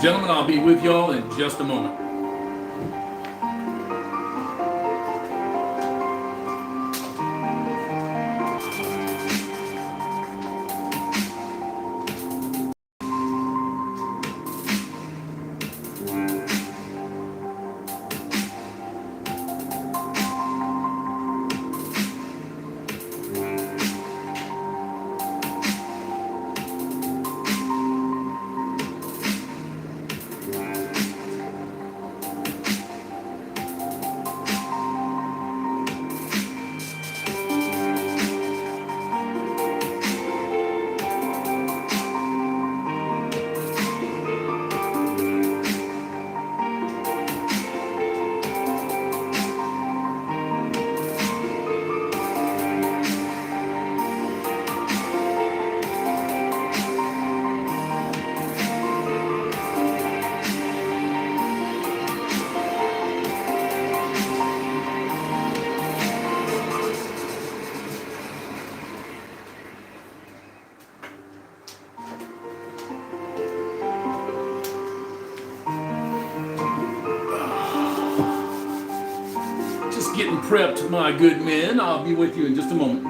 Gentlemen, I'll be with y'all in just a moment. Getting prepped, my good men. I'll be with you in just a moment.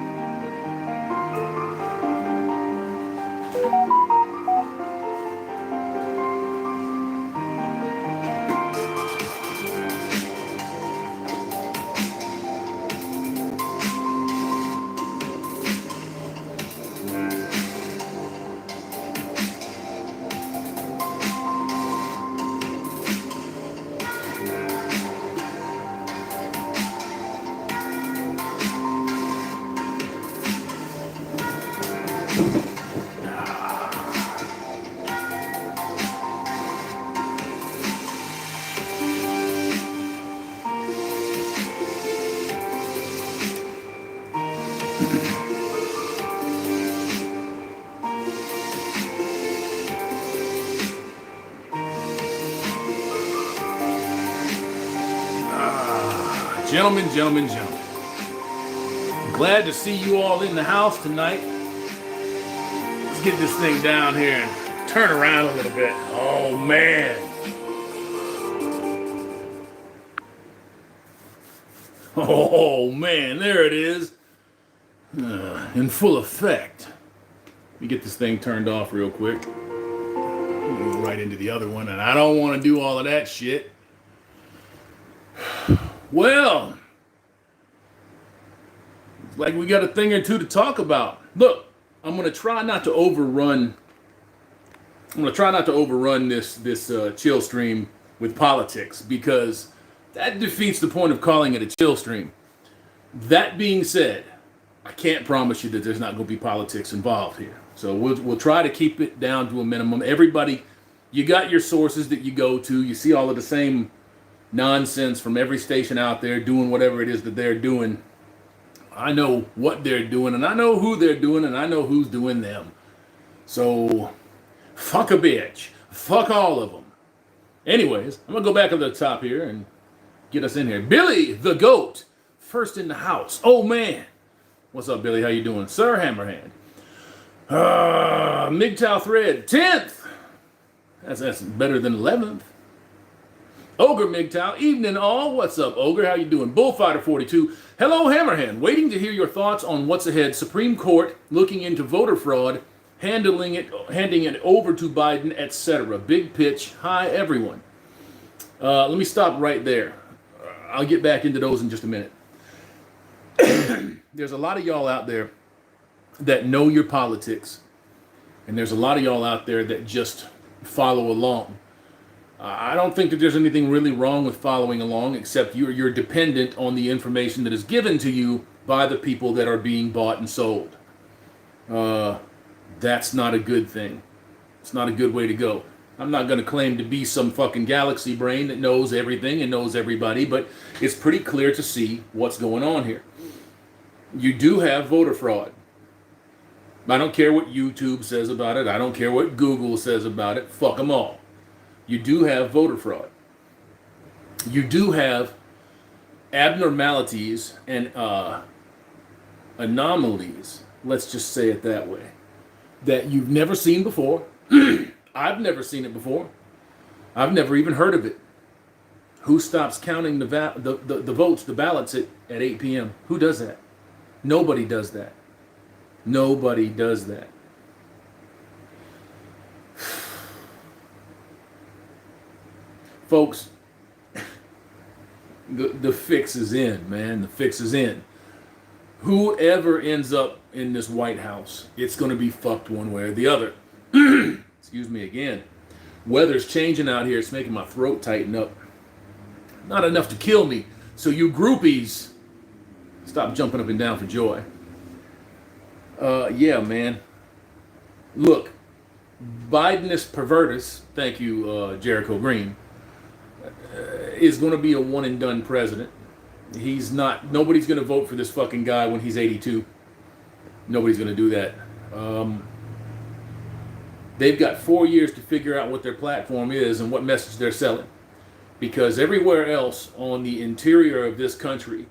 Gentlemen. Glad to see you all in the house tonight. Let's get this thing down here and turn around a little bit. Oh, man. Oh, man, there it is. In full effect. Let me get this thing turned off real quick. Move right into the other one, and I don't want to do all of that shit. Well, it's like we got a thing or two to talk about. Look, I'm gonna try not to overrun. This chill stream with politics, because that defeats the point of calling it a chill stream. That being said, I can't promise you that there's not gonna be politics involved here. So we'll try to keep it down to a minimum. Everybody, you got your sources that you go to. You see all of the same nonsense from every station out there doing whatever it is that they're doing. I know what they're doing, and I know who they're doing, and I know who's doing them. So, fuck a bitch. Fuck all of them. Anyways, I'm going to go back up to the top here and get us in here. Billy the Goat, first in the house. Oh, man. What's up, Billy? How you doing? Sir Hammerhand. MGTOW Thread, 10th. That's better than 11th. Ogre MGTOW, evening all. What's up, Ogre? How you doing? Bullfighter 42. Hello, Hammerhand. Waiting to hear your thoughts on what's ahead. Supreme Court looking into voter fraud, handing it over to Biden, etc. Big pitch. Hi, everyone. Let me stop right there. I'll get back into those in just a minute. There's a lot of y'all out there that know your politics, and there's a lot of y'all out there that just follow along. I don't think that there's anything really wrong with following along, except you're dependent on the information that is given to you by the people that are being bought and sold. That's not a good thing. It's not a good way to go. I'm not going to claim to be some fucking galaxy brain that knows everything and knows everybody, but it's pretty clear to see what's going on here. You do have voter fraud. I don't care what YouTube says about it. I don't care what Google says about it. Fuck them all. You do have voter fraud. You do have abnormalities and anomalies, let's just say it that way, that you've never seen before. I've never seen it before. I've never even heard of it. Who stops counting the votes, the ballots at 8 p.m.? Who does that? Nobody does that. Nobody does that. Folks, the fix is in, man. The fix is in. Whoever ends up in this White House, it's going to be fucked one way or the other. Excuse me again. Weather's changing out here. It's making my throat tighten up. Not enough to kill me. So you groupies, stop jumping up and down for joy. Yeah, man. Look, Bidenus pervertus, thank you, Jericho Green, is going to be a one and done president. He's not, nobody's going to vote for this fucking guy when he's 82. Nobody's going to do that. They've got 4 years to figure out what their platform is and what message they're selling. Because everywhere else on the interior of this country,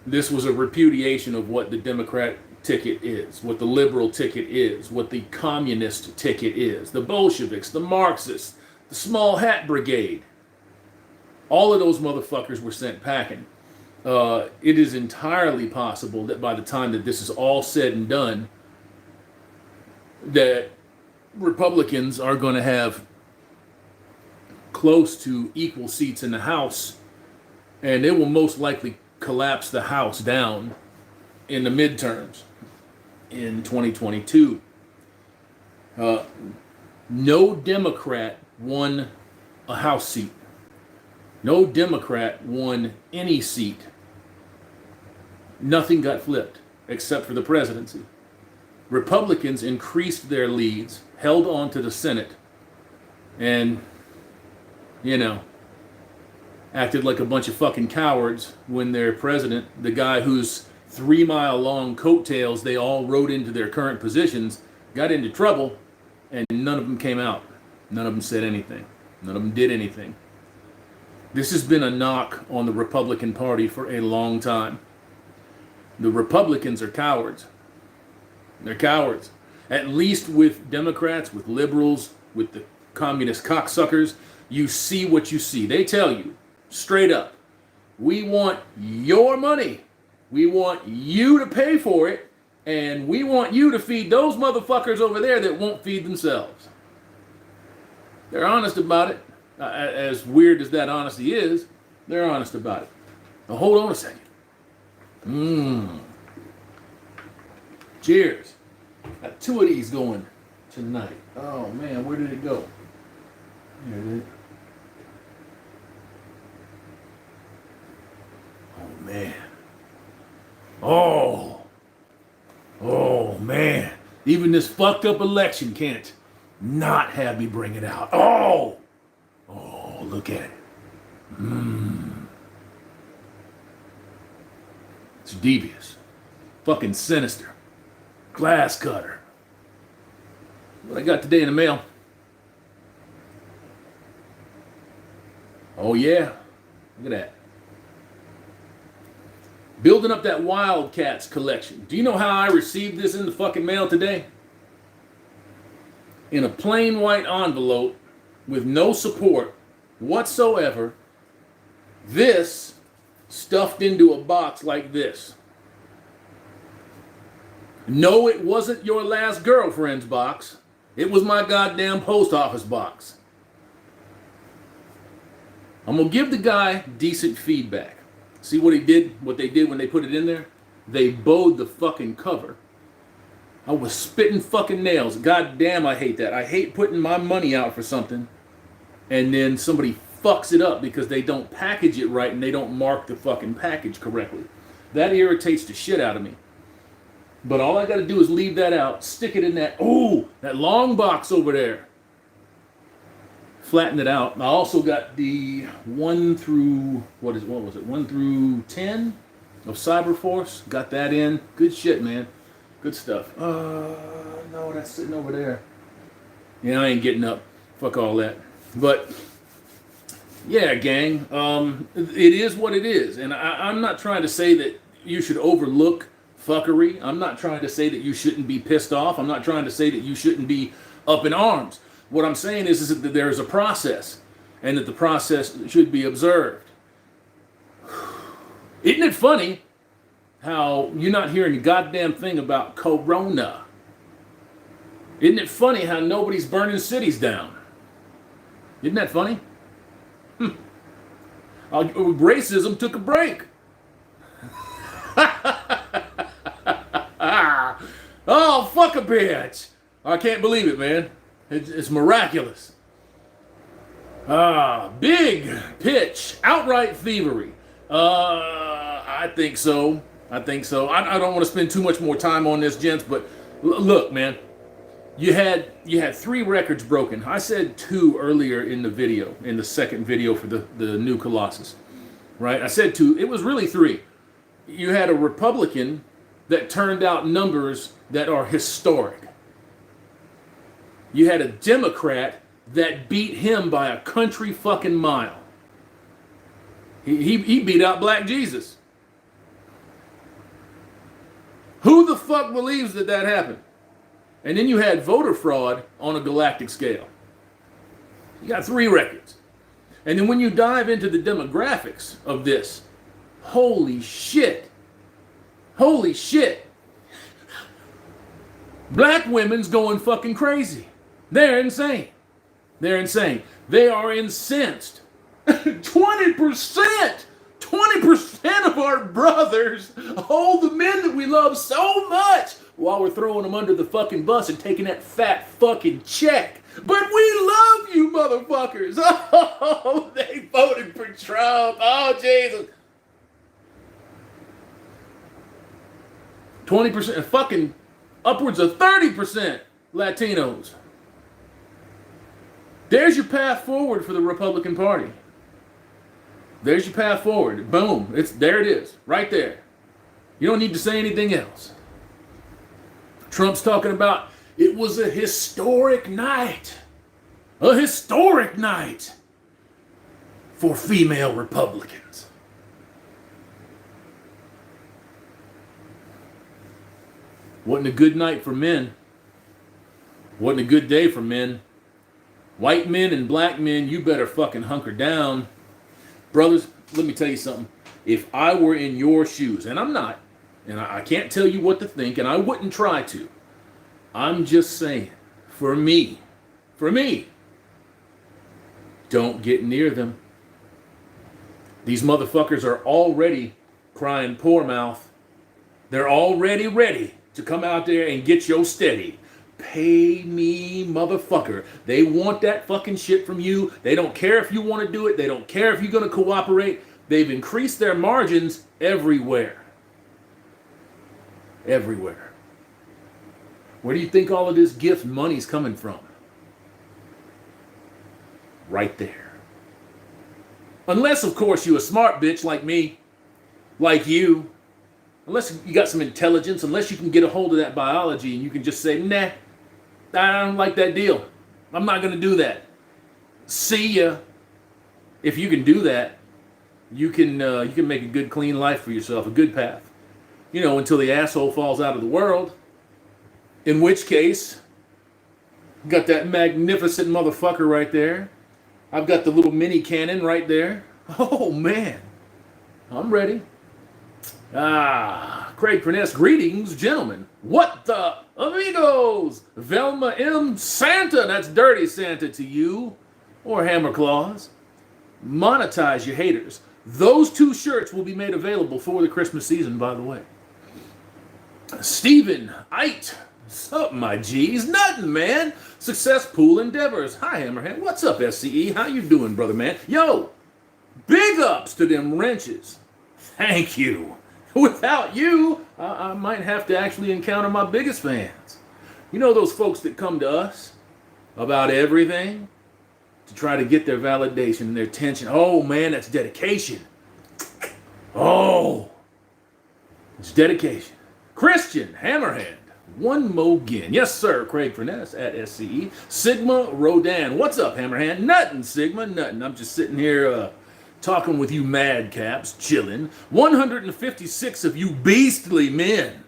this was a repudiation of what the Democrat ticket is, what the liberal ticket is, what the communist ticket is, the Bolsheviks, the Marxists, the small hat brigade. All of those motherfuckers were sent packing. It is entirely possible that by the time that this is all said and done, that Republicans are going to have close to equal seats in the House, and they will most likely collapse the House down in the midterms in 2022. No Democrat won a House seat. No Democrat won any seat. Nothing got flipped except for the presidency. Republicans increased their leads, held on to the Senate, and, you know, acted like a bunch of fucking cowards when their president, the guy whose 3-mile-long coattails they all rode into their current positions, got into trouble, and none of them came out. None of them said anything. None of them did anything. This has been a knock on the Republican Party for a long time. The Republicans are cowards. They're cowards. At least with Democrats, with liberals, with the communist cocksuckers, you see what you see. They tell you straight up, we want your money. We want you to pay for it. And we want you to feed those motherfuckers over there that won't feed themselves. They're honest about it. As weird as that honesty is, they're honest about it. Now hold on a second. Cheers. Got 2 of these going tonight. Oh man, where did it go? Here it is. Oh man. Oh man. Even this fucked up election can't not have me bring it out. Oh, look at it. It's devious. Fucking sinister. Glass cutter. What I got today in the mail? Oh yeah. Look at that. Building up that Wildcats collection. Do you know how I received this in the fucking mail today? In a plain white envelope with no support whatsoever. This stuffed into a box like this. No, it wasn't your last girlfriend's box. It was my goddamn post office box. I'm going to give the guy decent feedback. See what he did, what they did when they put it in there? They bowed the fucking cover. I was spitting fucking nails. God damn, I hate that. I hate putting my money out for something and then somebody fucks it up because they don't package it right and they don't mark the fucking package correctly. That irritates the shit out of me. But all I got to do is leave that out, stick it in that, that long box over there. Flatten it out. I also got the 1 through, what was it, 1 through 10 of Cyberforce. Got that in. Good shit, man. Good stuff. No, that's sitting over there. Yeah, I ain't getting up. Fuck all that. But, yeah, gang, it is what it is. And I'm not trying to say that you should overlook fuckery. I'm not trying to say that you shouldn't be pissed off. I'm not trying to say that you shouldn't be up in arms. What I'm saying is that there's a process. and that the process should be observed. Isn't it funny how you're not hearing a goddamn thing about Corona? Isn't it funny how nobody's burning cities down? Isn't that funny? Racism took a break. Oh, fuck a bitch. I can't believe it, man. It's miraculous. Big pitch. Outright thievery. I think so. I don't want to spend too much more time on this, gents, but look, man. You had 3 records broken. I said 2 earlier in the video, in the second video for the new Colossus. Right? I said 2. It was really 3. You had a Republican that turned out numbers that are historic. You had a Democrat that beat him by a country fucking mile. He beat out Black Jesus. Who the fuck believes that happened? And then you had voter fraud on a galactic scale. You got 3 records. And then when you dive into the demographics of this, holy shit. Holy shit. Black women's going fucking crazy. They're insane. They're insane. They are incensed. 20%! 20% of our brothers hold the men that we love so much while we're throwing them under the fucking bus and taking that fat fucking check. But we love you, motherfuckers. Oh, they voted for Trump. Oh, Jesus. 20%, fucking upwards of 30% Latinos. There's your path forward for the Republican Party. There's your path forward. Boom. There it is. Right there. You don't need to say anything else. Trump's talking about it was a historic night. A historic night for female Republicans. Wasn't a good night for men. Wasn't a good day for men. White men and black men, you better fucking hunker down. Brothers, let me tell you something. If I were in your shoes, and I'm not, and I can't tell you what to think, and I wouldn't try to. I'm just saying, for me, don't get near them. These motherfuckers are already crying poor mouth. They're already ready to come out there and get your steady. Pay me, motherfucker. They want that fucking shit from you. They don't care if you want to do it. They don't care if you're going to cooperate. They've increased their margins everywhere. Everywhere. Where do you think all of this gift money's coming from? Right there. Unless, of course, you're a smart bitch like me, like you. Unless you got some intelligence, unless you can get a hold of that biology and you can just say, nah, I don't like that deal. I'm not going to do that. See ya. If you can do that, you can make a good, clean life for yourself, a good path. You know, until the asshole falls out of the world. In which case, got that magnificent motherfucker right there. I've got the little mini cannon right there. Oh, man. I'm ready. Craig Perness, greetings, gentlemen. What the amigos? Velma M. Santa, that's Dirty Santa to you. Or Hammer Claws. Monetize your haters. Those 2 shirts will be made available for the Christmas season, by the way. Stephen Ite. What's up, my G's? Nothing, man. Success Pool Endeavors. Hi, Hammerhand. What's up, SCE? How you doing, brother, man? Yo, big ups to them wrenches. Thank you. Without you, I might have to actually encounter my biggest fans. You know those folks that come to us about everything to try to get their validation, their attention. Oh, man, that's dedication. Oh, it's dedication. Christian Hammerhand. One mo again. Yes, sir. Craig Furness at SCE. Sigma Rodan. What's up, Hammerhand? Nothing, Sigma. Nothing. I'm just sitting here talking with you madcaps, chilling. 156 of you beastly men.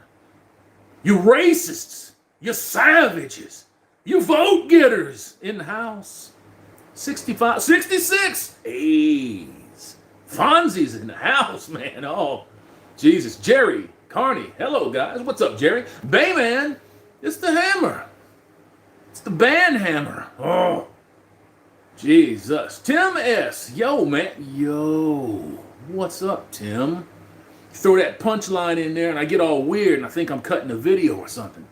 You racists. You savages. You vote getters in the house. 65, 66. A's. Fonzie's in the house, man. Oh, Jesus. Jerry, Carney. Hello, guys. What's up, Jerry? Bayman, it's the hammer. It's the band hammer. Oh, Jesus. Tim S. Yo, man. Yo. What's up, Tim? Throw that punchline in there and I get all weird and I think I'm cutting a video or something.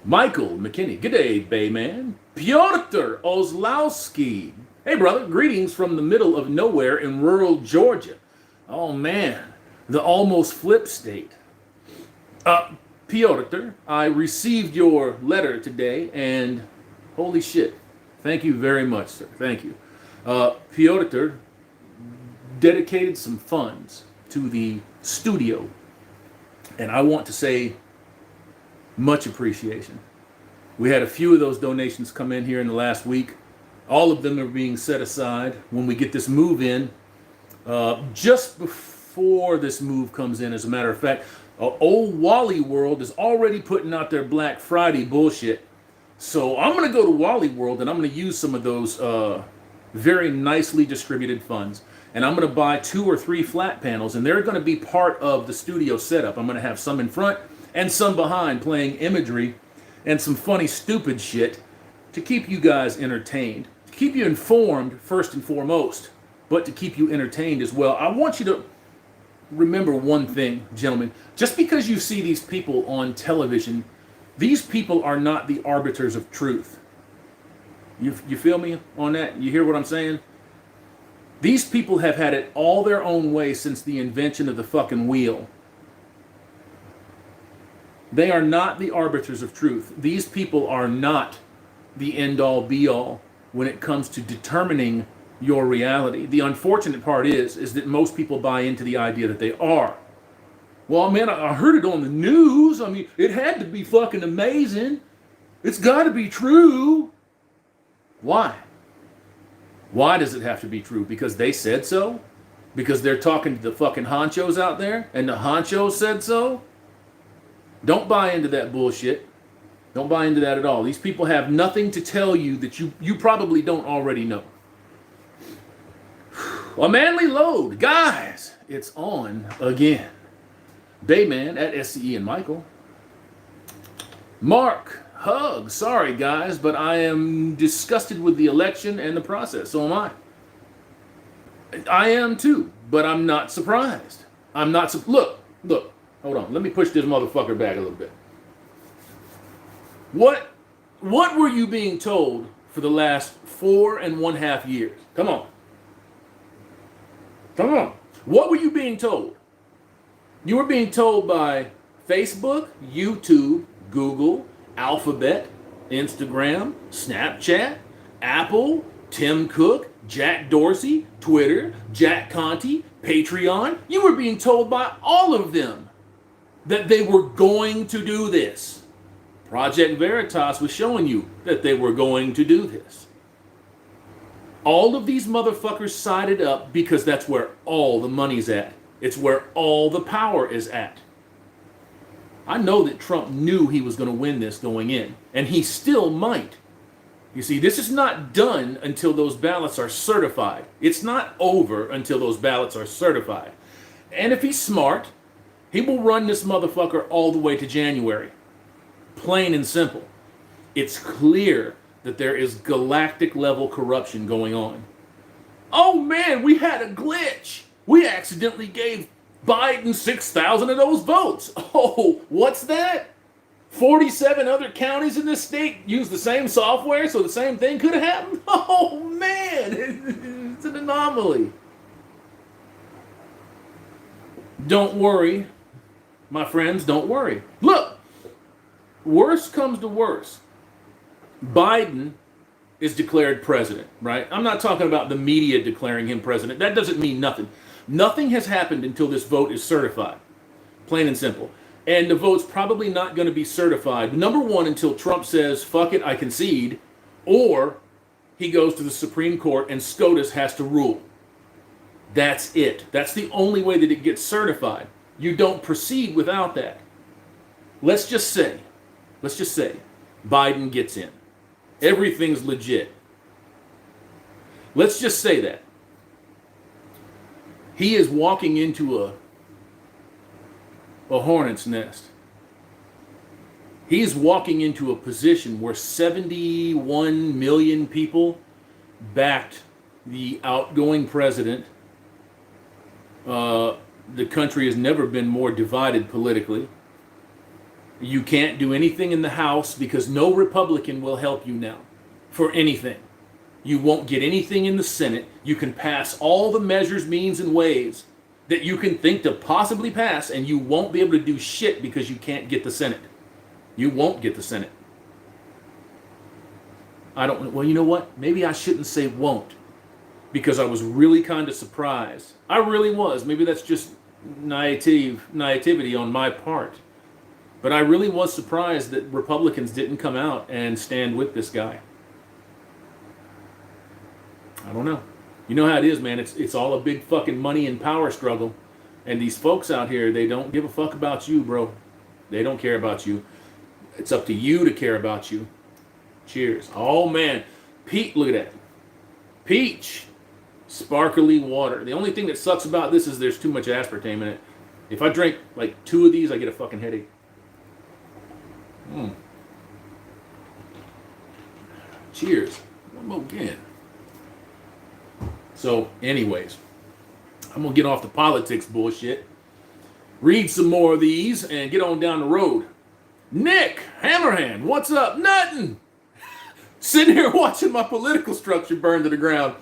Michael McKinney. Good day, Bayman. Piotr Ozlowski. Hey, brother. Greetings from the middle of nowhere in rural Georgia. Oh, man. The almost flip state. Piotr, I received your letter today and holy shit. Thank you very much, sir. Thank you. Piotr dedicated some funds to the studio and I want to say much appreciation. We had a few of those donations come in here in the last week. All of them are being set aside when we get this move in. Just before this move comes in, as a matter of fact, old Wally World is already putting out their Black Friday bullshit. So I'm going to go to Wally World and I'm going to use some of those very nicely distributed funds. And I'm going to buy 2 or 3 flat panels and they're going to be part of the studio setup. I'm going to have some in front and some behind playing imagery and some funny, stupid shit to keep you guys entertained. To keep you informed, first and foremost, but to keep you entertained as well. I want you to remember one thing, gentlemen. Just because you see these people on television, these people are not the arbiters of truth. You feel me on that? You hear what I'm saying? These people have had it all their own way since the invention of the fucking wheel. They are not the arbiters of truth. These people are not the end-all be-all when it comes to determining your reality. The unfortunate part is that most people buy into the idea that they are. Well, man, I heard it on the news. I mean, it had to be fucking amazing. It's got to be true. Why? Why does it have to be true? Because they said so? Because they're talking to the fucking honchos out there and the honchos said so? Don't buy into that bullshit. Don't buy into that at all. These people have nothing to tell you that you probably don't already know. A manly load. Guys, it's on again. Bayman at SCE and Michael. Mark, hug. Sorry, guys, but I am disgusted with the election and the process. So am I. I am too, but I'm not surprised. I'm not. Look. Hold on. Let me push this motherfucker back a little bit. What were you being told for the last 4.5 years? Come on. What were you being told? You were being told by Facebook, YouTube, Google, Alphabet, Instagram, Snapchat, Apple, Tim Cook, Jack Dorsey, Twitter, Jack Conte, Patreon. You were being told by all of them that they were going to do this. Project Veritas was showing you that they were going to do this. All of these motherfuckers sided up because that's where all the money's at. It's where all the power is at. I know that Trump knew he was going to win this going in, and he still might. You see, this is not done until those ballots are certified. It's not over until those ballots are certified. And if he's smart, he will run this motherfucker all the way to January. Plain and simple. It's clear that there is galactic level corruption going on. Oh man, we had a glitch. We accidentally gave Biden 6,000 of those votes. Oh, what's that? 47 other counties in this state use the same software, so the same thing could have happened? Oh man, it's an anomaly. Don't worry, my friends, don't worry. Look, worst comes to worst. Biden is declared president, right? I'm not talking about the media declaring him president. That doesn't mean nothing. Nothing has happened until this vote is certified. Plain and simple. And the vote's probably not going to be certified, number one, until Trump says, fuck it, I concede, or he goes to the Supreme Court and SCOTUS has to rule. That's it. That's the only way that it gets certified. You don't proceed without that. Let's just say Biden gets in. Everything's legit. Let's just say that. He is walking into a hornet's nest. He's walking into a position where 71 million people backed the outgoing president. The country has never been more divided politically. You can't do anything in the House because no Republican will help you now for anything. You won't get anything in the Senate. You can pass all the measures, means, and ways that you can think to possibly pass, and you won't be able to do shit because you can't get the Senate. You won't get the Senate. Well, you know what? Maybe I shouldn't say won't, because I was really kind of surprised. I really was. Maybe that's just naivety on my part. But I really was surprised that Republicans didn't come out and stand with this guy. I don't know. You know how it is, man. It's all a big fucking money and power struggle. And these folks out here, they don't give a fuck about you, bro. They don't care about you. It's up to you to care about you. Cheers. Oh, man. Pete, look at that. Peach. Sparkly water. The only thing that sucks about this is there's too much aspartame in it. If I drink like 2 of these, I get a fucking headache. Cheers. One more again. So, anyways, I'm going to get off the politics bullshit, read some more of these, and get on down the road. Nick, Hammerhand, what's up? Nothing. Sitting here watching my political structure burn to the ground.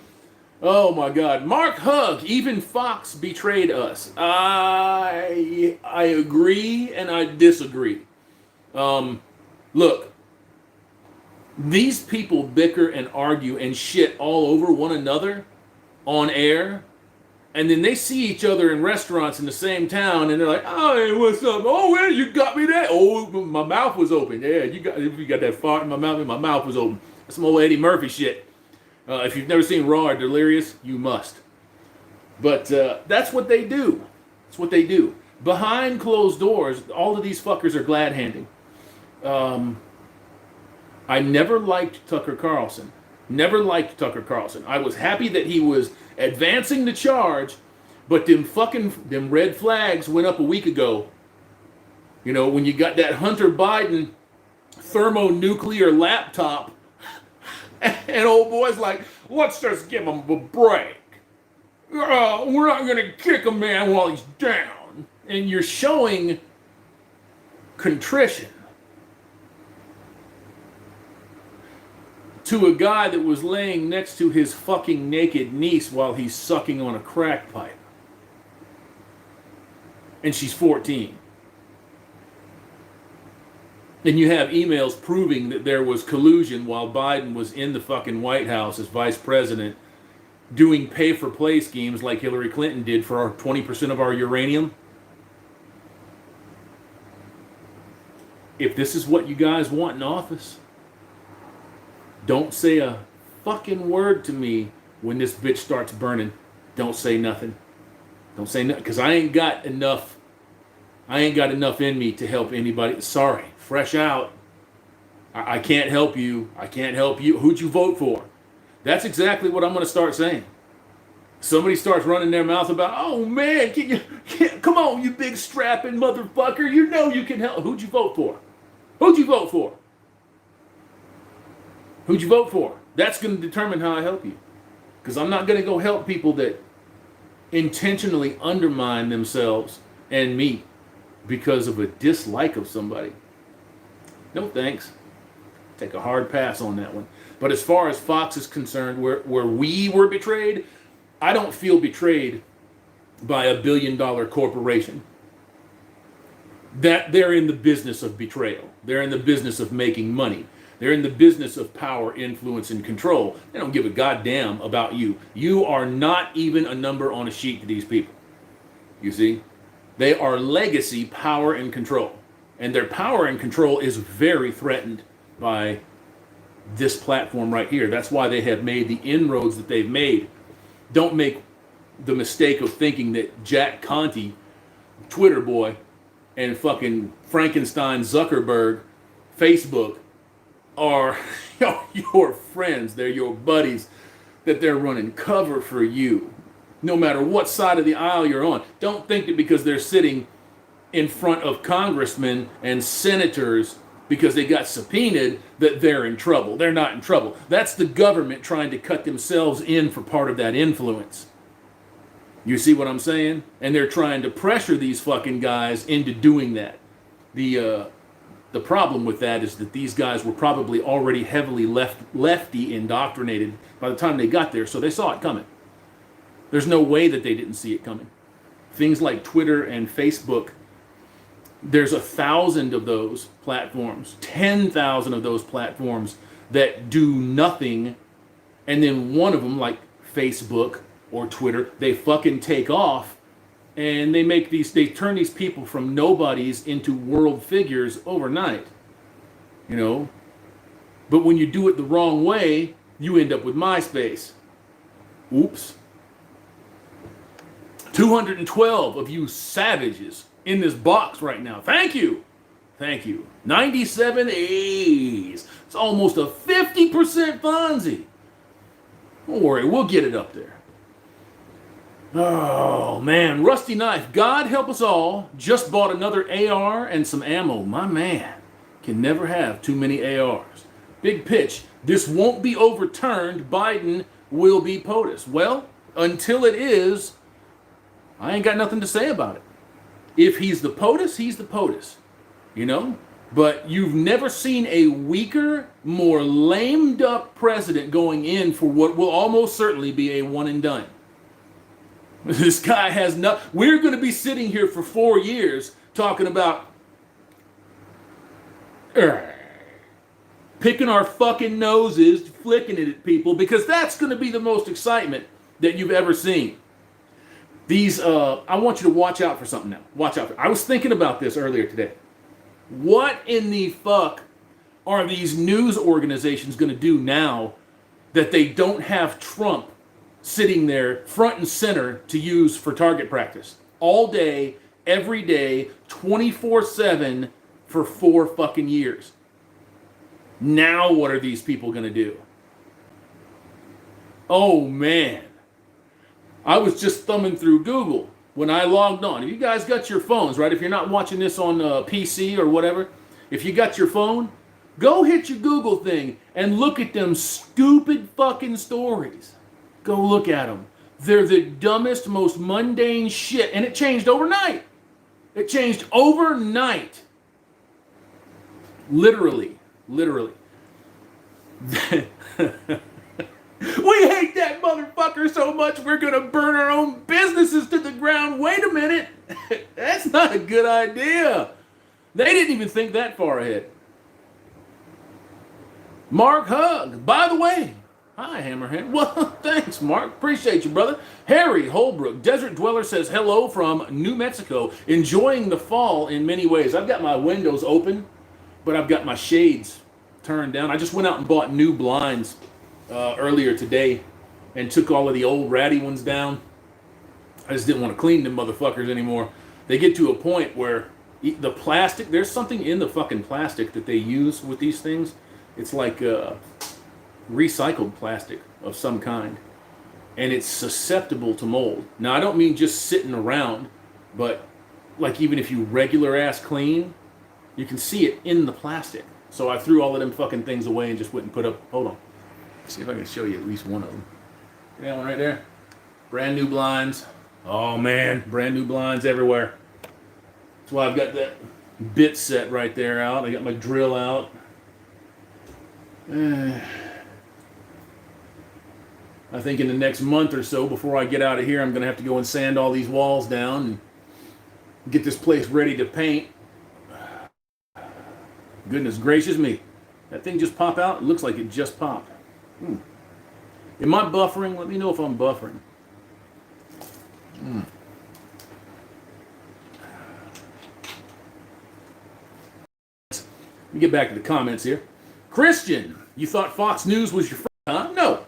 Oh, my God. Mark Hug, even Fox betrayed us. I agree and I disagree. Look, these people bicker and argue and shit all over one another on air, and then they see each other in restaurants in the same town, and they're like, "Oh, hey, what's up? Oh, well, you got me that. Oh, my mouth was open. Yeah, you got that fart in my mouth, and my mouth was open." That's some old Eddie Murphy shit. If you've never seen Raw or Delirious, you must. But that's what they do. That's what they do. Behind closed doors, all of these fuckers are glad-handing. I never liked Tucker Carlson. Never liked Tucker Carlson. I was happy that he was advancing the charge, but them red flags went up a week ago. You know, when you got that Hunter Biden thermonuclear laptop, and old boy's like, let's just give him a break. We're not going to kick a man while he's down. And you're showing contrition to a guy that was laying next to his fucking naked niece while he's sucking on a crack pipe. And she's 14. And you have emails proving that there was collusion while Biden was in the fucking White House as vice president doing pay-for-play schemes like Hillary Clinton did for our 20% of our uranium. If this is what you guys want in office, don't say a fucking word to me when this bitch starts burning. Don't say nothing. Don't say nothing, because I ain't got enough in me to help anybody. Sorry, fresh out. I can't help you. I can't help you. Who'd you vote for? That's exactly what I'm going to start saying. Somebody starts running their mouth about, oh man, come on, you big strapping motherfucker. You know you can help. Who'd you vote for? Who'd you vote for? Who'd you vote for? That's going to determine how I help you. Because I'm not going to go help people that intentionally undermine themselves and me because of a dislike of somebody. No thanks. Take a hard pass on that one. But as far as Fox is concerned, where we were betrayed, I don't feel betrayed by a billion-dollar corporation. That they're in the business of betrayal. They're in the business of making money. They're in the business of power, influence, and control. They don't give a goddamn about you. You are not even a number on a sheet to these people. You see? They are legacy, power, and control. And their power and control is very threatened by this platform right here. That's why they have made the inroads that they've made. Don't make the mistake of thinking that Jack Conte, Twitter boy, and fucking Frankenstein Zuckerberg, Facebook, are your friends. They're your buddies. that they're running cover for you, no matter what side of the aisle you're on. Don't think that because they're sitting in front of congressmen and senators because they got subpoenaed that they're in trouble. They're not in trouble. That's the government trying to cut themselves in for part of that influence. You see what I'm saying? And they're trying to pressure these fucking guys into doing that. The problem with that is that these guys were probably already heavily lefty indoctrinated by the time they got there, so they saw it coming. There's no way that they didn't see it coming. Things like Twitter and Facebook, there's 1,000 of those platforms, 10,000 of those platforms that do nothing, and then one of them, like Facebook or Twitter, they fucking take off, and they turn these people from nobodies into world figures overnight, you know. But when you do it the wrong way, you end up with MySpace. Oops. 212 of you savages in this box right now. Thank you. Thank you. 97 A's. It's almost a 50% Fonzie. Don't worry, we'll get it up there. Oh, man. Rusty Knife. God help us all. Just bought another AR and some ammo. My man can never have too many ARs. Big pitch. This won't be overturned. Biden will be POTUS. Well, until it is, I ain't got nothing to say about it. If he's the POTUS, he's the POTUS. You know? But you've never seen a weaker, more lamed up president going in for what will almost certainly be a one and done. This guy has no... We're going to be sitting here for 4 years talking about picking our fucking noses, flicking it at people, because that's going to be the most excitement that you've ever seen. These, I want you to watch out for something now. Watch out. I was thinking about this earlier today. What in the fuck are these news organizations going to do now that they don't have Trump sitting there front and center to use for target practice? All day, every day, 24/7 for 4 fucking years. Now what are these people going to do? Oh, man. I was just thumbing through Google when I logged on. If you guys got your phones, right? If you're not watching this on PC or whatever, if you got your phone, go hit your Google thing and look at them stupid fucking stories. Go look at them. They're the dumbest, most mundane shit. And it changed overnight. It changed overnight. Literally. We hate that motherfucker so much we're going to burn our own businesses to the ground. Wait a minute. That's not a good idea. They didn't even think that far ahead. Mark Hug. By the way, hi, Hammerhand. Well, thanks, Mark. Appreciate you, brother. Harry Holbrook, Desert Dweller, says hello from New Mexico. Enjoying the fall in many ways. I've got my windows open, but I've got my shades turned down. I just went out and bought new blinds earlier today and took all of the old ratty ones down. I just didn't want to clean them motherfuckers anymore. They get to a point where the plastic, there's something in the fucking plastic that they use with these things. It's like recycled plastic of some kind, and it's susceptible to mold. Now, I don't mean just sitting around, but like even if you regular ass clean, you can see it in the plastic. So I threw all of them fucking things away and just went and put up, hold on. See if I can show you at least one of them. That one right there. Brand new blinds. Oh man, brand new blinds everywhere. That's why I've got that bit set right there out. I got my drill out. I think in the next month or so, before I get out of here, I'm going to have to go and sand all these walls down and get this place ready to paint. Goodness gracious me. That thing just popped out? It looks like it just popped. Am I buffering? Let me know if I'm buffering. Let me get back to the comments here. Christian, you thought Fox News was your friend, huh?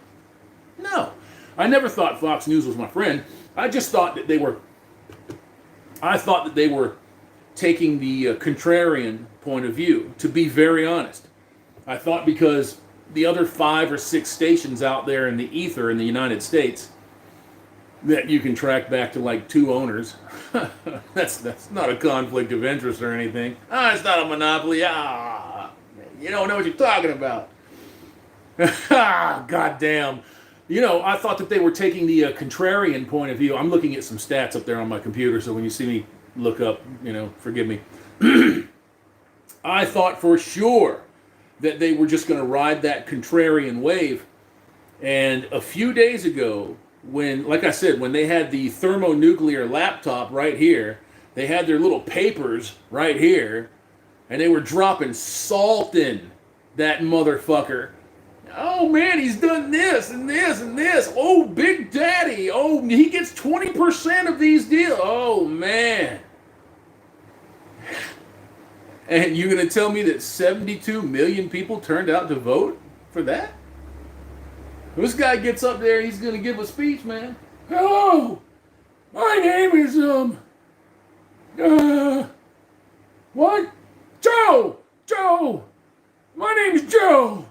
No. I never thought Fox News was my friend. I just thought that they were taking the contrarian point of view, to be very honest. I thought because the other 5 or 6 stations out there in the ether in the United States that you can track back to like 2 owners. That's not a conflict of interest or anything. It's not a monopoly. You don't know what you're talking about. God damn. I thought that they were taking the contrarian point of view. I'm looking at some stats up there on my computer, so when you see me look up, forgive me. I thought for sure that they were just going to ride that contrarian wave. And a few days ago, like I said, when they had the thermonuclear laptop right here, they had their little papers right here, and they were dropping salt in that motherfucker. Oh man, he's done this and this and this. Oh, Big Daddy. Oh, he gets 20% of these deals. Oh man. And you're going to tell me that 72 million people turned out to vote for that? This guy gets up there, he's going to give a speech, man. Hello, my name is, what? Joe! My name is Joe!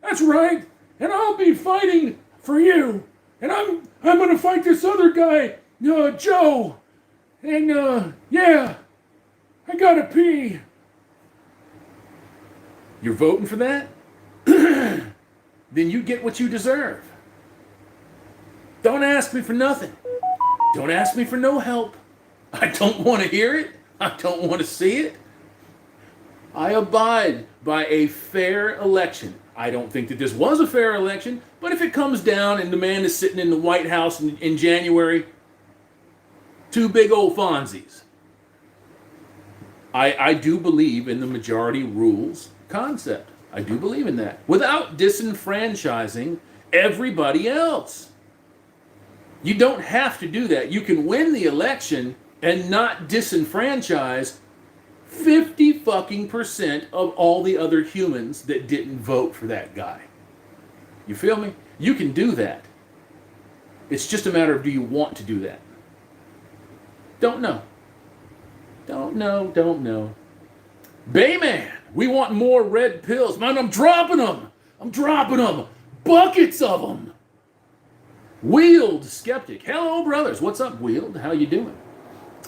That's right, and I'll be fighting for you. And I'm going to fight this other guy, Joe. And, yeah, I gotta pee. You're voting for that? Then you get what you deserve. Don't ask me for nothing. Don't ask me for no help. I don't want to hear it. I don't want to see it. I abide by a fair election. I don't think that this was a fair election, but if it comes down and the man is sitting in the White House in January, 2 big old Fonzies. I do believe in the majority rules concept. I do believe in that. Without disenfranchising everybody else. You don't have to do that. You can win the election and not disenfranchise 50% of all the other humans that didn't vote for that guy. You feel me? You can do that. It's just a matter of, do you want to do that? Don't know. Don't know. Bayman, we want more red pills. Man, I'm dropping them. Buckets of them. Wheeled Skeptic. Hello, brothers. What's up, Wheeled? How you doing?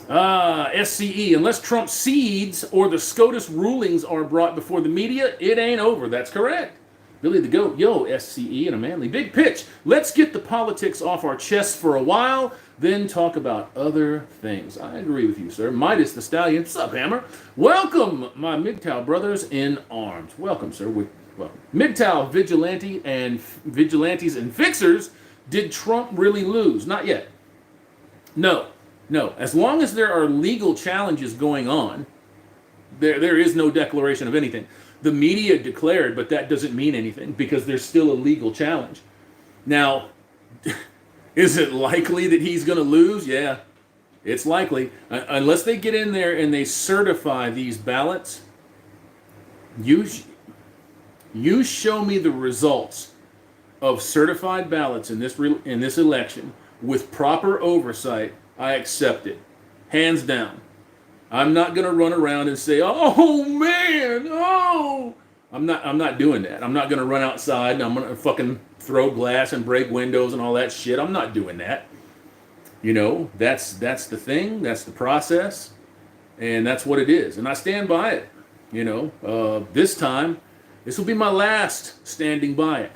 SCE, unless Trump cedes or the SCOTUS rulings are brought before the media, it ain't over. That's correct. Billy the Goat. Yo, SCE and a manly big pitch. Let's get the politics off our chests for a while, then talk about other things. I agree with you, sir. Midas the Stallion. What's up, Hammer? Welcome, my MGTOW brothers in arms. Welcome, sir. Welcome. MGTOW vigilantes and fixers. Did Trump really lose? Not yet. No. As long as there are legal challenges going on, there is no declaration of anything. The media declared, but that doesn't mean anything because there's still a legal challenge. Now, is it likely that he's going to lose? Yeah, it's likely. Unless they get in there and they certify these ballots, you show me the results of certified ballots in this election with proper oversight, I accept it. Hands down. I'm not going to run around and say, oh, man, oh. I'm not doing that. I'm not going to run outside and I'm going to fucking throw glass and break windows and all that shit. I'm not doing that. That's the thing. That's the process. And that's what it is. And I stand by it. This time, this will be my last standing by it.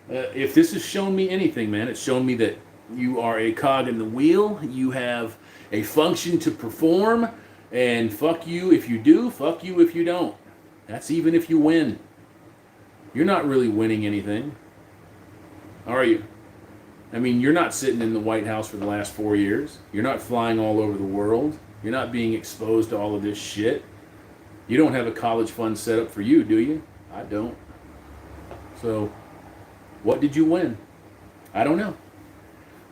If this has shown me anything, man, it's shown me that you are a cog in the wheel. You have a function to perform. And fuck you if you do, fuck you if you don't. That's even if you win. You're not really winning anything. Are you? I mean, you're not sitting in the White House for the last 4 years. You're not flying all over the world. You're not being exposed to all of this shit. You don't have a college fund set up for you, do you? I don't. So, what did you win? I don't know.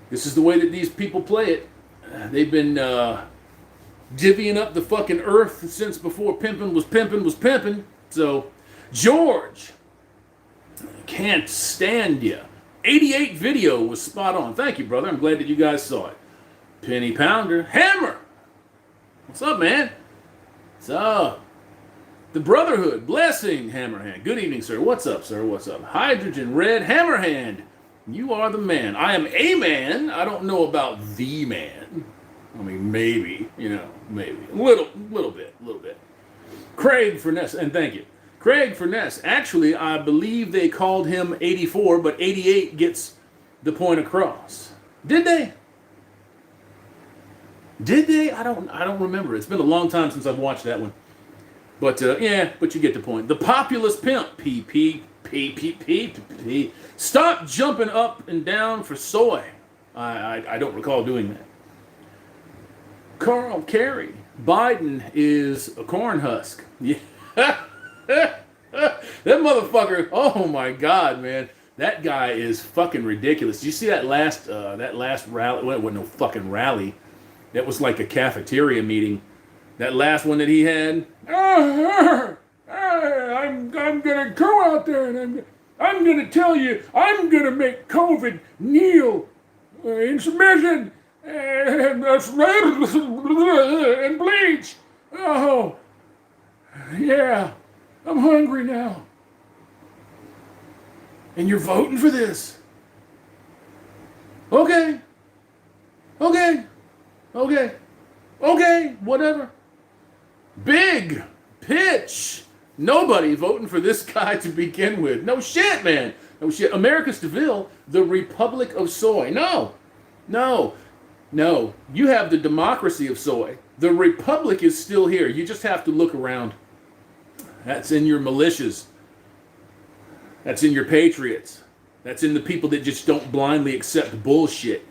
This is the way that these people play it. They've been divvying up the fucking earth since before pimping was pimping. So, George, can't stand ya. 88 video was spot on. Thank you, brother. I'm glad that you guys saw it. Penny Pounder. Hammer! What's up, man? What's up? The Brotherhood, blessing, Hammerhand. Good evening, sir. What's up, sir? What's up? Hydrogen Red, Hammerhand. You are the man. I am a man. I don't know about the man. I mean, maybe, maybe. A little bit. Craig Furness, and thank you. Craig Furness. Actually, I believe they called him 84, but 88 gets the point across. Did they? Did they? I don't remember. It's been a long time since I've watched that one. But but you get the point. The Populous Pimp, P. Stop jumping up and down for soy. I don't recall doing that. Carl Carey, Biden is a corn husk. Yeah. That motherfucker, oh my God, man. That guy is fucking ridiculous. Did you see that last rally? Well, it wasn't no fucking rally. That was like a cafeteria meeting. That last one that he had. I'm gonna go out there and I'm gonna tell you I'm gonna make COVID kneel in submission and bleach. Oh, yeah, I'm hungry now. And you're voting for this? Okay, whatever. Big pitch. Nobody voting for this guy to begin with. No shit, man. No shit. America Seville, the Republic of Soy. No. You have the democracy of soy. The Republic is still here. You just have to look around. That's in your militias. That's in your patriots. That's in the people that just don't blindly accept bullshit.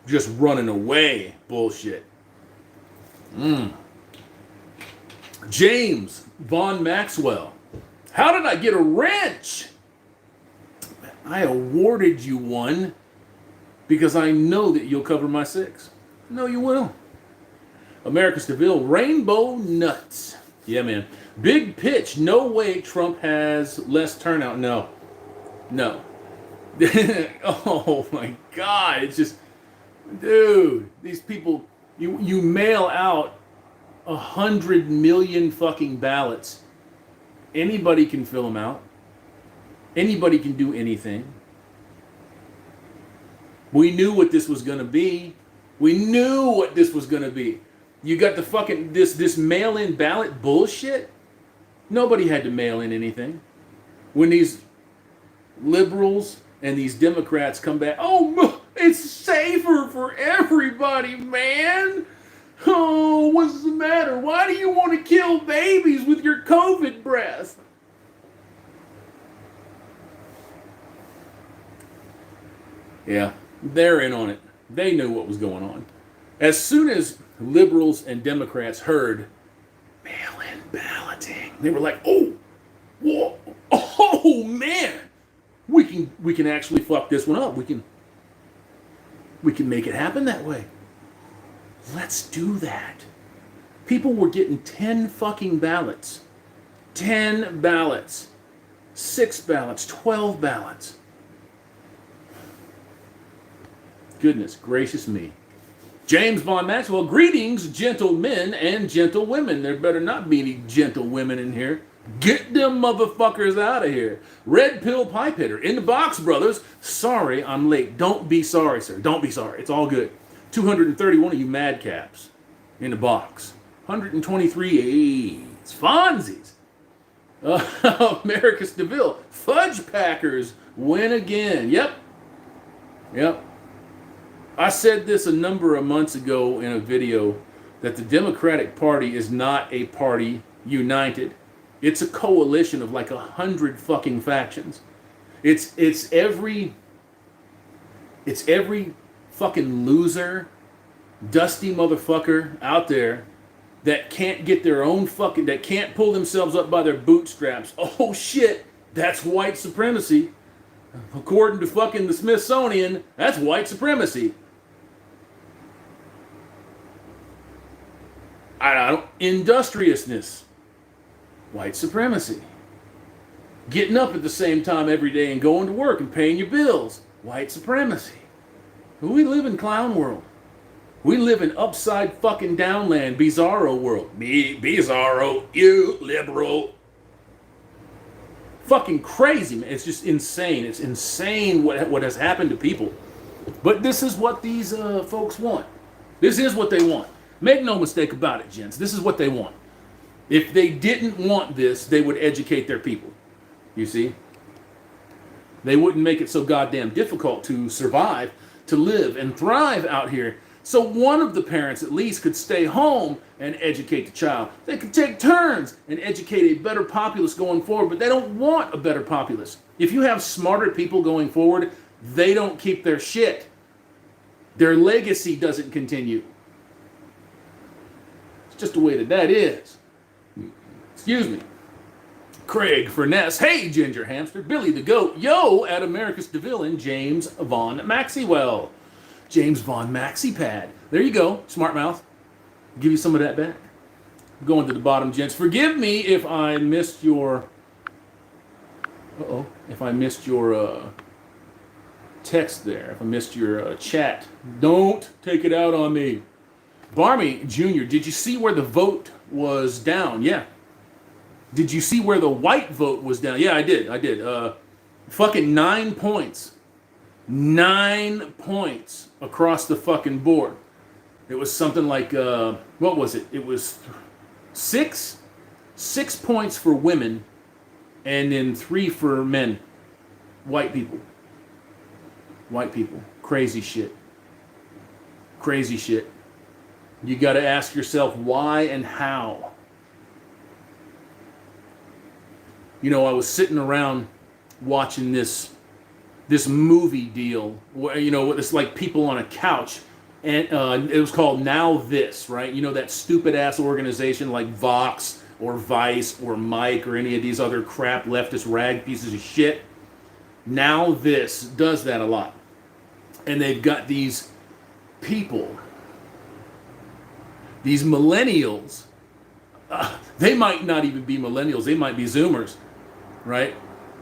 Just running away bullshit. James Von Maxwell. How did I get a wrench? I awarded you one because I know that you'll cover my 6. No, you will. America Seville, Rainbow Nuts. Yeah, man. Big pitch. No way Trump has less turnout. No. Oh my God. It's just, dude, these people, you mail out 100 million fucking ballots. Anybody can fill them out. Anybody can do anything. We knew what this was going to be. You got the fucking, this mail-in ballot bullshit. Nobody had to mail in anything. When these liberals and these Democrats come back, oh, it's safer for everybody, man. Oh, what's the matter? Why do you want to kill babies with your COVID breath? Yeah, they're in on it. They knew what was going on. As soon as liberals and Democrats heard mail-in balloting, they were like, oh, whoa, oh man, we can actually fuck this one up. We can make it happen that way. Let's do that. People were getting 10 fucking ballots. 10 ballots. 6 ballots. 12 ballots. Goodness gracious me. James Von Maxwell, greetings, gentlemen and gentlewomen. There better not be any gentlewomen in here. Get them motherfuckers out of here. Red Pill Pipe Hitter. In the box, brothers. Sorry, I'm late. Don't be sorry, sir. Don't be sorry. It's all good. 231 of you madcaps in the box. 123 AIDS. Fonzies. America Seville. Fudge Packers win again. Yep. I said this a number of months ago in a video that the Democratic Party is not a party united. It's a coalition of like 100 fucking factions. It's every fucking loser, dusty motherfucker out there that can't get their own fucking, that can't pull themselves up by their bootstraps. Oh shit, that's white supremacy. According to fucking the Smithsonian, that's white supremacy. Industriousness, white supremacy. Getting up at the same time every day and going to work and paying your bills, white supremacy. We live in clown world. We live in upside fucking downland, bizarro world. Me, bizarro, you liberal. Fucking crazy, man. It's just insane. It's insane what has happened to people. But this is what these folks want. This is what they want. Make no mistake about it, gents. This is what they want. If they didn't want this, they would educate their people. You see? They wouldn't make it so goddamn difficult to survive, to live and thrive out here. So one of the parents at least could stay home and educate the child. They could take turns and educate a better populace going forward, but they don't want a better populace. If you have smarter people going forward, they don't keep their shit. Their legacy doesn't continue. It's just the way that is. Excuse me. Craig Furness, hey Ginger Hamster, Billy the Goat, yo at America's DeVille, and James Von Maxwell. James Von Maxipad. There you go, smart mouth. Give you some of that back. Going to the bottom, gents. Forgive me if I missed your... if I missed your text there. If I missed your chat. Don't take it out on me. Barmy Jr., did you see where the vote was down? Yeah. Did you see where the white vote was down? Yeah, I did. Fucking 9 points. 9 points across the fucking board. It was something like, what was it? It was 6 points for women and then 3 for men. White people. White people. Crazy shit. Crazy shit. You got to ask yourself why and how. You know, I was sitting around watching this movie deal where, you know, it's like people on a couch, and it was called Now This, right? You know, that stupid ass organization like Vox or Vice or Mike or any of these other crap leftist rag pieces of shit. Now This does that a lot. And they've got these people, these millennials, they might not even be millennials, they might be Zoomers, right?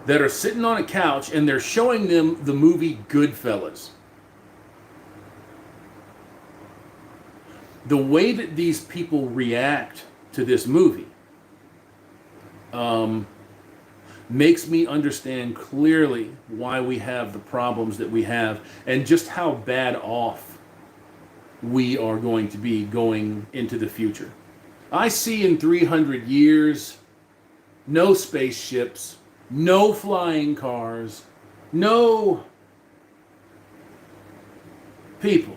That are sitting on a couch and they're showing them the movie Goodfellas. The way that these people react to this movie makes me understand clearly why we have the problems that we have and just how bad off we are going to be going into the future. I see in 300 years, no spaceships, no flying cars, no people.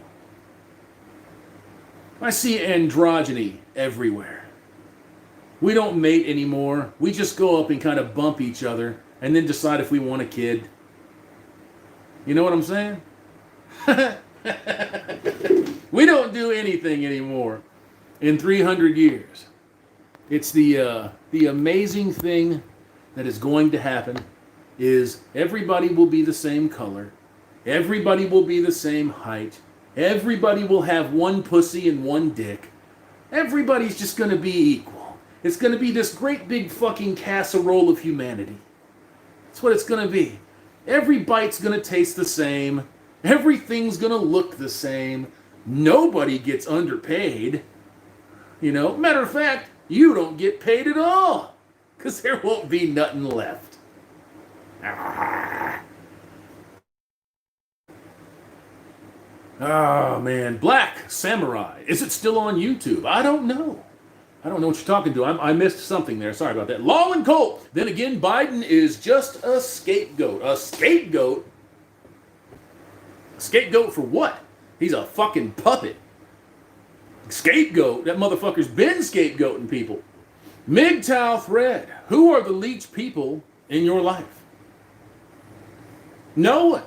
I see androgyny everywhere. We don't mate anymore. We just go up and kind of bump each other and then decide if we want a kid. You know what I'm saying? We don't do anything anymore in 300 years. It's the amazing thing that is going to happen is everybody will be the same color. Everybody will be the same height. Everybody will have one pussy and one dick. Everybody's just going to be equal. It's going to be this great big fucking casserole of humanity. That's what it's going to be. Every bite's going to taste the same. Everything's going to look the same. Nobody gets underpaid. You know, matter of fact, you don't get paid at all. Because there won't be nothing left. Oh, man. Black Samurai. Is it still on YouTube? I don't know. I don't know what you're talking to. I missed something there. Sorry about that. Long and Colt. Then again, Biden is just a scapegoat. A scapegoat? A scapegoat for what? He's a fucking puppet. Scapegoat? That motherfucker's been scapegoating people. MGTOW Thread. Who are the leech people in your life? No one.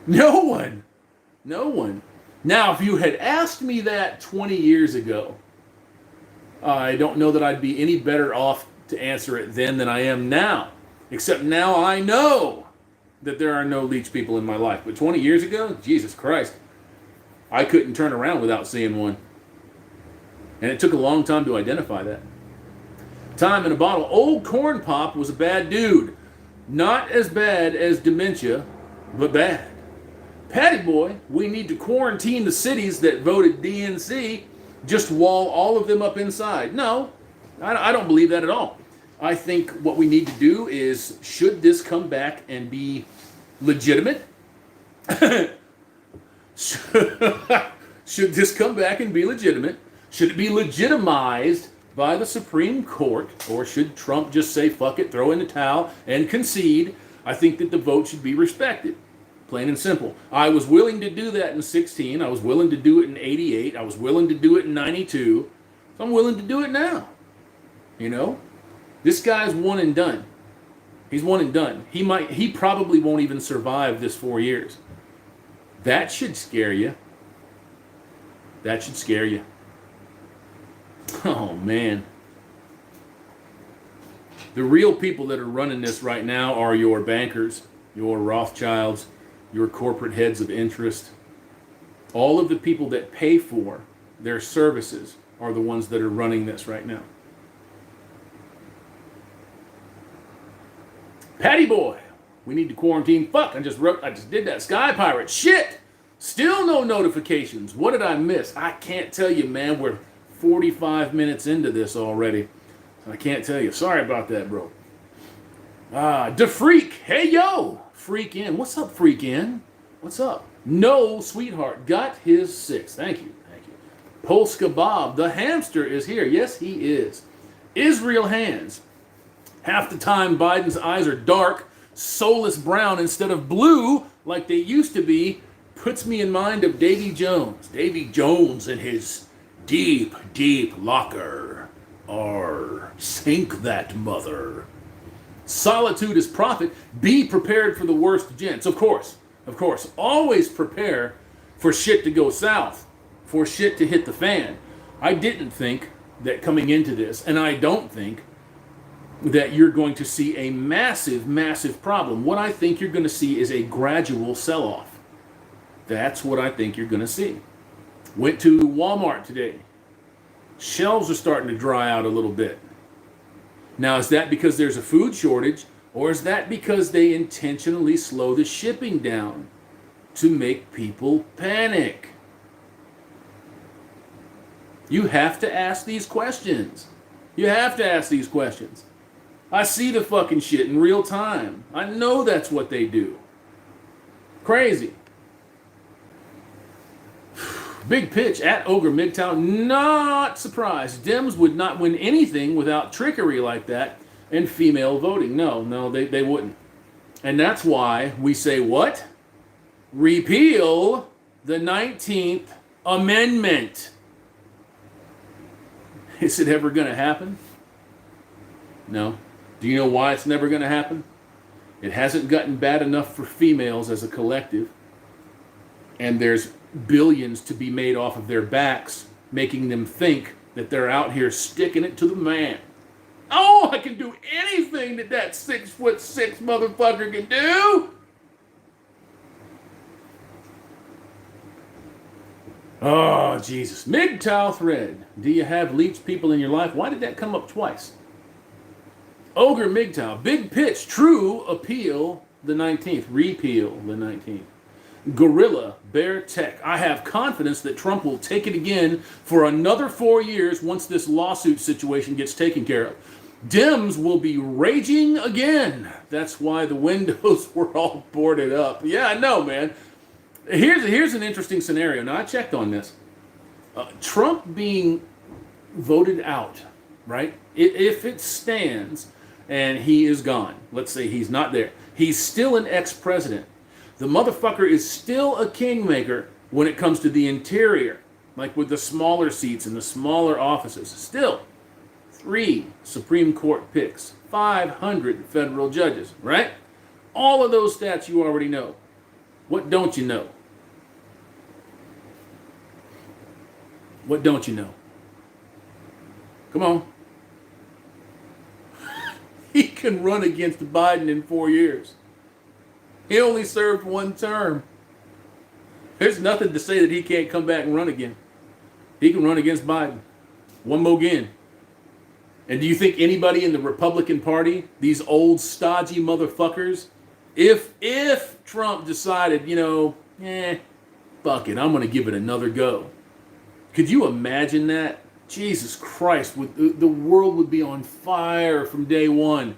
No one. No one. Now, if you had asked me that 20 years ago, I don't know that I'd be any better off to answer it then than I am now. Except now I know that there are no leech people in my life. But 20 years ago, Jesus Christ, I couldn't turn around without seeing one. And it took a long time to identify that. Time in a bottle. Old Corn Pop was a bad dude. Not as bad as dementia, but bad. Patty boy, we need to quarantine the cities that voted DNC, just wall all of them up inside. No, I don't believe that at all. I think what we need to do is, should this come back and be legitimate? Should this come back and be legitimate? Should it be legitimized by the Supreme Court? Or should Trump just say, fuck it, throw in the towel, and concede? I think that the vote should be respected. Plain and simple. I was willing to do that in 16. I was willing to do it in 88. I was willing to do it in 92. So I'm willing to do it now. You know? This guy's one and done. He's one and done. He probably won't even survive this 4 years. That should scare you. That should scare you. Oh, man. The real people that are running this right now are your bankers, your Rothschilds, your corporate heads of interest. All of the people that pay for their services are the ones that are running this right now. Patty boy, we need to quarantine. Fuck, I just did that. Sky Pirate, shit. Still no notifications. What did I miss? I can't tell you, man. We're 45 minutes into this already. I can't tell you. Sorry about that, bro. Da Freak. Hey, yo. Freak in. What's up, Freak in? What's up? No, sweetheart. Got his 6. Thank you. Thank you. Polska Bob. The hamster is here. Yes, he is. Israel Hands. Half the time, Biden's eyes are dark, soulless brown instead of blue like they used to be. Puts me in mind of Davy Jones. Davy Jones in his deep, deep locker. Sink that mother. Solitude is profit. Be prepared for the worst, gents. Of course. Always prepare for shit to go south. For shit to hit the fan. I didn't think that coming into this, and I don't think that you're going to see a massive, massive problem. What I think you're going to see is a gradual sell-off. That's what I think you're going to see. Went to Walmart today. Shelves are starting to dry out a little bit. Now, is that because there's a food shortage, or is that because they intentionally slow the shipping down to make people panic? You have to ask these questions. You have to ask these questions. I see the fucking shit in real time. I know that's what they do. Crazy. Big pitch at Ogre MGTOW. Not surprised. Dems would not win anything without trickery like that and female voting. No, they wouldn't. And that's why we say what? Repeal the 19th Amendment. Is it ever going to happen? No. Do you know why it's never going to happen? It hasn't gotten bad enough for females as a collective. And there's billions to be made off of their backs, making them think that they're out here sticking it to the man. Oh, I can do anything that 6'6" motherfucker can do. Oh, Jesus. MGTOW thread. Do you have leech people in your life? Why did that come up twice? Ogre MGTOW. Big pitch. True appeal the 19th. Repeal the 19th. Gorilla Bear Tech. I have confidence that Trump will take it again for another 4 years once this lawsuit situation gets taken care of. Dems will be raging again. That's why the windows were all boarded up. Yeah, I know, man. Here's an interesting scenario. Now, I checked on this. Trump being voted out, right? If it stands and he is gone, let's say he's not there, he's still an ex-president. The motherfucker is still a kingmaker when it comes to the interior, like with the smaller seats and the smaller offices. Still, 3 Supreme Court picks, 500 federal judges, right? All of those stats you already know. What don't you know? What don't you know? Come on. He can run against Biden in 4 years. He only served 1 term. There's nothing to say that he can't come back and run again. He can run against Biden. One more again. And do you think anybody in the Republican Party, these old stodgy motherfuckers, if Trump decided, Fuck it, I'm going to give it another go. Could you imagine that? Jesus Christ, the world would be on fire from day one.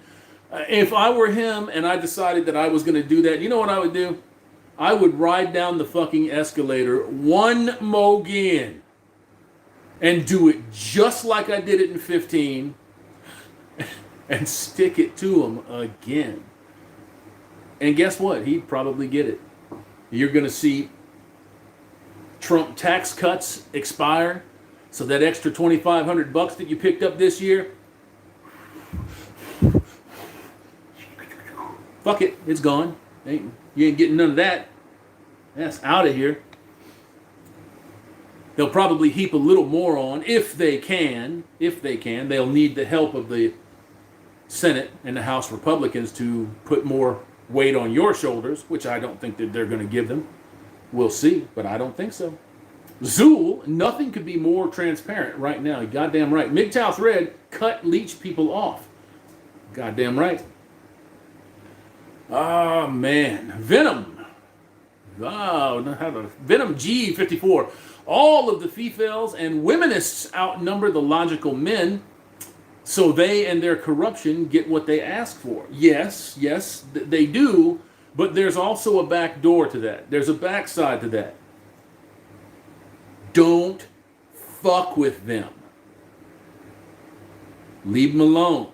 If I were him and I decided that I was going to do that, you know what I would do? I would ride down the fucking escalator one more again and do it just like I did it in 15 and stick it to him again. And guess what? He'd probably get it. You're going to see Trump tax cuts expire. So that extra $2,500 that you picked up this year, fuck it, it's gone. You ain't getting none of that. That's out of here. They'll probably heap a little more on if they can. If they can. They'll need the help of the Senate and the House Republicans to put more weight on your shoulders, which I don't think that they're going to give them. We'll see, but I don't think so. Zool, nothing could be more transparent right now. You're goddamn right. MGTOW thread, cut leech people off. Goddamn right. Oh, man. Venom. Oh, Venom G54. All of the females and womenists outnumber the logical men, so they and their corruption get what they ask for. Yes, they do, but there's also a back door to that. There's a backside to that. Don't fuck with them. Leave them alone.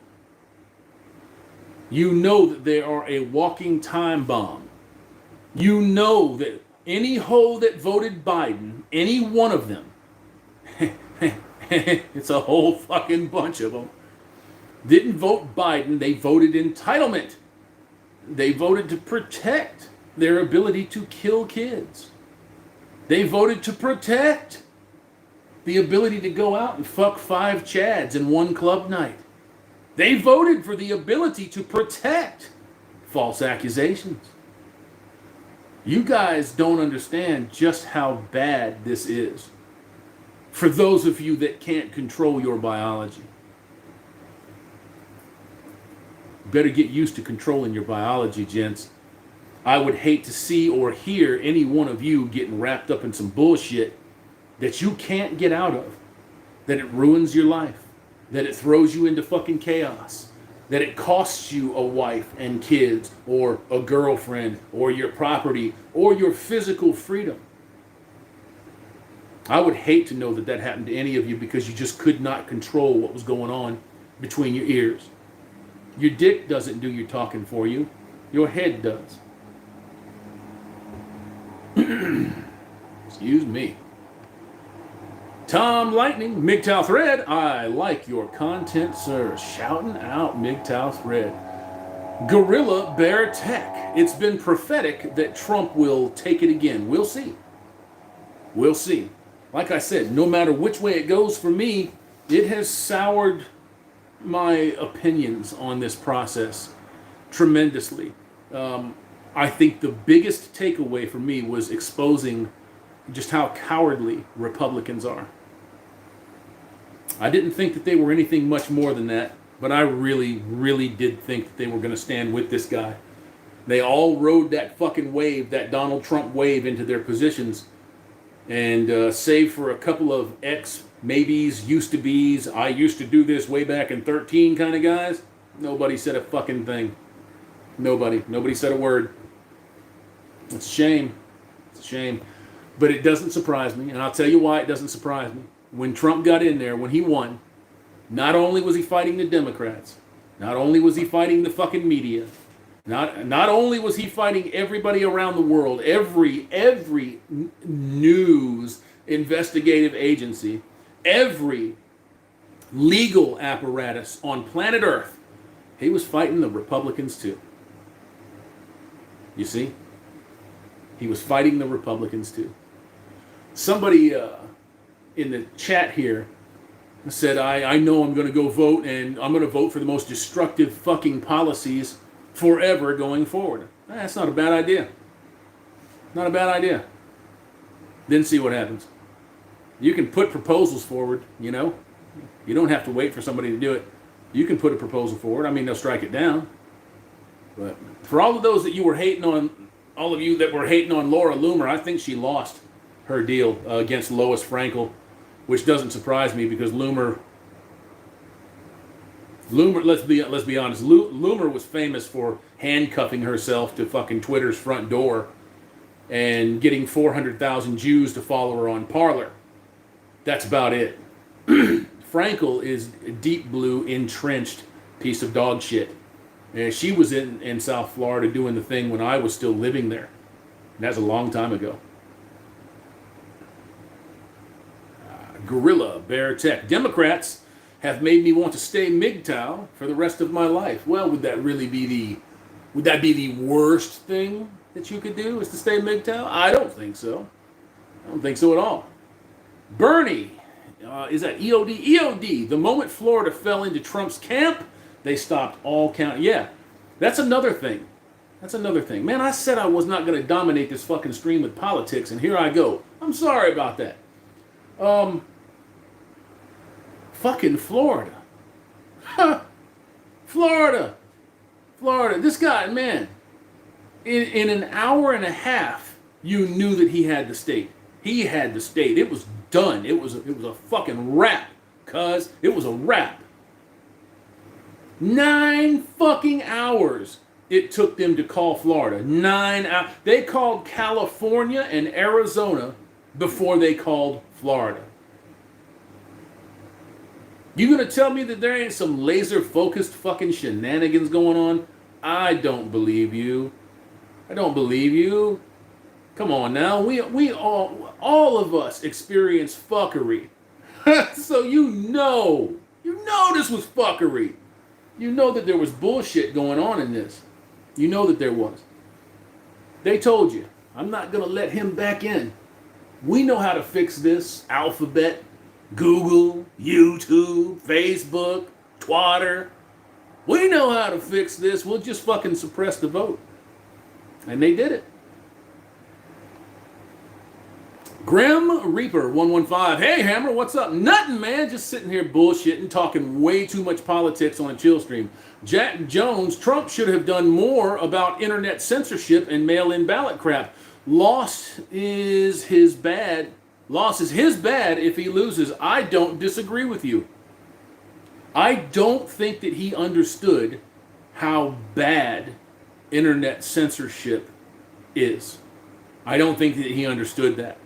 You know that they are a walking time bomb. You know that any hoe that voted Biden, any one of them, it's a whole fucking bunch of them, didn't vote Biden, they voted entitlement. They voted to protect their ability to kill kids. They voted to protect the ability to go out and fuck 5 Chads in one club night. They voted for the ability to protect false accusations. You guys don't understand just how bad this is. For those of you that can't control your biology. Better get used to controlling your biology, gents. I would hate to see or hear any one of you getting wrapped up in some bullshit that you can't get out of. That it ruins your life. That it throws you into fucking chaos. That it costs you a wife and kids, or a girlfriend, or your property, or your physical freedom. I would hate to know that that happened to any of you because you just could not control what was going on between your ears. Your dick doesn't do your talking for you. Your head does. Excuse me. Tom Lightning, MGTOW Thread. I like your content, sir. Shouting out MGTOW Thread. Gorilla Bear Tech. It's been prophetic that Trump will take it again. We'll see. We'll see. Like I said, no matter which way it goes for me, it has soured my opinions on this process tremendously. I think the biggest takeaway for me was exposing just how cowardly Republicans are. I didn't think that they were anything much more than that, but I really, really did think that they were going to stand with this guy. They all rode that fucking wave, that Donald Trump wave, into their positions. And save for a couple of ex-maybes, used-to-bes, I used to do this way back in 13 kind of guys, nobody said a fucking thing. Nobody said a word. It's a shame. It's a shame. But it doesn't surprise me, and I'll tell you why it doesn't surprise me. When Trump got in there, when he won, not only was he fighting the Democrats, not only was he fighting the fucking media, not only was he fighting everybody around the world, every news investigative agency, every legal apparatus on planet Earth, he was fighting the Republicans too. You see? He was fighting the Republicans too. Somebody in the chat here said, I know I'm going to go vote, and I'm going to vote for the most destructive fucking policies forever going forward. That's not a bad idea. Not a bad idea. Then see what happens. You can put proposals forward, you know. You don't have to wait for somebody to do it. You can put a proposal forward. I mean, they'll strike it down. But for all of those that you were hating on all of you that were hating on Laura Loomer, I think she lost her deal against Lois Frankel, which doesn't surprise me because Loomer, let's be honest, Loomer was famous for handcuffing herself to fucking Twitter's front door and getting 400,000 Jews to follow her on Parler. That's about it. Frankel is a deep blue, entrenched piece of dog shit. And she was in South Florida doing the thing when I was still living there. And that's a long time ago. Gorilla Bear Tech. Democrats have made me want to stay MGTOW for the rest of my life. Well, would that be the worst thing that you could do, is to stay MGTOW? I don't think so. I don't think so at all. Bernie, is that EOD? EOD, the moment Florida fell into Trump's camp, they stopped all count. Yeah, that's another thing. That's another thing. Man, I said I was not going to dominate this fucking stream with politics, and here I go. I'm sorry about that. Fucking Florida. Florida. This guy, man, in an hour and a half, you knew that he had the state. He had the state. It was done. It was a fucking wrap, cuz. It was a wrap. 9 fucking hours it took them to call Florida. 9 hours. They called California and Arizona before they called Florida. You gonna tell me that there ain't some laser-focused fucking shenanigans going on? I don't believe you. I don't believe you. Come on now. We all of us experience fuckery. So you know this was fuckery. You know that there was bullshit going on in this. You know that there was. They told you, I'm not gonna let him back in. We know how to fix this. Alphabet, Google, YouTube, Facebook, Twitter. We know how to fix this. We'll just fucking suppress the vote. And they did it. Grim Reaper 115. Hey Hammer, what's up? Nothing, man. Just sitting here bullshitting, talking way too much politics on a chill stream. Jack Jones, Trump should have done more about internet censorship and mail-in ballot crap. Loss is his bad if he loses. I don't disagree with you. I don't think that he understood how bad internet censorship is. I don't think that he understood that.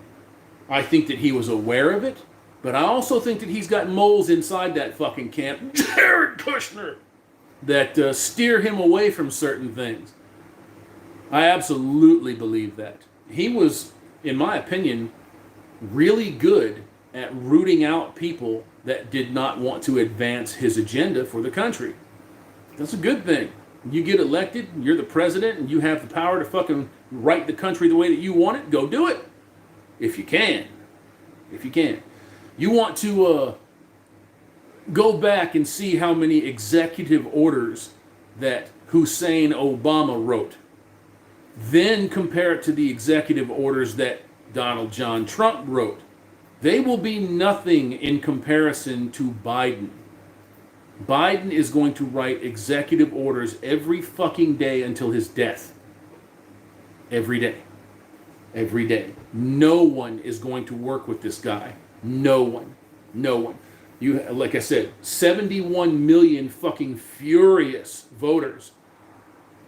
I think that he was aware of it, but I also think that he's got moles inside that fucking camp, Jared Kushner, that steer him away from certain things. I absolutely believe that. He was, in my opinion, really good at rooting out people that did not want to advance his agenda for the country. That's a good thing. You get elected, you're the president, and you have the power to fucking write the country the way that you want it, go do it. If you can. If you can. You want to go back and see how many executive orders that Hussein Obama wrote. Then compare it to the executive orders that Donald John Trump wrote. They will be nothing in comparison to Biden. Biden is going to write executive orders every fucking day until his death. Every day. Every day. No one is going to work with this guy. No one. No one. You, like I said, 71 million fucking furious voters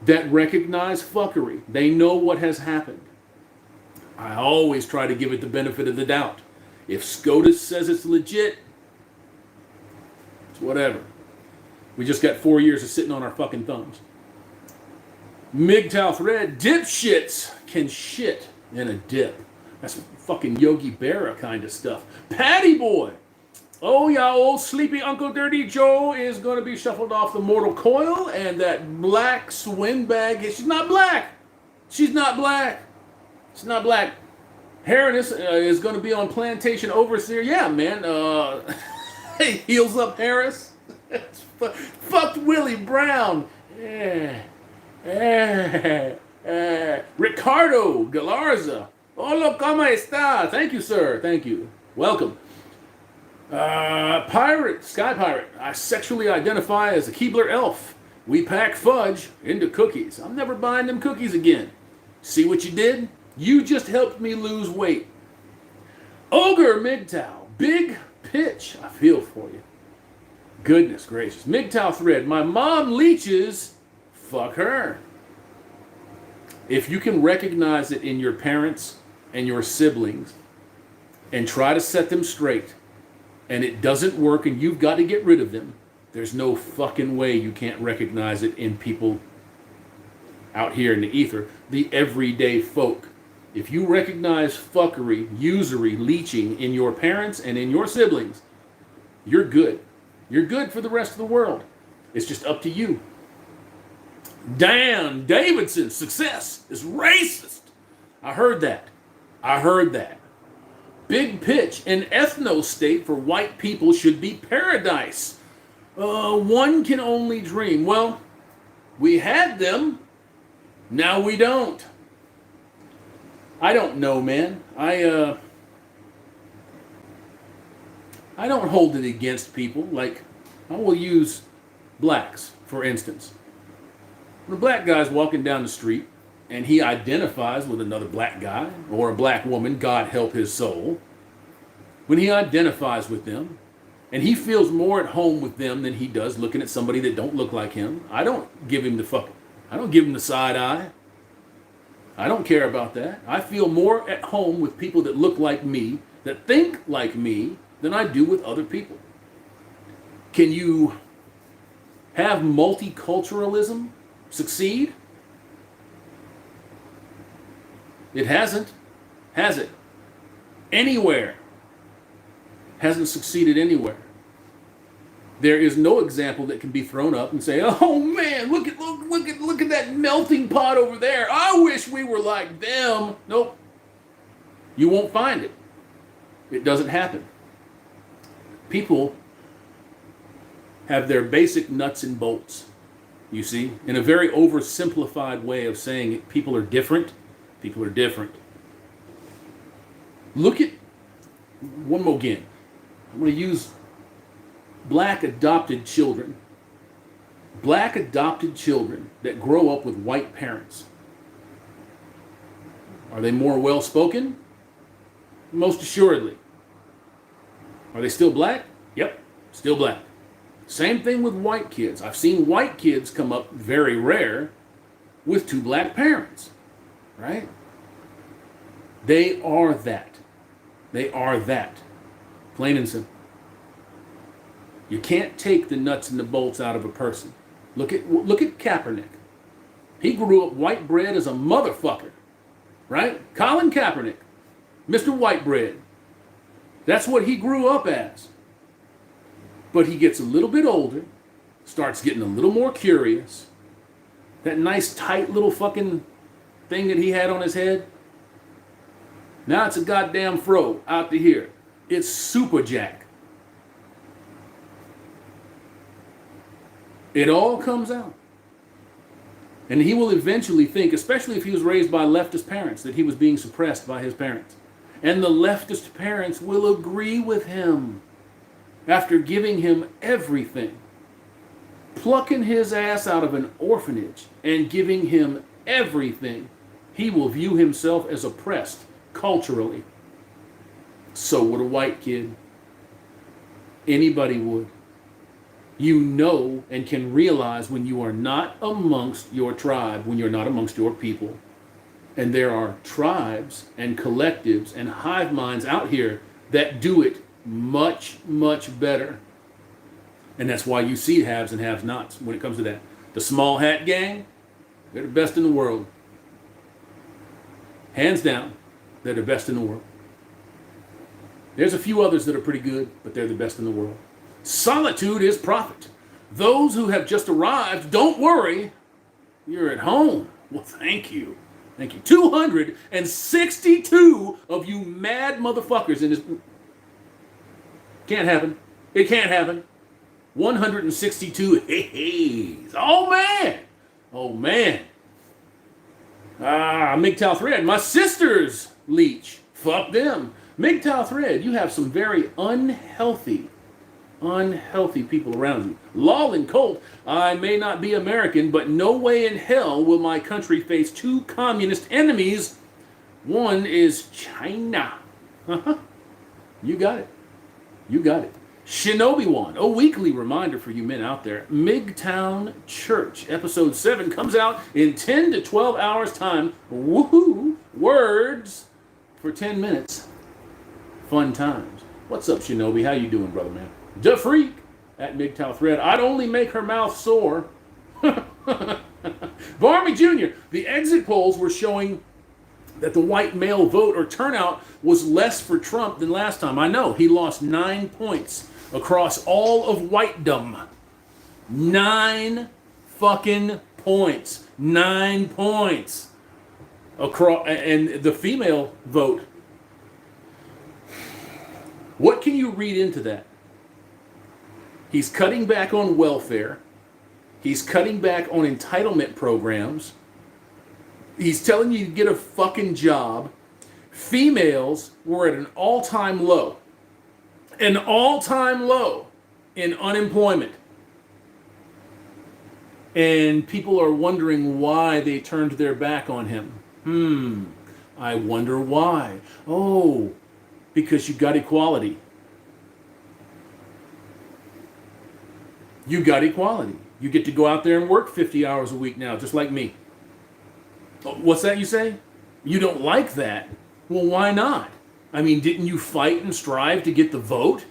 that recognize fuckery. They know what has happened. I always try to give it the benefit of the doubt. If SCOTUS says it's legit, it's whatever. We just got 4 years of sitting on our fucking thumbs. MGTOW thread, dipshits can shit in a dip. That's fucking Yogi Berra kind of stuff. Patty boy. Oh yeah, old sleepy Uncle Dirty Joe is going to be shuffled off the mortal coil, and that black swing bag, she's not black. She's not black. She's not black. Harris is going to be on Plantation Overseer. Yeah, man. Heels up Harris. Fucked Willie Brown. Ricardo Galarza. Hola, ¿cómo está? Thank you, sir. Thank you. Welcome. Pirate, Sky Pirate. I sexually identify as a Keebler elf. We pack fudge into cookies. I'm never buying them cookies again. See what you did? You just helped me lose weight. Ogre MGTOW, big pitch. I feel for you. Goodness gracious. MGTOW thread, my mom leeches, fuck her. If you can recognize it in your parents and your siblings and try to set them straight, and it doesn't work and you've got to get rid of them, there's no fucking way you can't recognize it in people out here in the ether, the everyday folk. If you recognize fuckery, usury, leeching in your parents and in your siblings, you're good. You're good for the rest of the world. It's just up to you. Dan Davidson, success is racist. I heard that. Big pitch, an ethno state for white people should be paradise. One can only dream. Well, we had them. Now we don't. I don't know, man. I don't hold it against people. Like, I will use blacks, for instance. When a black guy's walking down the street and he identifies with another black guy or a black woman, God help his soul, when he identifies with them and he feels more at home with them than he does looking at somebody that don't look like him, I don't give him the side eye. I don't care about that. I feel more at home with people that look like me, that think like me, than I do with other people. Can you have multiculturalism succeed? It hasn't, has it? Anywhere. Hasn't succeeded anywhere. There is no example that can be thrown up and say, oh man, look at that melting pot over there. I wish we were like them. Nope. You won't find it. It doesn't happen. People have their basic nuts and bolts, you see, in a very oversimplified way of saying it. People are different. People are different. Look at, one more again. I'm going to use black adopted children. Black adopted children that grow up with white parents. Are they more well-spoken? Most assuredly. Are they still black? Yep, still black. Same thing with white kids. I've seen white kids come up, very rare, with two black parents. Right? They are that. They are that. Plain and simple. You can't take the nuts and the bolts out of a person. Look at Kaepernick. He grew up white bread as a motherfucker. Right? Colin Kaepernick. Mr. White Bread. That's what he grew up as. But he gets a little bit older, starts getting a little more curious. That nice tight little fucking thing that he had on his head, now it's a goddamn fro out to here. It's Super Jack. It all comes out. And he will eventually think, especially if he was raised by leftist parents, that he was being suppressed by his parents. And the leftist parents will agree with him after giving him everything. Plucking his ass out of an orphanage and giving him everything. He will view himself as oppressed culturally. So would a white kid. Anybody would. You know and can realize when you are not amongst your tribe, when you're not amongst your people. And there are tribes and collectives and hive minds out here that do it much, much better. And that's why you see haves and have-nots when it comes to that. The small hat gang, they're the best in the world. Hands down, they're the best in the world. There's a few others that are pretty good, but they're the best in the world. Solitude is profit. Those who have just arrived, don't worry, you're at home. Well, thank you. Thank you. 262 of you mad motherfuckers in this. Can't happen. It can't happen. 162 hey-heys. Oh, man. Oh, man. MGTOW thread. My sisters leech. Fuck them. MGTOW thread. You have some very unhealthy unhealthy people around you. Lol and Colt, I may not be American, but no way in hell will my country face two communist enemies. One is China. You got it. You got it. Shinobi One, a weekly reminder for you men out there. MGTOW Church, episode 7 comes out in 10 to 12 hours time. Woohoo! Words for 10 minutes. Fun times. What's up, Shinobi? How you doing, brother, man? Da Freak at MGTOW Thread. I'd only make her mouth sore. Barmy Jr., the exit polls were showing that the white male vote or turnout was less for Trump than last time. I know, he lost 9 points across all of whitedom. 9 fucking points. 9 points. Across, and the female vote. What can you read into that? He's cutting back on welfare. He's cutting back on entitlement programs. He's telling you to get a fucking job. Females were at an all-time low. An all-time low in unemployment. And people are wondering why they turned their back on him. I wonder why. Oh, because you got equality. You got equality. You get to go out there and work 50 hours a week now, just like me. What's that you say? You don't like that? Well, why not? I mean, didn't you fight and strive to get the vote?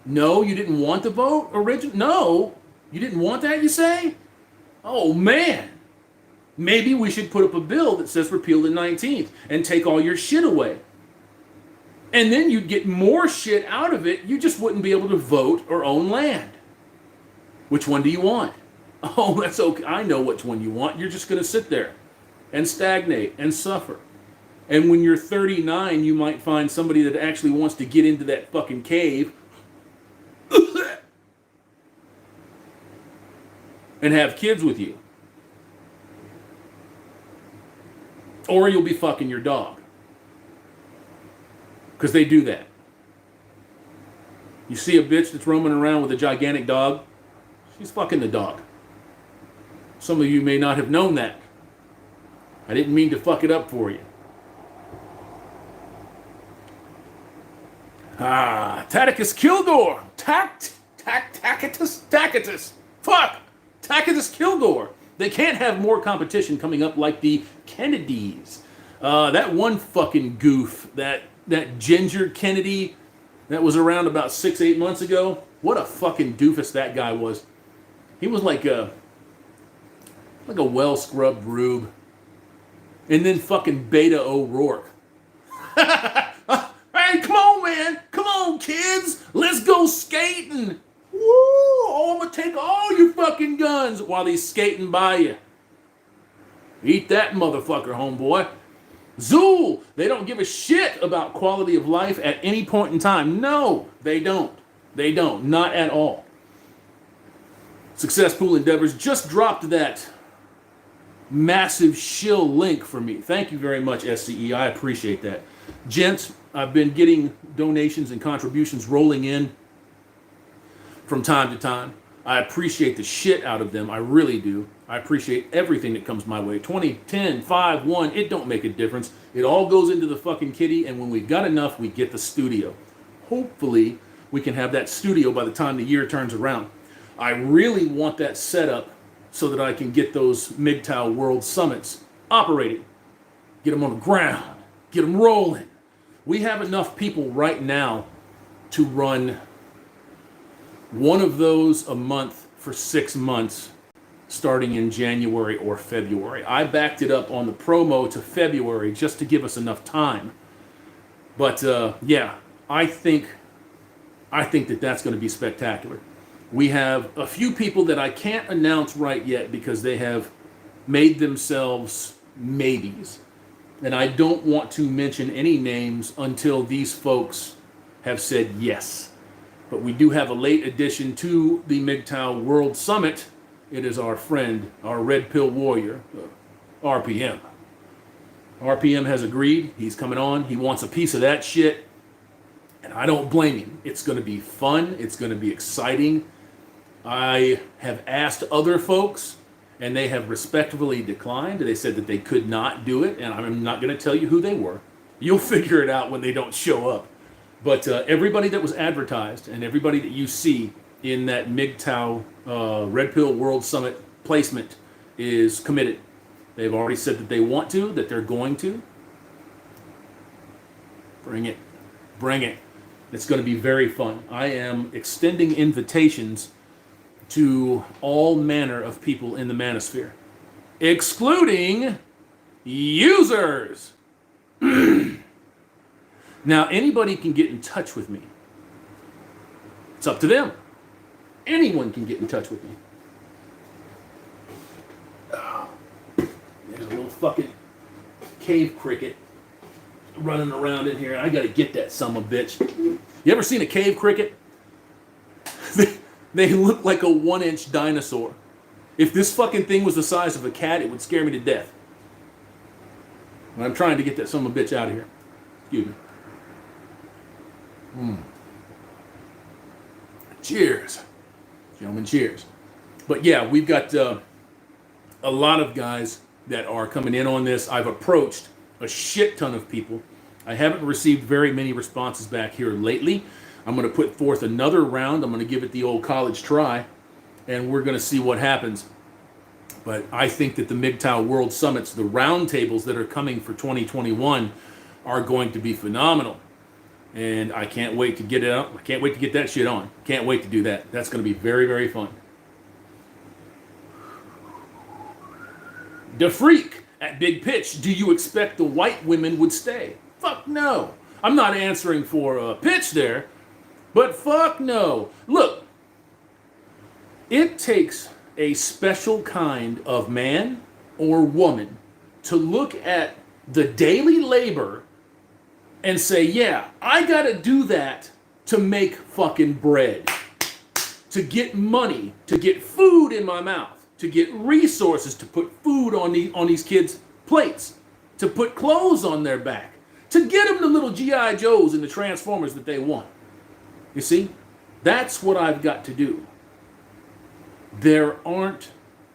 No, you didn't want the vote? No, you didn't want that, you say? Oh, man. Maybe we should put up a bill that says repeal the 19th and take all your shit away. And then you'd get more shit out of it. You just wouldn't be able to vote or own land. Which one do you want? Oh, that's okay. I know which one you want. You're just going to sit there and stagnate and suffer. And when you're 39, you might find somebody that actually wants to get into that fucking cave and have kids with you. Or you'll be fucking your dog. Because they do that. You see a bitch that's roaming around with a gigantic dog, she's fucking the dog. Some of you may not have known that. I didn't mean to fuck it up for you. Tacitus Kilgore. Tacitus. Fuck. Tacitus Kilgore. They can't have more competition coming up like the Kennedys. That one fucking goof, that Ginger Kennedy that was around about 6-8 months ago. What a fucking doofus that guy was. He was like a well-scrubbed rube. And then fucking Beta O'Rourke. Hey, come on, man. Come on, kids. Let's go skating. Woo! Oh, I'm going to take all your fucking guns while he's skating by you. Eat that motherfucker, homeboy. Zool, they don't give a shit about quality of life at any point in time. No, they don't. They don't. Not at all. Success Pool Endeavors just dropped that massive shill link for me. Thank you very much, SCE. I appreciate that. Gents, I've been getting donations and contributions rolling in from time to time. I appreciate the shit out of them. I really do. I appreciate everything that comes my way. 20, 10, 5, 1, it don't make a difference. It all goes into the fucking kitty, and when we've got enough, we get the studio. Hopefully, we can have that studio by the time the year turns around. I really want that set up so that I can get those MGTOW World Summits operating. Get them on the ground. Get them rolling. We have enough people right now to run one of those a month for 6 months, starting in January or February. I backed it up on the promo to February just to give us enough time. But yeah, I think that that's going to be spectacular. We have a few people that I can't announce right yet because they have made themselves maybes. And I don't want to mention any names until these folks have said yes. But we do have a late addition to the MGTOW World Summit. It is our friend, our Red Pill Warrior, RPM. RPM has agreed. He's coming on. He wants a piece of that shit. And I don't blame him. It's going to be fun. It's going to be exciting. I have asked other folks, and they have respectfully declined. They said that they could not do it, and I'm not going to tell you who they were. You'll figure it out when they don't show up. But everybody that was advertised and everybody that you see in that MGTOW Red Pill World Summit placement is committed. They've already said that they want to, that they're going to. Bring it. Bring it. It's going to be very fun. I am extending invitations to all manner of people in the manosphere, excluding users. Now, anybody can get in touch with me. It's up to them. Anyone can get in touch with me. There's a little fucking cave cricket running around in here. I gotta get that son of a bitch. You ever seen a cave cricket? They look like a 1-inch dinosaur. If this fucking thing was the size of a cat, it would scare me to death. But I'm trying to get that son of a bitch out of here. Excuse me. Cheers. Gentlemen, cheers. But yeah, we've got a lot of guys that are coming in on this. I've approached a shit ton of people. I haven't received very many responses back here lately. I'm going to put forth another round. I'm going to give it the old college try, and we're going to see what happens. But I think that the MGTOW World Summits, the roundtables that are coming for 2021, are going to be phenomenal. And I can't wait to get it up. I can't wait to get that shit on. Can't wait to do that. That's going to be very, very fun. The Freak at Big Pitch. Do you expect the white women would stay? Fuck no. I'm not answering for a pitch there, but fuck no. Look, it takes a special kind of man or woman to look at the daily labor and say, yeah, I gotta do that to make fucking bread, to get money, to get food in my mouth, to get resources to put food on these kids' plates, to put clothes on their back, to get them the little G.I. Joes and the Transformers that they want. You see, that's what I've got to do. There aren't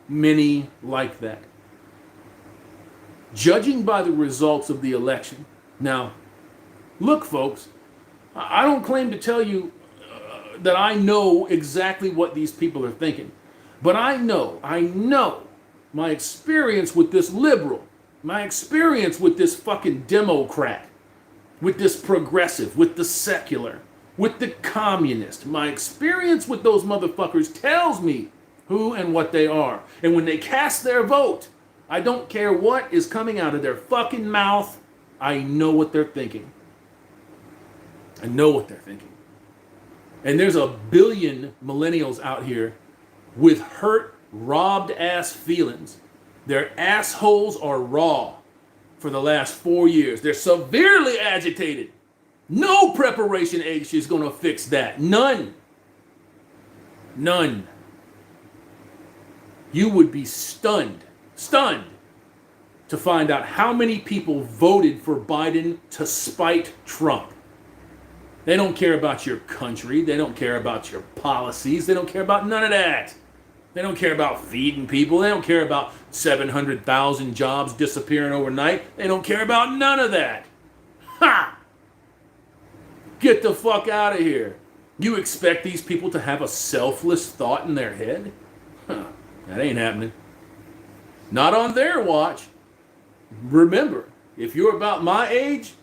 many like that. Judging by the results of the election. Now, look, folks, I don't claim to tell you that I know exactly what these people are thinking. But I know my experience with this liberal, my experience with this fucking Democrat, with this progressive, with the secular, with the communist. My experience with those motherfuckers tells me who and what they are. And when they cast their vote, I don't care what is coming out of their fucking mouth. I know what they're thinking. I know what they're thinking. And there's a billion millennials out here with hurt, robbed ass feelings. Their assholes are raw for the last 4 years. They're severely agitated. No preparation aid is going to fix that. None. None. You would be stunned to find out how many people voted for Biden to spite Trump. They don't care about your country. They don't care about your policies. They don't care about none of that. They don't care about feeding people. They don't care about 700,000 jobs disappearing overnight. They don't care about none of that. Ha! Get the fuck out of here. You expect these people to have a selfless thought in their head? Huh. That ain't happening. Not on their watch. Remember, if you're about my age,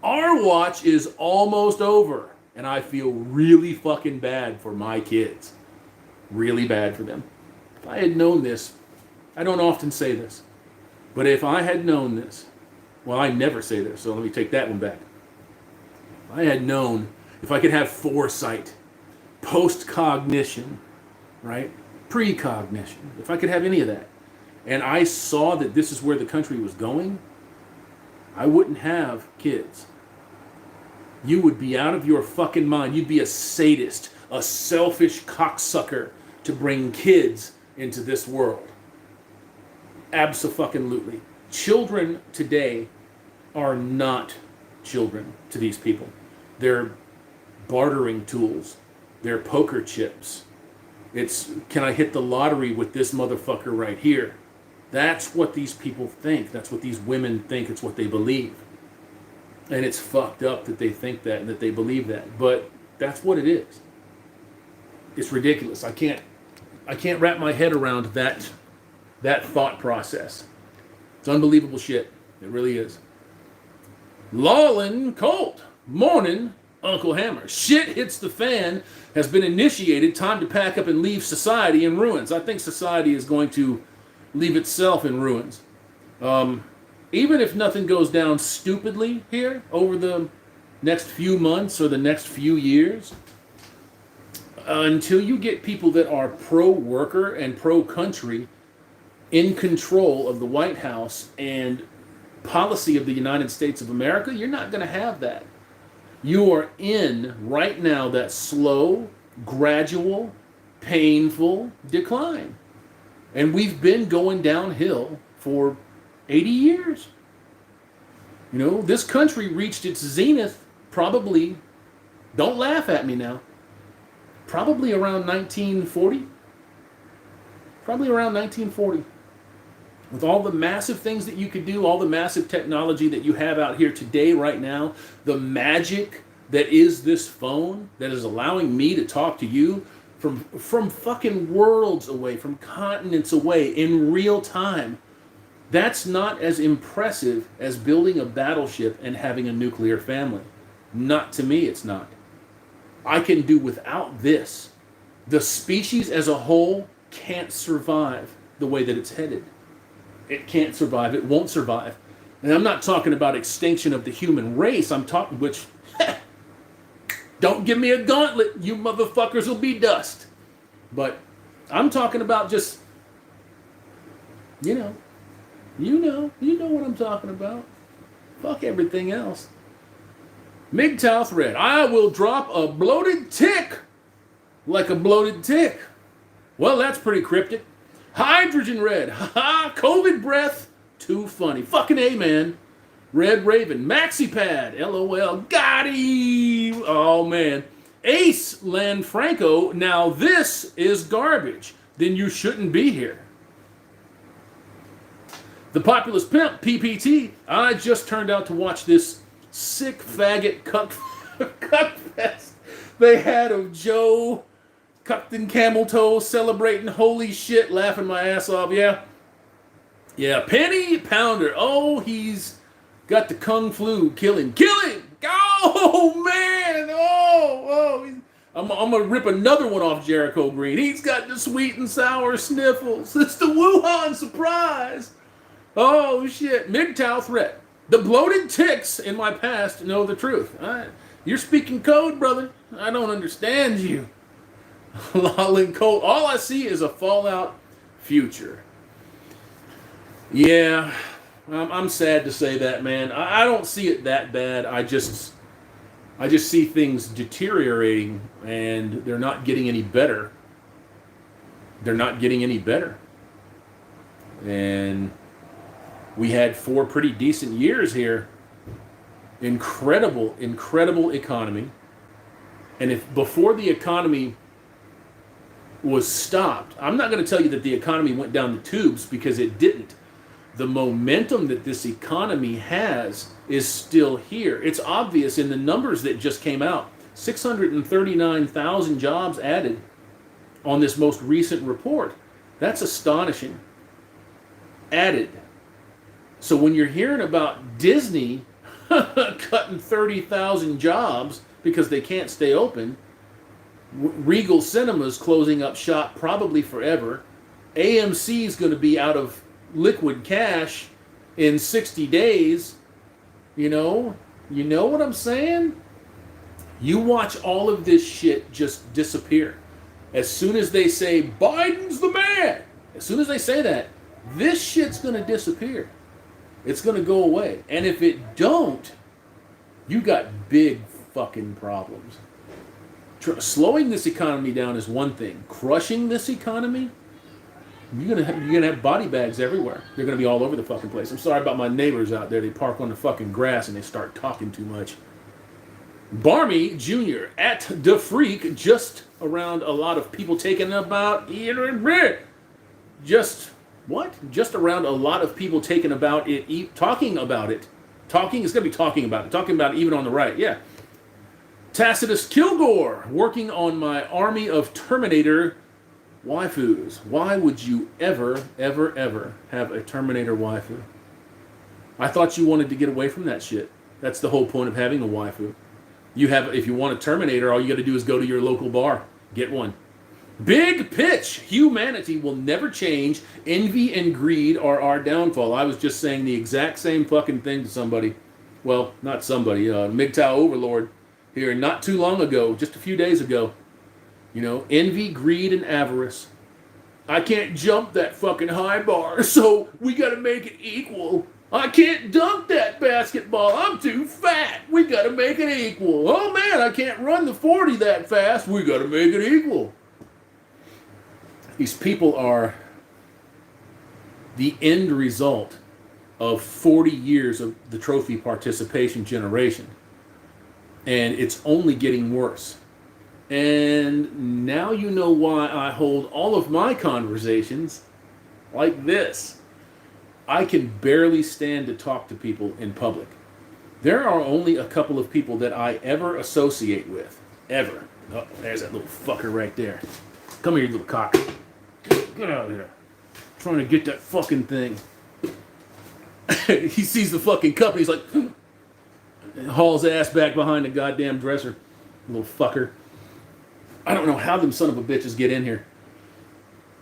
our watch is almost over. And I feel really fucking bad for my kids. Really bad for them. If I had known this, I don't often say this, but if I had known this, well, I never say this, so let me take that one back. If I had known, if I could have foresight, post-cognition, right? Precognition, if I could have any of that, and I saw that this is where the country was going, I wouldn't have kids. You would be out of your fucking mind. You'd be a sadist, a selfish cocksucker to bring kids into this world. Abso-fucking-lutely. Children today are not children to these people. They're bartering tools. They're poker chips. It's, can I hit the lottery with this motherfucker right here? That's what these people think. That's what these women think. It's what they believe. And it's fucked up that they think that and that they believe that. But that's what it is. It's ridiculous. I can't wrap my head around that thought process. It's unbelievable shit. It really is. Lawlin Colt. Morning, Uncle Hammer. Shit hits the fan, has been initiated. Time to pack up and leave society in ruins. I think society is going to leave itself in ruins. Even if nothing goes down stupidly here over the next few months or the next few years, until you get people that are pro-worker and pro-country in control of the White House and policy of the United States of America, you're not going to have that. You are in, right now, that slow, gradual, painful decline. And we've been going downhill for 80 years. You know, this country reached its zenith probably, don't laugh at me now, probably around 1940. Probably around 1940. With all the massive things that you could do, all the massive technology that you have out here today, right now, the magic that is this phone that is allowing me to talk to you from fucking worlds away, from continents away, in real time. That's not as impressive as building a battleship and having a nuclear family. Not to me, it's not. I can do without this. The species as a whole can't survive the way that it's headed. It can't survive. It won't survive. And I'm not talking about extinction of the human race. I'm talking, which, don't give me a gauntlet. You motherfuckers will be dust. But I'm talking about just, you know what I'm talking about. Fuck everything else. MGTOW thread. I will drop a bloated tick like a bloated tick. Well, that's pretty cryptic. Hydrogen red. Haha. COVID breath. Too funny. Fucking A, man. Red Raven. Maxi pad. LOL. Got him. Oh, man. Ace Lanfranco. Now this is garbage. Then you shouldn't be here. The Populous Pimp. PPT. I just turned out to watch this sick faggot cuck fest they had of Joe cucked in camel toe celebrating. Holy shit, laughing my ass off. Yeah, Penny Pounder. Oh, he's got the kung flu. Kill him. Oh man. I'm gonna rip another one off Jericho Green. He's got the sweet and sour sniffles. It's the Wuhan surprise. Oh shit. MGTOW threat. The bloated ticks in my past know the truth. You're speaking code, brother. I don't understand you. Lolling Colt. All I see is a Fallout future. Yeah, I'm sad to say that, man. I don't see it that bad. I just see things deteriorating, and they're not getting any better. And we had 4 pretty decent years here. Incredible economy. And if before the economy was stopped, I'm not going to tell you that the economy went down the tubes, because it didn't. The momentum that this economy has is still here. It's obvious in the numbers that just came out. 639,000 jobs added on this most recent report. That's astonishing. Added. So when you're hearing about Disney cutting 30,000 jobs because they can't stay open, Regal Cinemas closing up shop probably forever, AMC is going to be out of liquid cash in 60 days, you know what I'm saying? You watch all of this shit just disappear. As soon as they say, Biden's the man, as soon as they say that, this shit's going to disappear. It's going to go away. And if it don't, you got big fucking problems. Slowing this economy down is one thing. Crushing this economy, you're gonna have body bags everywhere. They're gonna be all over the fucking place. I'm sorry about my neighbors out there. They park on the fucking grass and they start talking too much. Barmy Jr. at the Freak, just around a lot of people taking about just what? Just around a lot of people taking about it, talking about it. Talking is gonna be talking about it. Talking about it even on the right, yeah. Tacitus Kilgore, working on my army of Terminator waifus. Why would you ever, ever, ever have a Terminator waifu? I thought you wanted to get away from that shit. That's the whole point of having a waifu. If you want a Terminator, all you got to do is go to your local bar, get one. Big pitch. Humanity will never change. Envy and greed are our downfall. I was just saying the exact same fucking thing to somebody. Well, not somebody. MGTOW Overlord here not too long ago, just a few days ago. You know, envy, greed, and avarice. I can't jump that fucking high bar, so we got to make it equal. I can't dunk that basketball. I'm too fat. We got to make it equal. Oh, man, I can't run the 40 that fast. We got to make it equal. These people are the end result of 40 years of the trophy participation generation. And it's only getting worse. And now you know why I hold all of my conversations like this. I can barely stand to talk to people in public. There are only a couple of people that I ever associate with. Ever. Oh, there's that little fucker right there. Come here, you little cock. Get out of here. I'm trying to get that fucking thing. He sees the fucking cup and he's like, hauls ass back behind the goddamn dresser. Little fucker. I don't know how them son of a bitches get in here.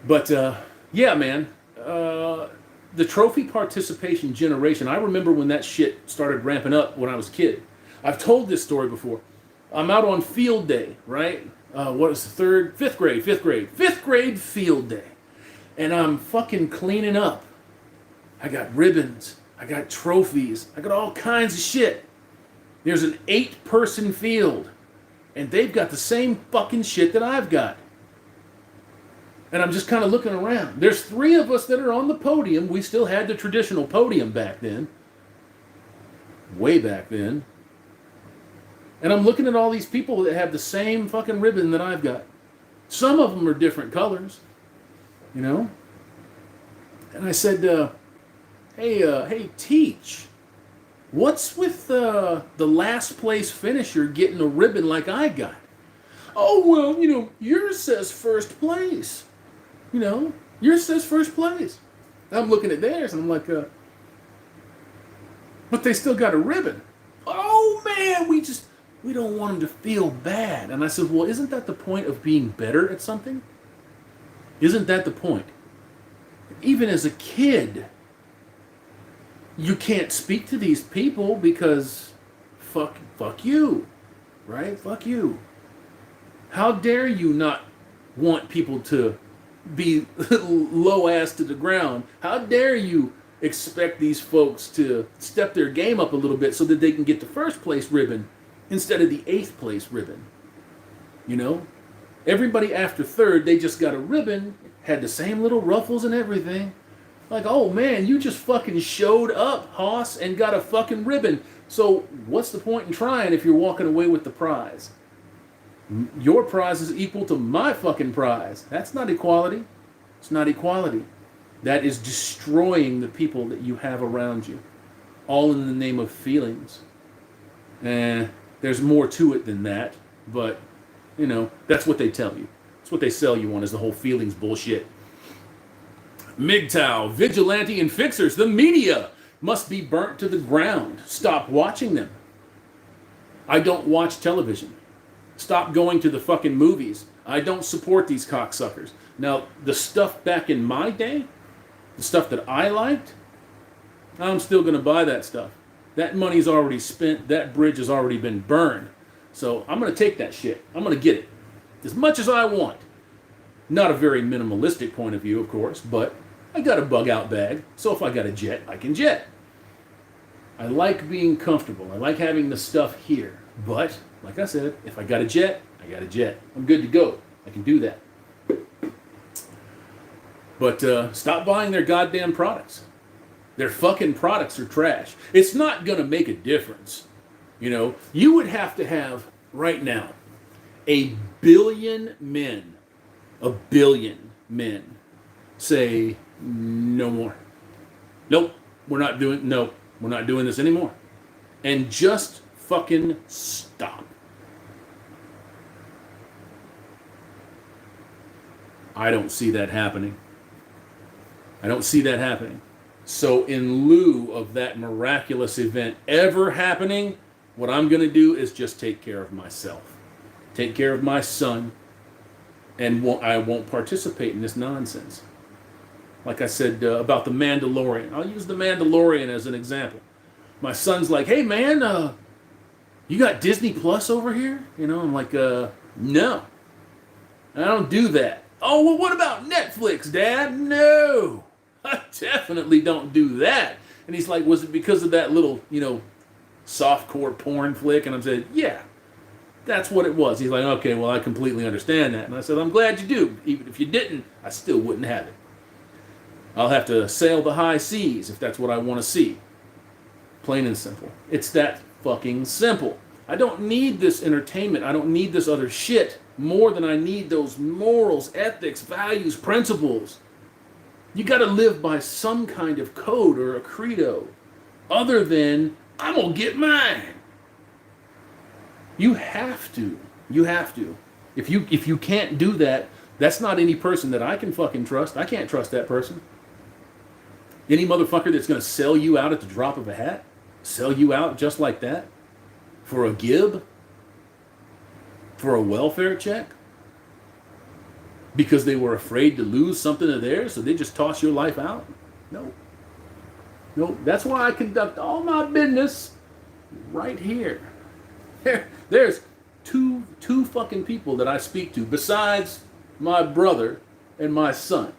But, yeah, man. The trophy participation generation, I remember when that shit started ramping up when I was a kid. I've told this story before. I'm out on field day, right? What is the fifth grade field day. And I'm fucking cleaning up. I got ribbons. I got trophies. I got all kinds of shit. There's an 8-person field. And they've got the same fucking shit that I've got. And I'm just kind of looking around. There's 3 of us that are on the podium. We still had the traditional podium back then. Way back then. And I'm looking at all these people that have the same fucking ribbon that I've got. Some of them are different colors. You know? And I said, hey, Teach. What's with the last place finisher getting a ribbon like I got? Oh, well, you know, yours says first place. You know, yours says first place. I'm looking at theirs and I'm like, but they still got a ribbon. Oh, man, we don't want them to feel bad. And I said, well, isn't that the point of being better at something? Isn't that the point? Even as a kid, you can't speak to these people because fuck you, right? Fuck you. How dare you not want people to be low ass to the ground? How dare you expect these folks to step their game up a little bit so that they can get the first place ribbon instead of the 8th place ribbon? You know? Everybody after 3rd, they just got a ribbon, had the same little ruffles and everything. Like, oh man, you just fucking showed up, hoss, and got a fucking ribbon. So what's the point in trying if you're walking away with the prize? Your prize is equal to my fucking prize. That's not equality. It's not equality. That is destroying the people that you have around you. All in the name of feelings. There's more to it than that. But, you know, that's what they tell you. That's what they sell you on, is the whole feelings bullshit. MGTOW, vigilante and fixers. The media must be burnt to the ground. Stop watching them. I don't watch television. Stop going to the fucking movies. I don't support these cocksuckers. Now, the stuff back in my day, the stuff that I liked, I'm still going to buy that stuff. That money's already spent. That bridge has already been burned. So I'm going to take that shit. I'm going to get it. As much as I want. Not a very minimalistic point of view, of course, but I got a bug out bag. So if I got a jet, I can jet. I like being comfortable. I like having the stuff here. But, like I said, if I got a jet, I got a jet. I'm good to go. I can do that. But stop buying their goddamn products. Their fucking products are trash. It's not going to make a difference You know, you would have to have right now a billion men, say no more. Nope, we're not doing this anymore. And just fucking stop. I don't see that happening. So in lieu of that miraculous event ever happening, what I'm going to do is just take care of myself. Take care of my son, and I won't participate in this nonsense. Like I said about the Mandalorian. I'll use the Mandalorian as an example. My son's like, hey man, you got Disney Plus over here? You know, I'm like, no. I don't do that. Oh, well, what about Netflix, Dad? No. I definitely don't do that. And he's like, was it because of that little, softcore porn flick? And I'm saying, yeah, that's what it was. He's like, okay, well, I completely understand that. And I said, I'm glad you do. Even if you didn't, I still wouldn't have it. I'll have to sail the high seas if that's what I want to see. Plain and simple. It's that fucking simple. I don't need this entertainment. I don't need this other shit more than I need those morals, ethics, values, principles. You got to live by some kind of code or a credo other than, I'm going to get mine. You have to. If you can't do that, that's not any person that I can fucking trust. I can't trust that person. Any motherfucker that's going to sell you out at the drop of a hat, sell you out just like that, for a gib, for a welfare check, because they were afraid to lose something of theirs, so they just toss your life out? No. That's why I conduct all my business right here. There's two fucking people that I speak to besides my brother and my son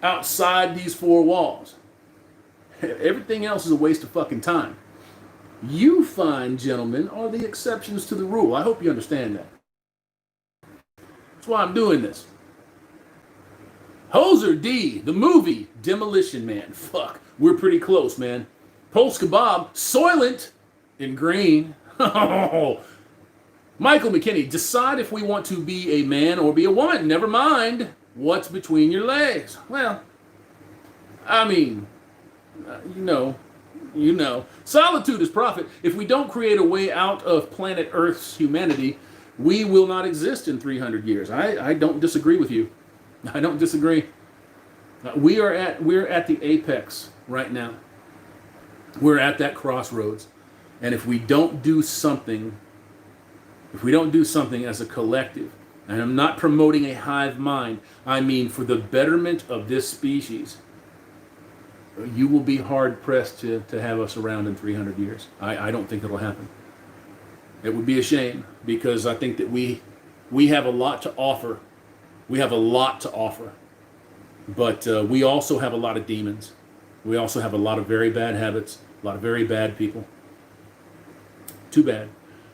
outside these four walls. Everything else is a waste of fucking time. You fine gentlemen are the exceptions to the rule. I hope you understand that. That's why I'm doing this. Hoser D, the movie Demolition Man. Fuck, we're pretty close, man. Pulse Kebab, Soylent in green. Michael McKinney, decide if we want to be a man or be a woman. Never mind what's between your legs. Well, I mean, you know. Solitude is profit. If we don't create a way out of planet Earth's humanity, we will not exist in 300 years. I don't disagree with you. I don't disagree. We're at the apex right now. We're at that crossroads. And if we don't do something as a collective, and I'm not promoting a hive mind, I mean for the betterment of this species, you will be hard-pressed to have us around in 300 years. I don't think it'll happen. It would be a shame, because I think that we have a lot to offer. We have a lot to offer. But we also have a lot of demons. We also have a lot of very bad habits, a lot of very bad people. Too bad.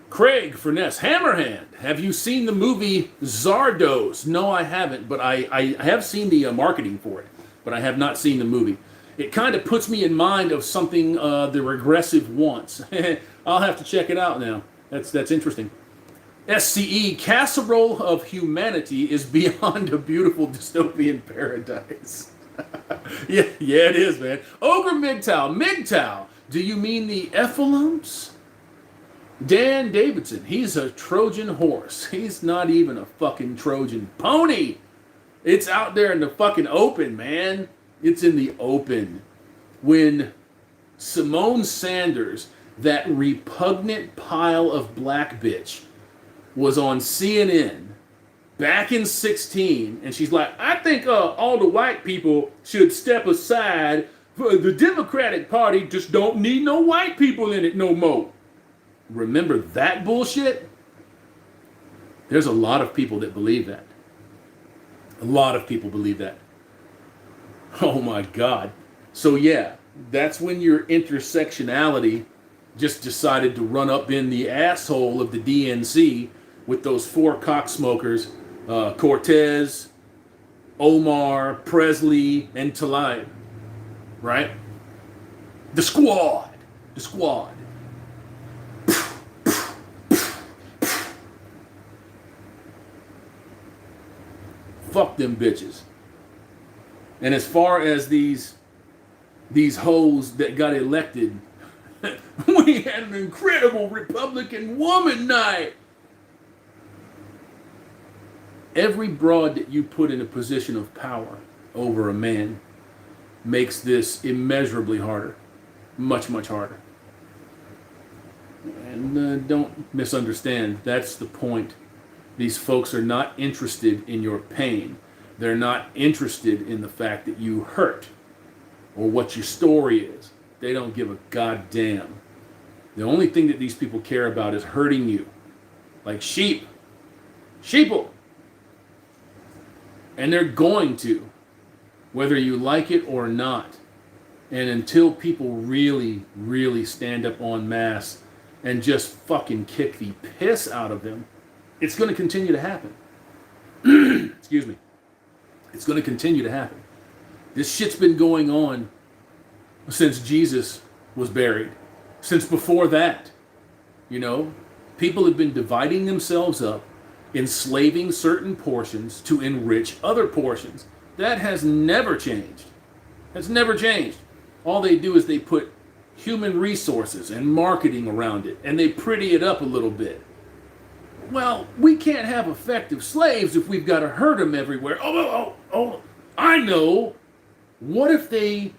Craig Furness, Hammerhand. Have you seen the movie Zardos? No, I haven't, but I have seen the marketing for it, but I have not seen the movie. It kind of puts me in mind of something the Regressive wants. I'll have to check it out now. That's interesting. SCE, Casserole of Humanity is beyond a beautiful dystopian paradise. yeah, it is, man. Ogre MGTOW, do you mean the Ephilumps? Dan Davidson, he's a Trojan horse. He's not even a fucking Trojan pony. It's out there in the fucking open, man. It's in the open. When Simone Sanders, that repugnant pile of black bitch, was on CNN back in 2016, and she's like, I think all the white people should step aside. The Democratic Party just don't need no white people in it no more. Remember that bullshit? There's a lot of people that believe that. A lot of people believe that. Oh my God. So yeah, that's when your intersectionality just decided to run up in the asshole of the DNC with those four cocksmokers, Cortez, Omar, Presley, and Tlaib. Right? The squad. Fuck them bitches. And as far as these hoes that got elected, we had an incredible Republican woman night. Every broad that you put in a position of power over a man makes this immeasurably harder. Much, much harder. And don't misunderstand, that's the point. These folks are not interested in your pain. They're not interested in the fact that you hurt or what your story is. They don't give a goddamn. The only thing that these people care about is hurting you. Like sheep. Sheeple. And they're going to, whether you like it or not. And until people really, really stand up en masse and just fucking kick the piss out of them, it's going to continue to happen. Excuse me. It's going to continue to happen. This shit's been going on since Jesus was buried. Since before that. You know, people have been dividing themselves up, enslaving certain portions to enrich other portions. That has never changed. That's never changed. All they do is they put human resources and marketing around it, and they pretty it up a little bit. Well, we can't have effective slaves if we've got to hurt them everywhere. Oh, I know. What if they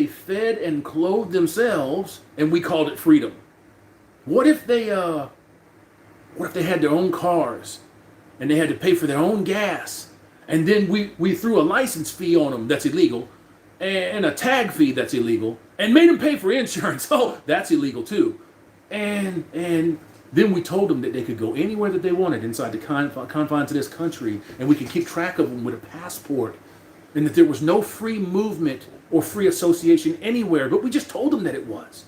fed and clothed themselves and we called it freedom? What if they had their own cars and they had to pay for their own gas, and then we threw a license fee on them that's illegal, and a tag fee that's illegal, and made them pay for insurance? Oh, that's illegal too. And then we told them that they could go anywhere that they wanted inside the confines of this country, and we could keep track of them with a passport, and that there was no free movement or free association anywhere, but we just told them that it was.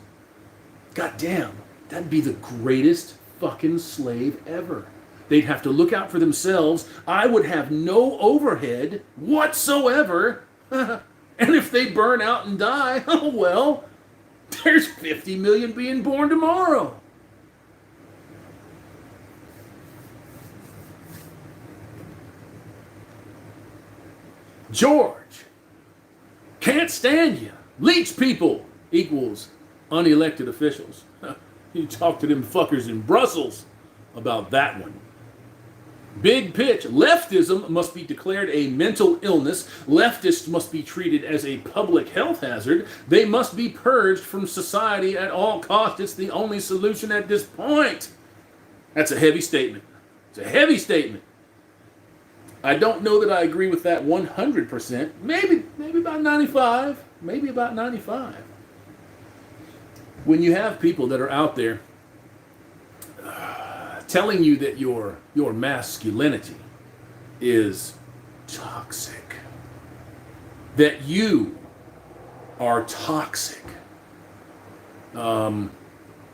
God damn, that'd be the greatest fucking slave ever. They'd have to look out for themselves. I would have no overhead whatsoever. And if they burn out and die, oh well, there's 50 million being born tomorrow. George, can't stand you. Leech people equals unelected officials. You talk to them fuckers in Brussels about that one. Big pitch. Leftism must be declared a mental illness. Leftists must be treated as a public health hazard. They must be purged from society at all costs. It's the only solution at this point. That's a heavy statement. It's a heavy statement. I don't know that I agree with that 100%. Maybe about 95. Maybe about 95. When you have people that are out there telling you that your masculinity is toxic, that you are toxic.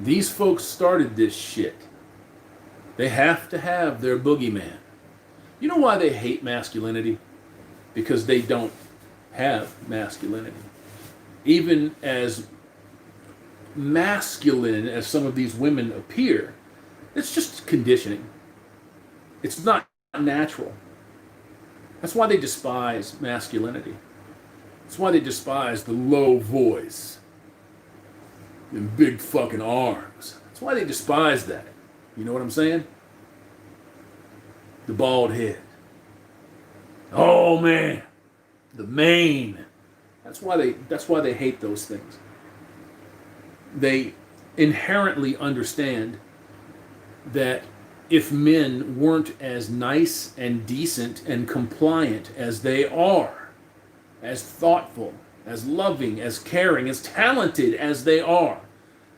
These folks started this shit. They have to have their boogeyman. You know why they hate masculinity? Because they don't have masculinity. Even as masculine as some of these women appear, it's just conditioning. It's not natural. That's why they despise masculinity. That's why they despise the low voice and big fucking arms. That's why they despise that. You know what I'm saying? The bald head. Oh man, the mane. That's why they hate those things. They inherently understand that if men weren't as nice and decent and compliant as they are, as thoughtful, as loving, as caring, as talented as they are,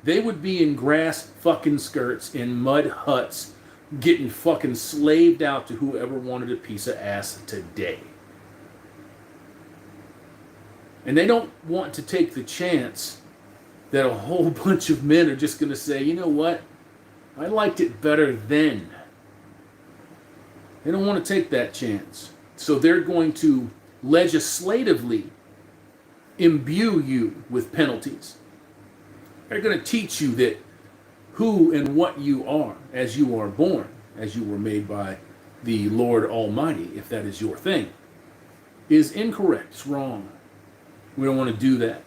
they would be in grass fucking skirts in mud huts getting fucking slaved out to whoever wanted a piece of ass today. And they don't want to take the chance that a whole bunch of men are just going to say, you know what? I liked it better then. They don't want to take that chance. So they're going to legislatively imbue you with penalties. They're going to teach you that who and what you are as you are born, as you were made by the Lord Almighty, if that is your thing, is incorrect. It's wrong. We don't want to do that.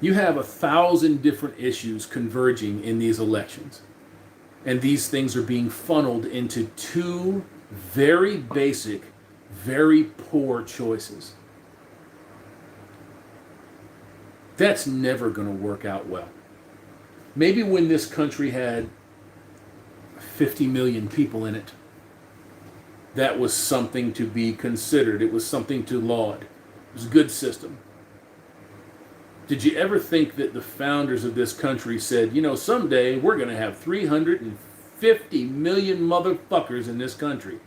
You have 1,000 different issues converging in these elections. And these things are being funneled into two very basic, very poor choices. That's never going to work out well. Maybe when this country had 50 million people in it, that was something to be considered. It was something to laud. It was a good system. Did you ever think that the founders of this country said, you know, someday we're going to have 350 million motherfuckers in this country,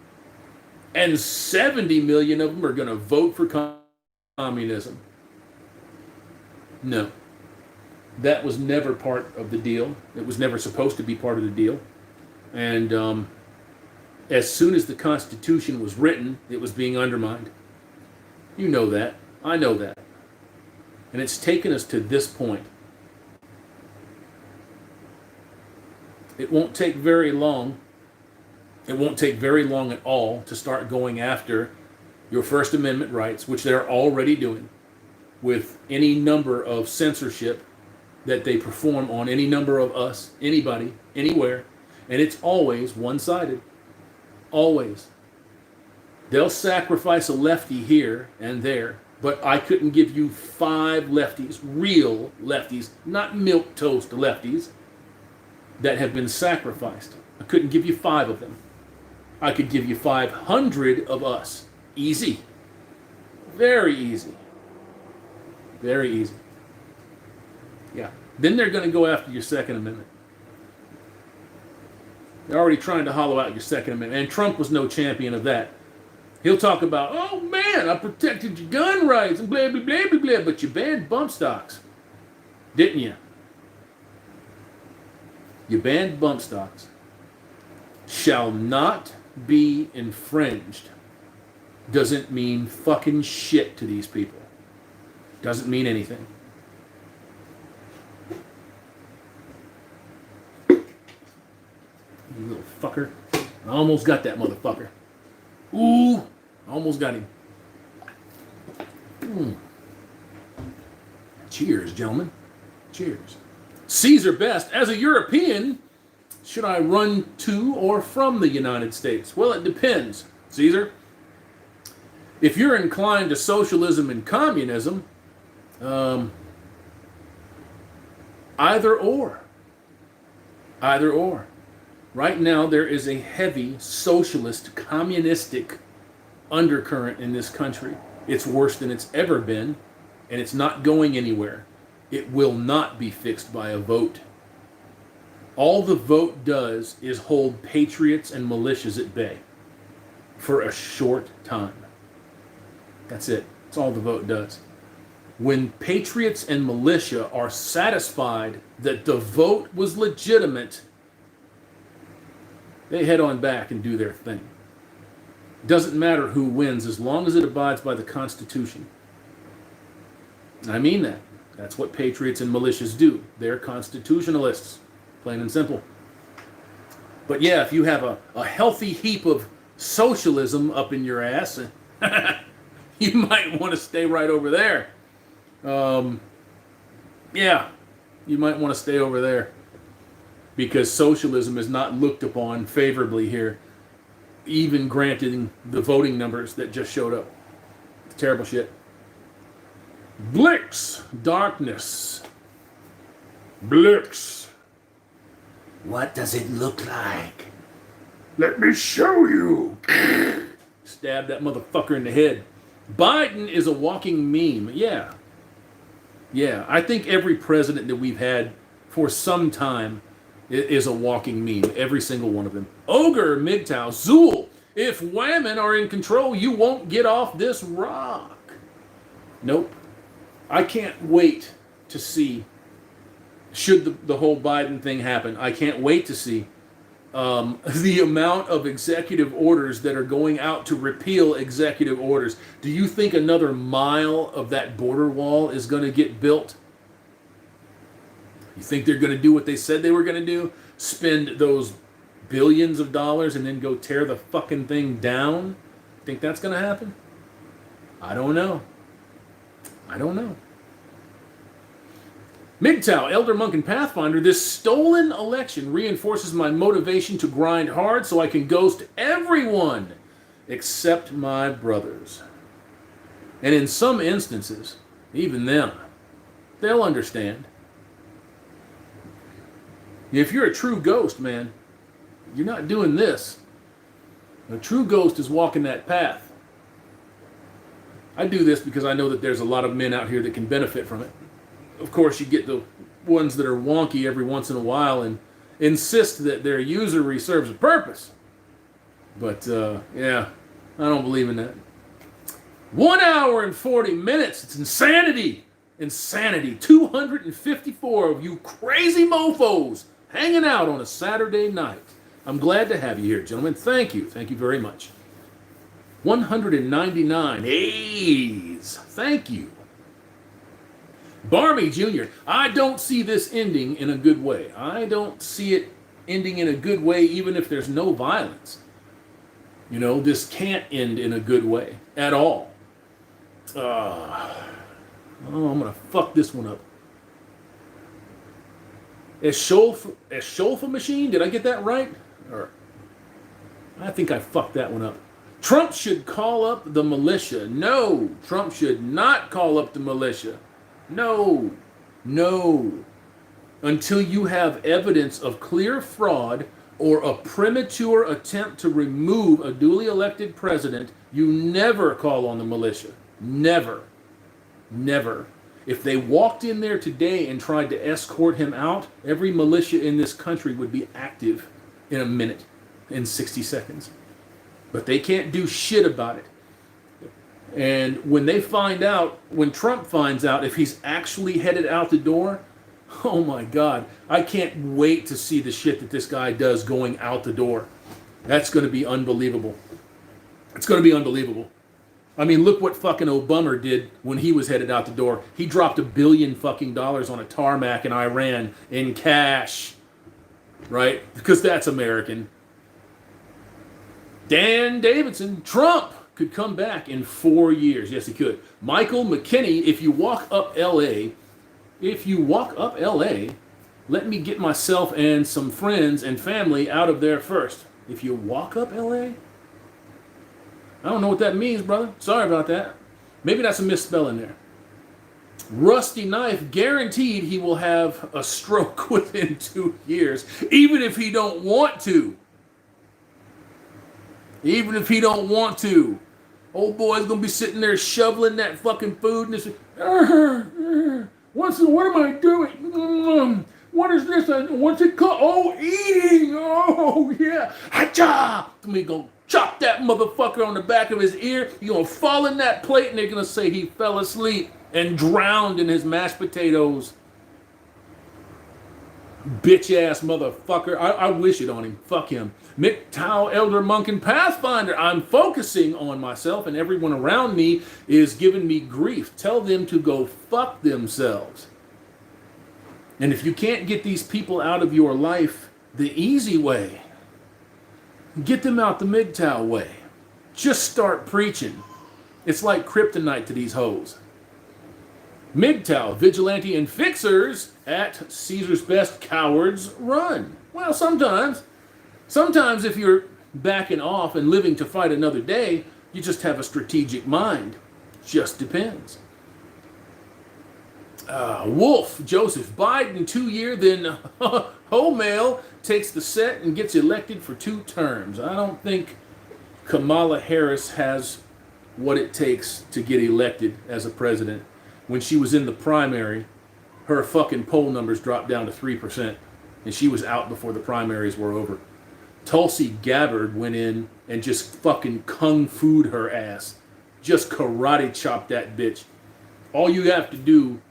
and 70 million of them are going to vote for communism? No. That was never part of the deal. It was never supposed to be part of the deal. And as soon as the Constitution was written, it was being undermined. You know that. I know that. And it's taken us to this point. It won't take very long. It won't take very long at all to start going after your First Amendment rights, which they're already doing with any number of censorship that they perform on any number of us, anybody, anywhere. And it's always one-sided. Always. They'll sacrifice a lefty here and there, but I couldn't give you 5 lefties, real lefties, not milquetoast lefties, that have been sacrificed. I couldn't give you 5 of them. I could give you 500 of us. Easy. Very easy. Very easy. Yeah. Then they're going to go after your Second Amendment. They're already trying to hollow out your Second Amendment. And Trump was no champion of that. He'll talk about, oh man, I protected your gun rights and blah, blah, blah, blah, blah, but you banned bump stocks. Didn't you? You banned bump stocks. Shall not be infringed. Doesn't mean fucking shit to these people. Doesn't mean anything. You little fucker. I almost got that motherfucker. Ooh, I almost got him. Cheers, gentlemen. Cheers. Caesar best. As a European, should I run to or from the United States? Well, it depends, Caesar. If you're inclined to socialism and communism, either or. Either or. Right now, there is a heavy socialist, communistic undercurrent in this country. It's worse than it's ever been, and it's not going anywhere. It will not be fixed by a vote. All the vote does is hold patriots and militias at bay for a short time. That's it. That's all the vote does. When patriots and militia are satisfied that the vote was legitimate, they head on back and do their thing. Doesn't matter who wins as long as it abides by the Constitution. I mean that. That's what patriots and militias do. They're constitutionalists, plain and simple. But yeah, if you have a healthy heap of socialism up in your ass, you might want to stay right over there. Yeah, you might want to stay over there. Because socialism is not looked upon favorably here, even granting the voting numbers that just showed up. It's terrible shit. Blix, darkness. Blix. What does it look like? Let me show you. Stab that motherfucker in the head. Biden is a walking meme. Yeah. Yeah, I think every president that we've had for some time is a walking meme. Every single one of them. Ogre, MGTOW, Zool. If Whammon are in control, you won't get off this rock. Nope. I can't wait to see, should the whole Biden thing happen, I can't wait to see the amount of executive orders that are going out to repeal executive orders. Do you think another mile of that border wall is going to get built? You think they're going to do what they said they were going to do? Spend those billions of dollars and then go tear the fucking thing down? Think that's going to happen? I don't know. I don't know. MGTOW, Elder Monk and Pathfinder, this stolen election reinforces my motivation to grind hard so I can ghost everyone except my brothers. And in some instances, even them, they'll understand. If you're a true ghost, man, you're not doing this. A true ghost is walking that path. I do this because I know that there's a lot of men out here that can benefit from it. Of course, you get the ones that are wonky every once in a while and insist that their usury serves a purpose. But, yeah, I don't believe in that. 1 hour and 40 minutes. It's insanity. Insanity. 254 of you crazy mofos hanging out on a Saturday night. I'm glad to have you here, gentlemen. Thank you. Thank you very much. 199 A's. Thank you. Barmy Jr., I don't see this ending in a good way. I don't see it ending in a good way even if there's no violence. You know, this can't end in a good way at all. I'm going to fuck this one up. Escholfa machine? Did I get that right? Or I think I fucked that one up. Trump should call up the militia. No, Trump should not call up the militia. No. Until you have evidence of clear fraud or a premature attempt to remove a duly elected president, you never call on the militia. Never. If they walked in there today and tried to escort him out, every militia in this country would be active in a minute, in 60 seconds. But they can't do shit about it. And when they find out, when Trump finds out if he's actually headed out the door, oh my God, I can't wait to see the shit that this guy does going out the door. That's going to be unbelievable. It's going to be unbelievable. I mean, look what fucking Obama did when he was headed out the door. He dropped $1 billion fucking dollars on a tarmac in Iran in cash. Right? Because that's American. Dan Davidson, Trump could come back in 4 years. Yes, he could. Michael McKinney, if you walk up LA, let me get myself and some friends and family out of there first. If you walk up LA? I don't know what that means, brother. Sorry about that. Maybe that's a misspelling there. Rusty Knife, guaranteed he will have a stroke within 2 years, even if he don't want to. Even if he don't want to. Old boy's gonna be sitting there shoveling that fucking food and it's what am I doing? What is this? What's it called? Oh, eating. Oh, yeah. Hacha! We gonna chop that motherfucker on the back of his ear. You're gonna fall in that plate and they're gonna say he fell asleep and drowned in his mashed potatoes. Bitch ass motherfucker. I wish it on him. Fuck him. MGTOW, Elder Monk, and Pathfinder. I'm focusing on myself and everyone around me is giving me grief. Tell them to go fuck themselves. And if you can't get these people out of your life the easy way, get them out the MGTOW way. Just start preaching. It's like kryptonite to these hoes. MGTOW, Vigilante, and Fixers at Caesar's Best Cowards Run. Well, sometimes if you're backing off and living to fight another day, you just have a strategic mind. Just depends. Wolf, Joseph, Biden 2 year, then Homale takes the set and gets elected for 2 terms. I don't think Kamala Harris has what it takes to get elected as a president. When she was in the primary, her fucking poll numbers dropped down to 3%, and she was out before the primaries were over. Tulsi Gabbard went in and just fucking kung fu'd her ass. Just karate chopped that bitch. All you have to do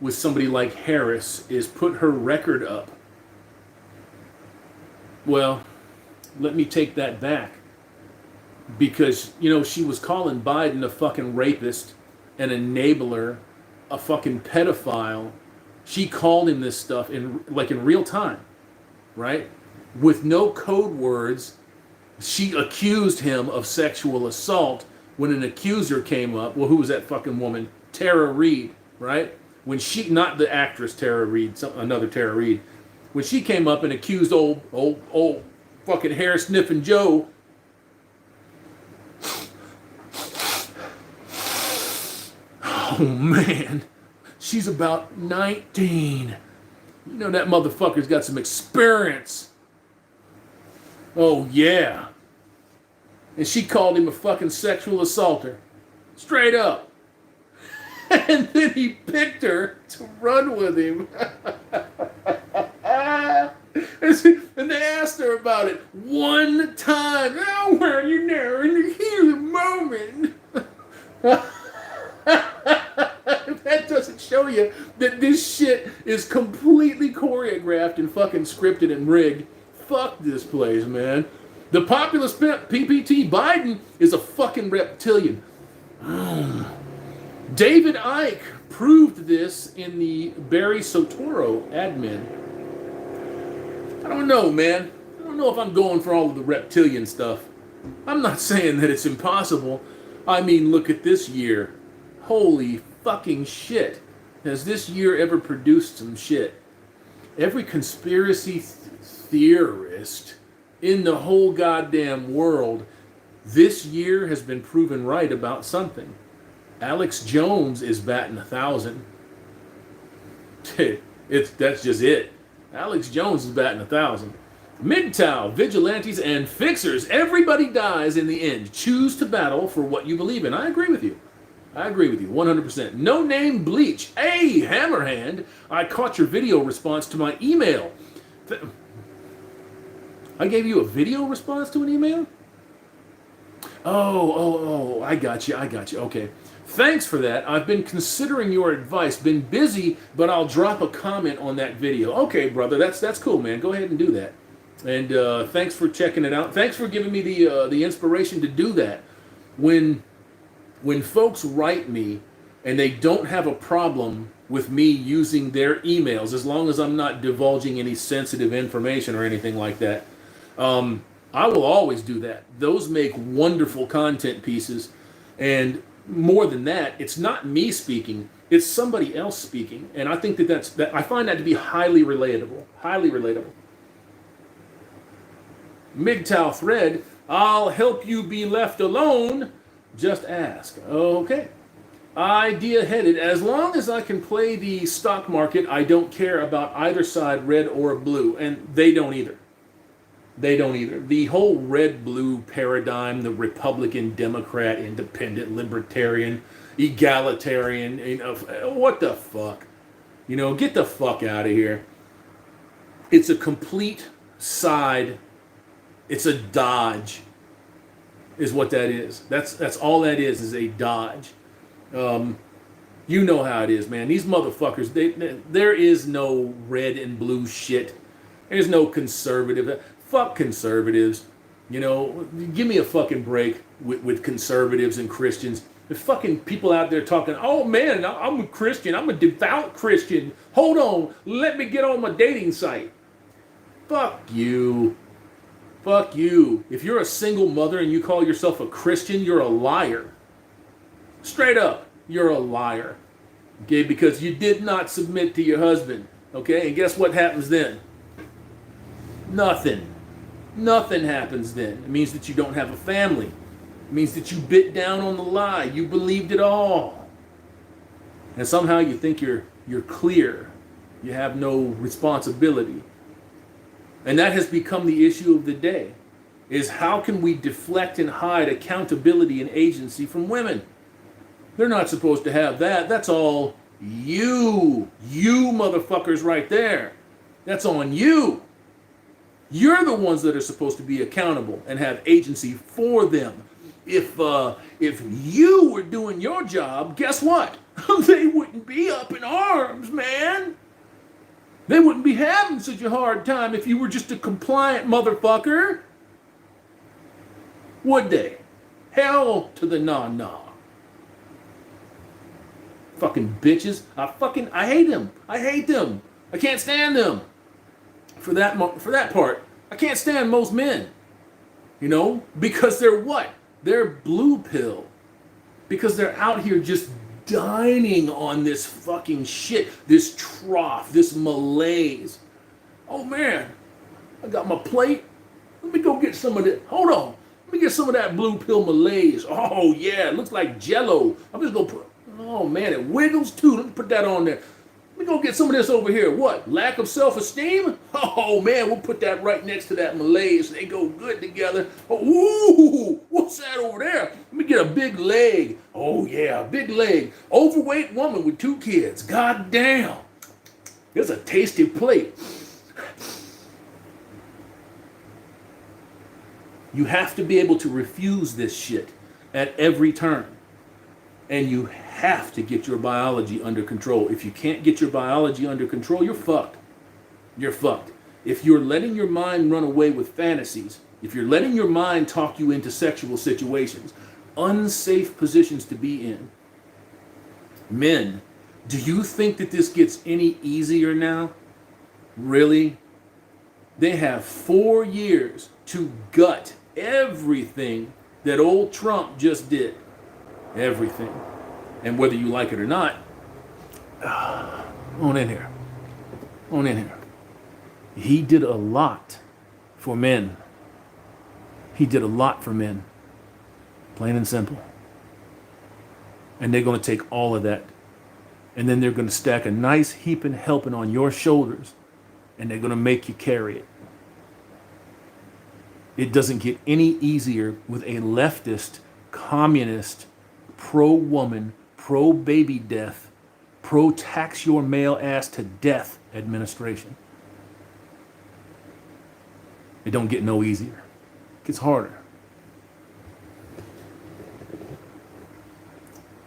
with somebody like Harris is put her record up. Well, let me take that back. Because, you know, she was calling Biden a fucking rapist, an enabler, a fucking pedophile. She called him this stuff in real time, right? with no code words, she accused him of sexual assault when an accuser came up. Well, who was that fucking woman? Tara Reid, right? When she, not the actress Tara Reid, another Tara Reid, when she came up and accused old fucking hair sniffing Joe. Oh man, she's about 19. You know that motherfucker's got some experience. Oh yeah. And she called him a fucking sexual assaulter. Straight up. And then he picked her to run with him. And they asked her about it one time. Oh, well, you know, in the heat of the moment. If that doesn't show you that this shit is completely choreographed and fucking scripted and rigged, fuck this place, man. The populist PPT Biden is a fucking reptilian. David Icke proved this in the Barry Soetoro admin. I don't know, man. I don't know if I'm going for all of the reptilian stuff. I'm not saying that it's impossible. I mean, look at this year. Holy fucking shit. Has this year ever produced some shit? Every conspiracy theorist in the whole goddamn world this year has been proven right about something. Alex Jones is batting 1,000. That's just it. Alex Jones is batting 1,000. MGTOW, vigilantes, and fixers. Everybody dies in the end. Choose to battle for what you believe in. I agree with you. I agree with you 100%. No name bleach. Hey, Hammerhand, I caught your video response to my email. I gave you a video response to an email? Oh, I got you. Okay. Thanks for that. I've been considering your advice. Been busy, but I'll drop a comment on that video. Okay, brother, that's cool, man. Go ahead and do that. And thanks for checking it out. Thanks for giving me the inspiration to do that. When folks write me and they don't have a problem with me using their emails, as long as I'm not divulging any sensitive information or anything like that, I will always do that. Those make wonderful content pieces. And more than that, it's not me speaking, it's somebody else speaking. And I think that I find that to be highly relatable. Highly relatable. MGTOW thread, I'll help you be left alone. Just ask. Okay. Idea headed. As long as I can play the stock market, I don't care about either side, red or blue. And they don't either. They don't either. The whole red-blue paradigm, the Republican, Democrat, Independent, Libertarian, Egalitarian, what the fuck? Get the fuck out of here. It's a complete side. It's a dodge, is what that is. That's all that is a dodge. You know how it is, man. These motherfuckers, there is no red and blue shit. There's no conservative. Fuck conservatives. Give me a fucking break with conservatives and Christians. There's fucking people out there talking, oh man, I'm a Christian. I'm a devout Christian. Hold on. Let me get on my dating site. Fuck you. Fuck you. If you're a single mother and you call yourself a Christian, you're a liar. Straight up, you're a liar. Okay, because you did not submit to your husband. Okay, and guess what happens then? Nothing. Nothing happens then. It means that you don't have a family. It means that you bit down on the lie. You believed it all. And somehow you think you're clear. You have no responsibility. And that has become the issue of the day, is how can we deflect and hide accountability and agency from women? They're not supposed to have that. That's all you. You motherfuckers right there. That's on you. You're the ones that are supposed to be accountable and have agency for them. If you were doing your job, guess what? They wouldn't be up in arms, man. They wouldn't be having such a hard time if you were just a compliant motherfucker. Would they? Hell to the nah. Fucking bitches. I hate them. I hate them. I can't stand them. For that part, I can't stand most men, you know, because they're what? They're blue pill. Because they're out here just dining on this fucking shit, this trough, this malaise. Oh man, I got my plate. Let me go get some of that. Hold on. Let me get some of that blue pill malaise. Oh yeah, it looks like Jello. I'm just gonna put, oh man, it wiggles too. Let me put that on there. Let me go get some of this over here. What? Lack of self-esteem? Oh man, we'll put that right next to that malaise. They go good together. Oh, ooh, what's that over there? Let me get a big leg. Oh yeah, a big leg. Overweight woman with 2 kids. God damn. There's a tasty plate. You have to be able to refuse this shit at every turn. And you have to get your biology under control. If you can't get your biology under control, you're fucked. You're fucked. If you're letting your mind run away with fantasies, if you're letting your mind talk you into sexual situations, unsafe positions to be in, men, do you think that this gets any easier now? Really? They have 4 years to gut everything that old Trump just did. Everything. And whether you like it or not, on in here. On in here. He did a lot for men. He did a lot for men. Plain and simple. And they're going to take all of that. And then they're going to stack a nice heaping helping on your shoulders. And they're going to make you carry it. It doesn't get any easier with a leftist, communist, pro-woman, pro-baby death, pro-tax your male ass to death administration. It don't get no easier. It gets harder.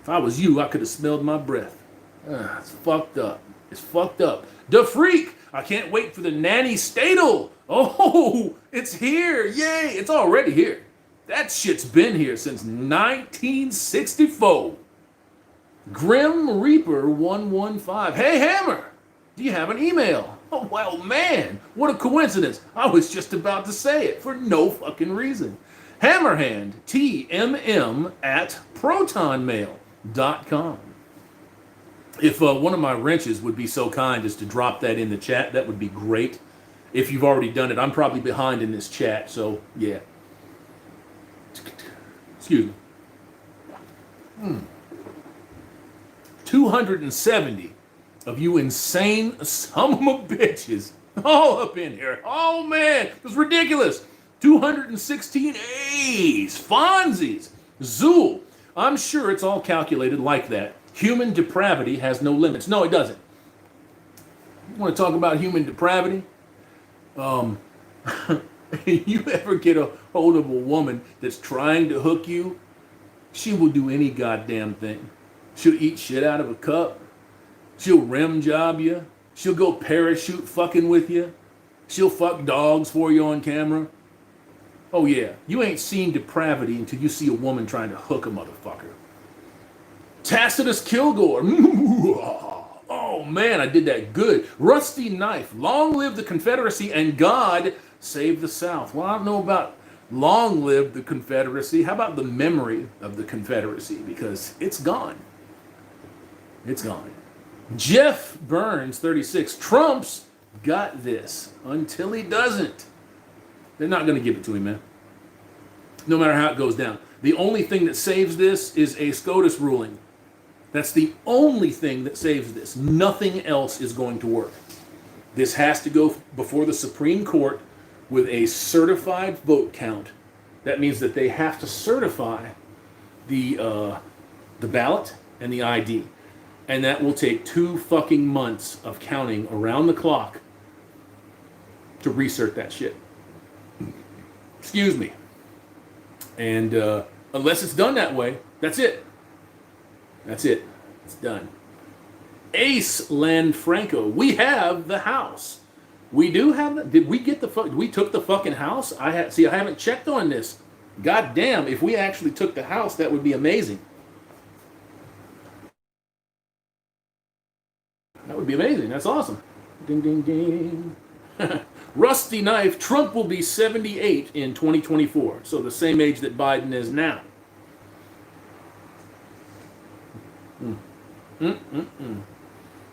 If I was you, I could have smelled my breath. It's fucked up. It's fucked up. The freak! I can't wait for the nanny statal. Oh, it's here. Yay, it's already here. That shit's been here since 1964. Grim Reaper 115. Hey, Hammer, do you have an email? Oh, well, man, what a coincidence. I was just about to say it for no fucking reason. Hammerhand, TMM at protonmail.com. If one of my wrenches would be so kind as to drop that in the chat, that would be great. If you've already done it, I'm probably behind in this chat, so yeah. Excuse me. 270 of you insane son of a bitches all up in here. Oh man, it's ridiculous. 216 A's, Fonzies, Zool. I'm sure it's all calculated like that. Human depravity has no limits. No, it doesn't. You want to talk about human depravity? You ever get a hold of a woman that's trying to hook you? She will do any goddamn thing. She'll eat shit out of a cup. She'll rim job you. She'll go parachute fucking with you. She'll fuck dogs for you on camera. Oh yeah, you ain't seen depravity until you see a woman trying to hook a motherfucker. Tacitus Kilgore. Oh man, I did that good. Rusty Knife. Long live the Confederacy and God save the South. Well, I don't know about long live the Confederacy. How about the memory of the Confederacy? Because it's gone. It's gone. Jeff Burns, 36. Trump's got this until he doesn't. They're not going to give it to him, man. No matter how it goes down. The only thing that saves this is a SCOTUS ruling. That's the only thing that saves this. Nothing else is going to work. This has to go before the Supreme Court with a certified vote count. That means that they have to certify the ballot and the ID. And that will take 2 fucking months of counting around the clock to recert that shit. Excuse me. And unless it's done that way, that's it. That's it. It's done. Ace Lanfranco. We have the house. We do have the... Did we get the fuck... We took the fucking house? I haven't checked on this. God damn, if we actually took the house, that would be amazing. That would be amazing. That's awesome. Ding, ding, ding. Rusty Knife, Trump will be 78 in 2024. So the same age that Biden is now.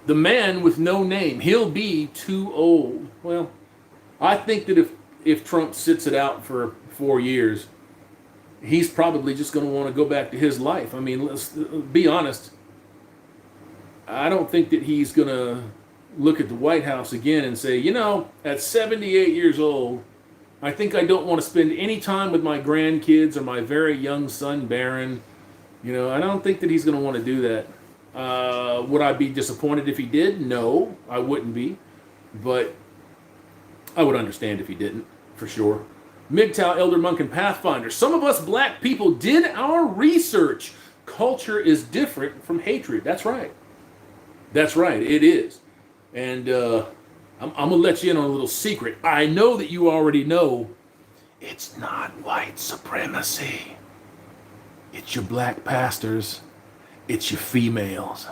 The man with no name, he'll be too old. Well, I think that if Trump sits it out for 4 years, he's probably just going to want to go back to his life. I mean, let's be honest. I don't think that he's going to look at the White House again and say, you know, at 78 years old, I think I don't want to spend any time with my grandkids or my very young son, Barron. You know, I don't think that he's going to want to do that. Would I be disappointed if he did? No, I wouldn't be. But I would understand if he didn't, for sure. MGTOW, Elder Monk, and Pathfinder. Some of us black people did our research. Culture is different from hatred. That's right. That's right. It is. And I'm going to let you in on a little secret. I know that you already know. It's not white supremacy. It's your black pastors. It's your females.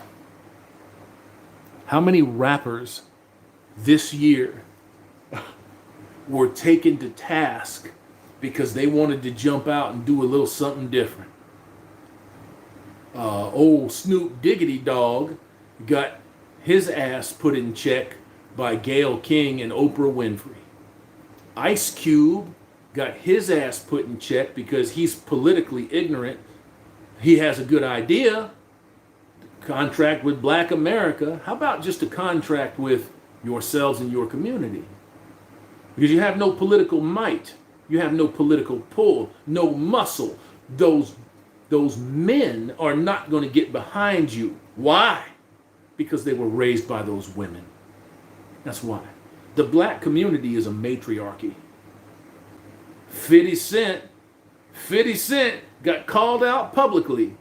How many rappers this year were taken to task because they wanted to jump out and do a little something different? Old Snoop Diggity Dog got his ass put in check by Gayle King and Oprah Winfrey. Ice Cube got his ass put in check because he's politically ignorant. He has a good idea. Contract with Black America. How about just a contract with yourselves and your community? Because you have no political might. You have no political pull, no muscle. Those men are not going to get behind you. Why? Because they were raised by those women. That's why. The black community is a matriarchy. 50 Cent got called out publicly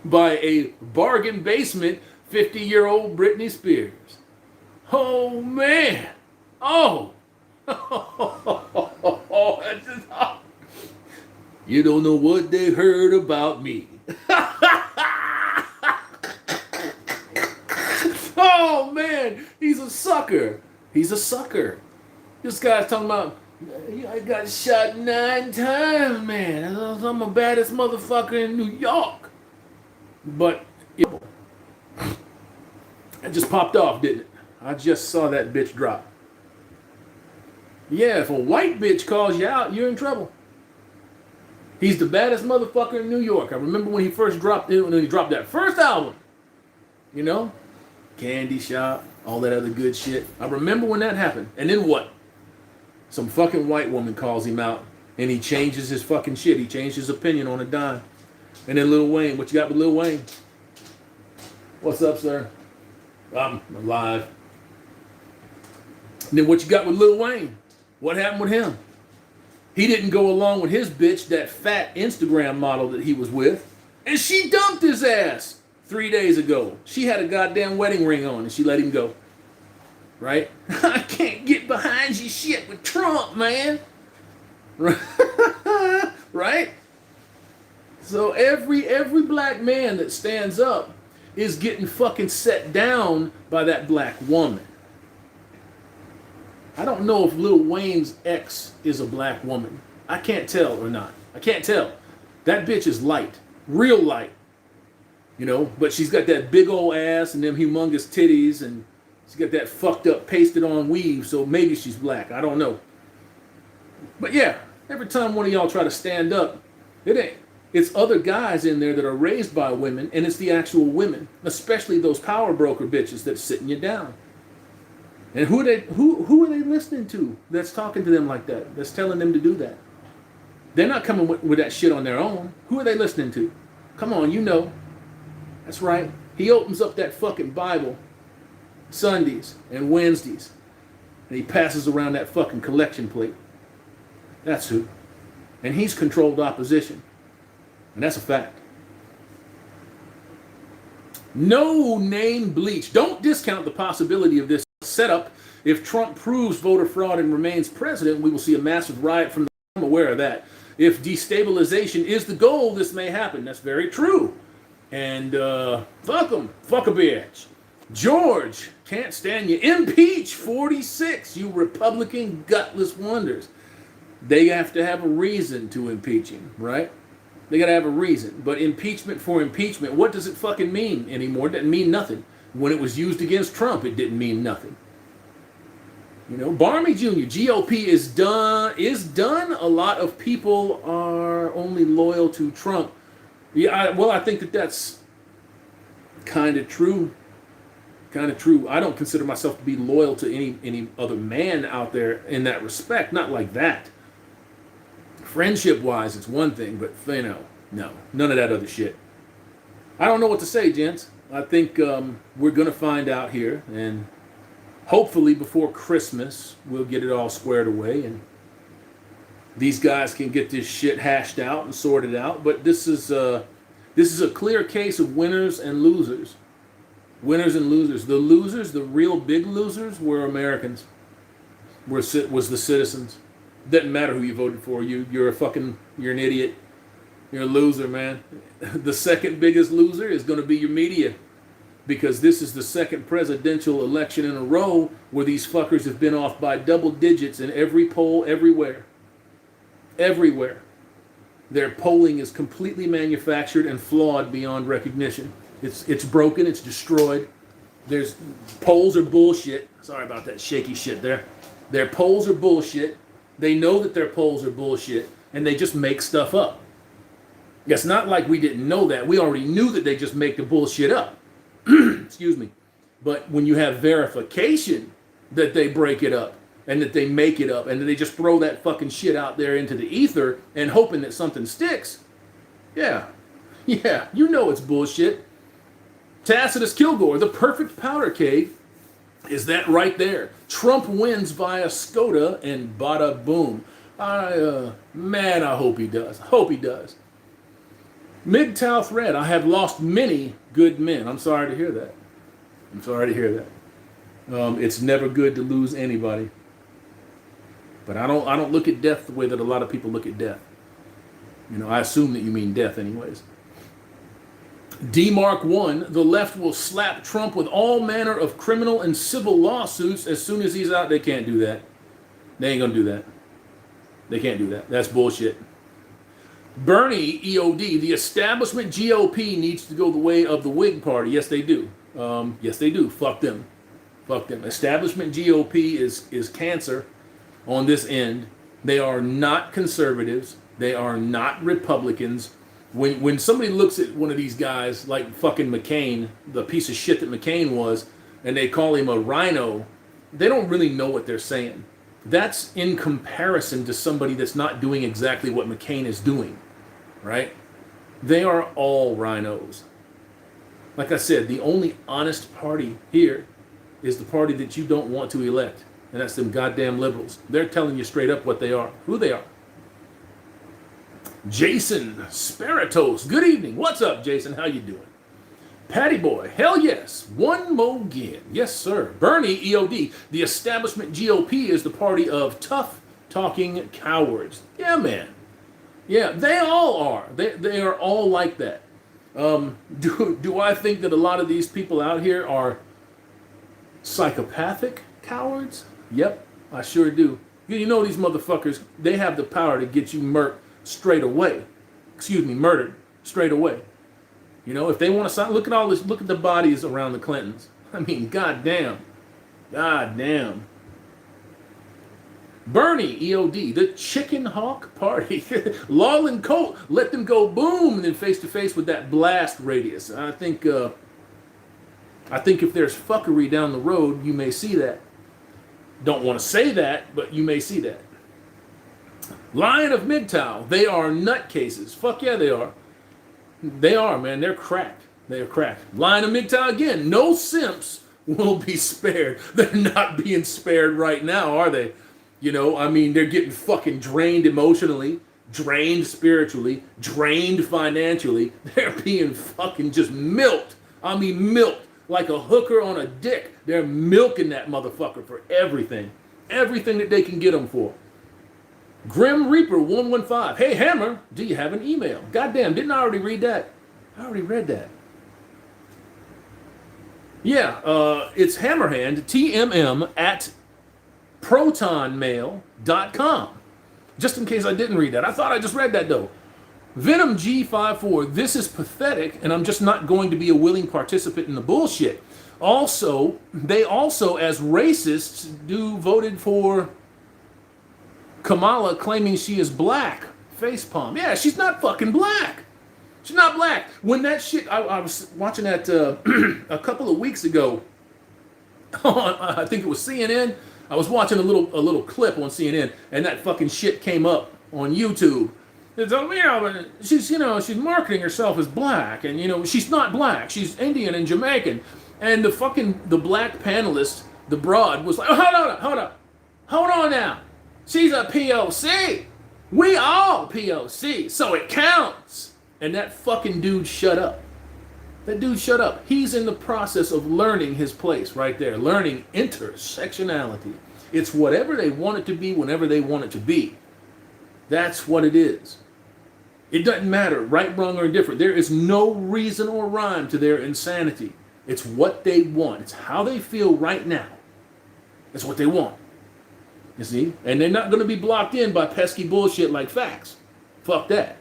by a bargain basement 50-year-old Britney Spears. Oh, man. Oh. You don't know what they heard about me. Oh, man. He's a sucker. He's a sucker. This guy's talking about, I got shot 9 times, man. I'm the baddest motherfucker in New York. But it just popped off, didn't it? I just saw that bitch drop. Yeah, if a white bitch calls you out, you're in trouble. He's the baddest motherfucker in New York. I remember when he dropped that first album. You know? Candy Shop, all that other good shit. I remember when that happened. And then what? Some fucking white woman calls him out and he changes his fucking shit. He changed his opinion on a dime. And then Lil Wayne, what you got with Lil Wayne? What's up, sir? I'm alive. And then what you got with Lil Wayne? What happened with him? He didn't go along with his bitch, that fat Instagram model that he was with, and she dumped his ass 3 days ago. She had a goddamn wedding ring on and she let him go. Right? I can't get behind your shit with Trump, man. Right? So every black man that stands up is getting fucking set down by that black woman. I don't know if Lil Wayne's ex is a black woman. I can't tell or not. I can't tell. That bitch is light. Real light. You know, but she's got that big old ass and them humongous titties and she's got that fucked up pasted on weave, so maybe she's black. I don't know. But yeah, every time one of y'all try to stand up, it's other guys in there that are raised by women, and it's the actual women, especially those power broker bitches that's sitting you down. And who are they listening to that's talking to them like that, that's telling them to do that? They're not coming with that shit on their own. Who are they listening to? Come on, you know. That's right. He opens up that fucking Bible Sundays and Wednesdays, and he passes around that fucking collection plate. That's who. And he's controlled opposition. And that's a fact. No name bleach. Don't discount the possibility of this setup. If Trump proves voter fraud and remains president, we will see a massive riot from the... I'm aware of that. If destabilization is the goal, this may happen. That's very true. And fuck them. Fuck a bitch. George, can't stand you. Impeach 46, you Republican gutless wonders. They have to have a reason to impeach him, right? They got to have a reason. But impeachment for impeachment, what does it fucking mean anymore? It doesn't mean nothing. When it was used against Trump, it didn't mean nothing. You know, Barmy Jr., GOP is done. A lot of people are only loyal to Trump. Yeah, I think that's kind of true. Kind of true. I don't consider myself to be loyal to any other man out there in that respect. Not like that. Friendship-wise, it's one thing, but, you know, no. None of that other shit. I don't know what to say, gents. I think we're going to find out here, and hopefully before Christmas, we'll get it all squared away, and these guys can get this shit hashed out and sorted out. But this is a clear case of winners and losers. Winners and losers. The losers, the real big losers, were Americans. Was the citizens. Doesn't matter who you voted for. You're an idiot. You're a loser, man. The second biggest loser is going to be your media, because this is the second presidential election in a row where these fuckers have been off by double digits in every poll everywhere. Everywhere. Their polling is completely manufactured and flawed beyond recognition. It's broken, it's destroyed. Polls are bullshit. Sorry about that shaky shit there. Their polls are bullshit. They know that their polls are bullshit, and they just make stuff up. It's not like we didn't know that. We already knew that they just make the bullshit up. Excuse me. But when you have verification that they break it up and that they make it up and that they just throw that fucking shit out there into the ether and hoping that something sticks, yeah, you know it's bullshit. Tacitus Kilgore, the perfect powder keg, is that right there. Trump wins via SCOTA and bada boom. Man, I hope he does. Hope he does. MGTOW thread, I have lost many good men. I'm sorry to hear that. It's never good to lose anybody. But I don't look at death the way that a lot of people look at death. You know, I assume that you mean death anyways. D-Mark 1, the left will slap Trump with all manner of criminal and civil lawsuits as soon as he's out. They can't do that. They ain't gonna do that. They can't do that. That's bullshit. Bernie, EOD, the establishment GOP needs to go the way of the Whig Party. Yes, they do. Yes, they do. Fuck them. Fuck them. Establishment GOP is cancer on this end. They are not conservatives. They are not Republicans. When somebody looks at one of these guys like fucking McCain, the piece of shit that McCain was, and they call him a rhino, they don't really know what they're saying. That's in comparison to somebody that's not doing exactly what McCain is doing, right? They are all rhinos. Like I said, the only honest party here is the party that you don't want to elect, and that's them goddamn liberals. They're telling you straight up what they are, who they are. Jason Spiritos, good evening. What's up, Jason? How you doing? Patty Boy, hell yes. One more again. Yes, sir. Bernie, EOD, the establishment GOP is the party of tough-talking cowards. Yeah, man. Yeah, they all are. They are all like that. Do I think that a lot of these people out here are psychopathic cowards? Yep, I sure do. You know these motherfuckers, they have the power to get you murdered straight away. Murdered straight away. You know, if they want to look at all this, look at the bodies around the Clintons. I mean, goddamn. Goddamn. Bernie, EOD, the Chicken Hawk Party. Law and Colt, let them go boom, and then face to face with that blast radius. I think if there's fuckery down the road, you may see that. Don't want to say that, but you may see that. Lion of MGTOW, they are nutcases. Fuck yeah, they are. They are, man. They're cracked. They are cracked. Lion of MGTOW again. No simps will be spared. They're not being spared right now, are they? You know, I mean, they're getting fucking drained emotionally, drained spiritually, drained financially. They're being fucking just milked. I mean, milked like a hooker on a dick. They're milking that motherfucker for everything. Everything that they can get them for. Grim Reaper 115. Hey, Hammer, do you have an email? Goddamn, didn't I already read that? I already read that. Yeah, it's Hammerhand, TMM, at protonmail.com. Just in case I didn't read that. I thought I just read that, though. Venom G54, this is pathetic, and I'm just not going to be a willing participant in the bullshit. Also, they also, as racists, voted for Kamala claiming she is black. Facepalm. Yeah, she's not fucking black. She's not black. When that shit, I was watching that a couple of weeks ago. I think it was CNN. I was watching a little clip on CNN, and that fucking shit came up on YouTube. It's she's marketing herself as black, and she's not black. She's Indian and Jamaican. And the black panelist, the broad, was like, hold on now. She's a POC. We all POC, so it counts. And that fucking dude shut up. That dude shut up. He's in the process of learning his place right there. Learning intersectionality. It's whatever they want it to be whenever they want it to be. That's what it is. It doesn't matter, right, wrong, or indifferent. There is no reason or rhyme to their insanity. It's what they want. It's how they feel right now. It's what they want. You see? And they're not going to be blocked in by pesky bullshit like facts. Fuck that.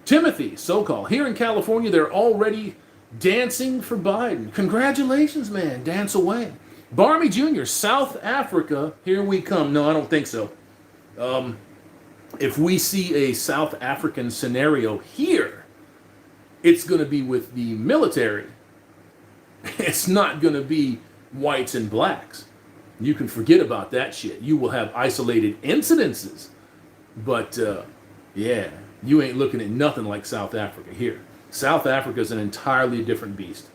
Timothy, so-called. Here in California, they're already dancing for Biden. Congratulations, man. Dance away. Barmy Jr., South Africa, here we come. No, I don't think so. If we see a South African scenario here, it's going to be with the military. It's not going to be whites and blacks. You can forget about that shit. You will have isolated incidences. But, yeah, you ain't looking at nothing like South Africa here. South Africa is an entirely different beast.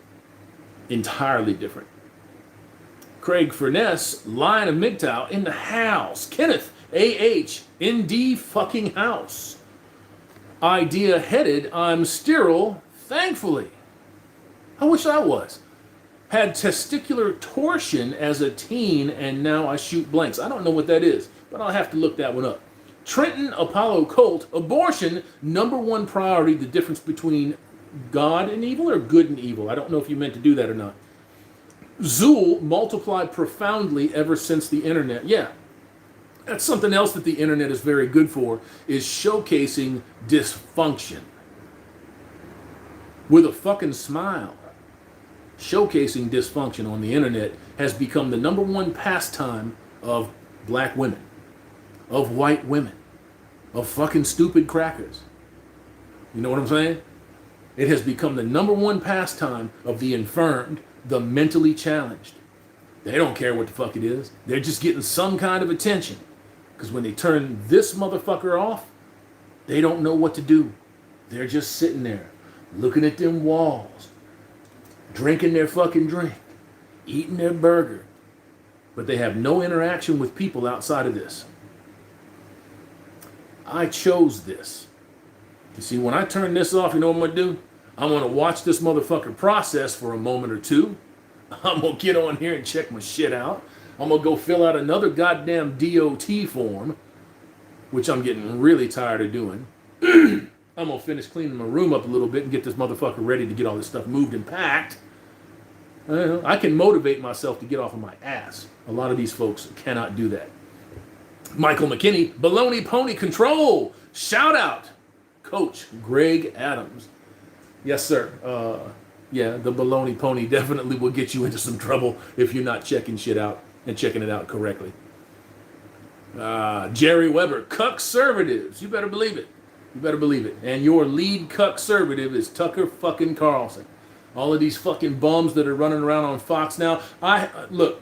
Entirely different. Craig Furness, Lion of MGTOW, in the house. Kenneth, AH, in the fucking house. Idea headed, I'm sterile, thankfully. I wish I was. Had testicular torsion as a teen, and now I shoot blanks. I don't know what that is, but I'll have to look that one up. Trenton Apollo Colt, abortion, #1 priority, the difference between God and evil or good and evil. I don't know if you meant to do that or not. Zool, multiplied profoundly ever since the internet. Yeah, that's something else that the internet is very good for, is showcasing dysfunction. With a fucking smile. Showcasing dysfunction on the internet has become the #1 pastime of black women, of white women, of fucking stupid crackers. You know what I'm saying? It has become the #1 pastime of the infirmed, the mentally challenged. They don't care what the fuck it is. They're just getting some kind of attention. Because when they turn this motherfucker off, they don't know what to do. They're just sitting there, looking at them walls, drinking their fucking drink, eating their burger, but they have no interaction with people outside of this. I chose this. You see, when I turn this off, you know what I'm going to do? I'm going to watch this motherfucker process for a moment or two. I'm going to get on here and check my shit out. I'm going to go fill out another goddamn DOT form, which I'm getting really tired of doing. I'm going to finish cleaning my room up a little bit and get this motherfucker ready to get all this stuff moved and packed. I can motivate myself to get off of my ass. A lot of these folks cannot do that. Michael McKinney, Baloney Pony Control. Shout out, Coach Greg Adams. Yes, sir. Yeah, the Baloney Pony definitely will get you into some trouble if you're not checking shit out and checking it out correctly. Jerry Weber, Cuckservatives. You better believe it. You better believe it. And your lead cuckservative is Tucker fucking Carlson. All of these fucking bums that are running around on Fox now. I'm going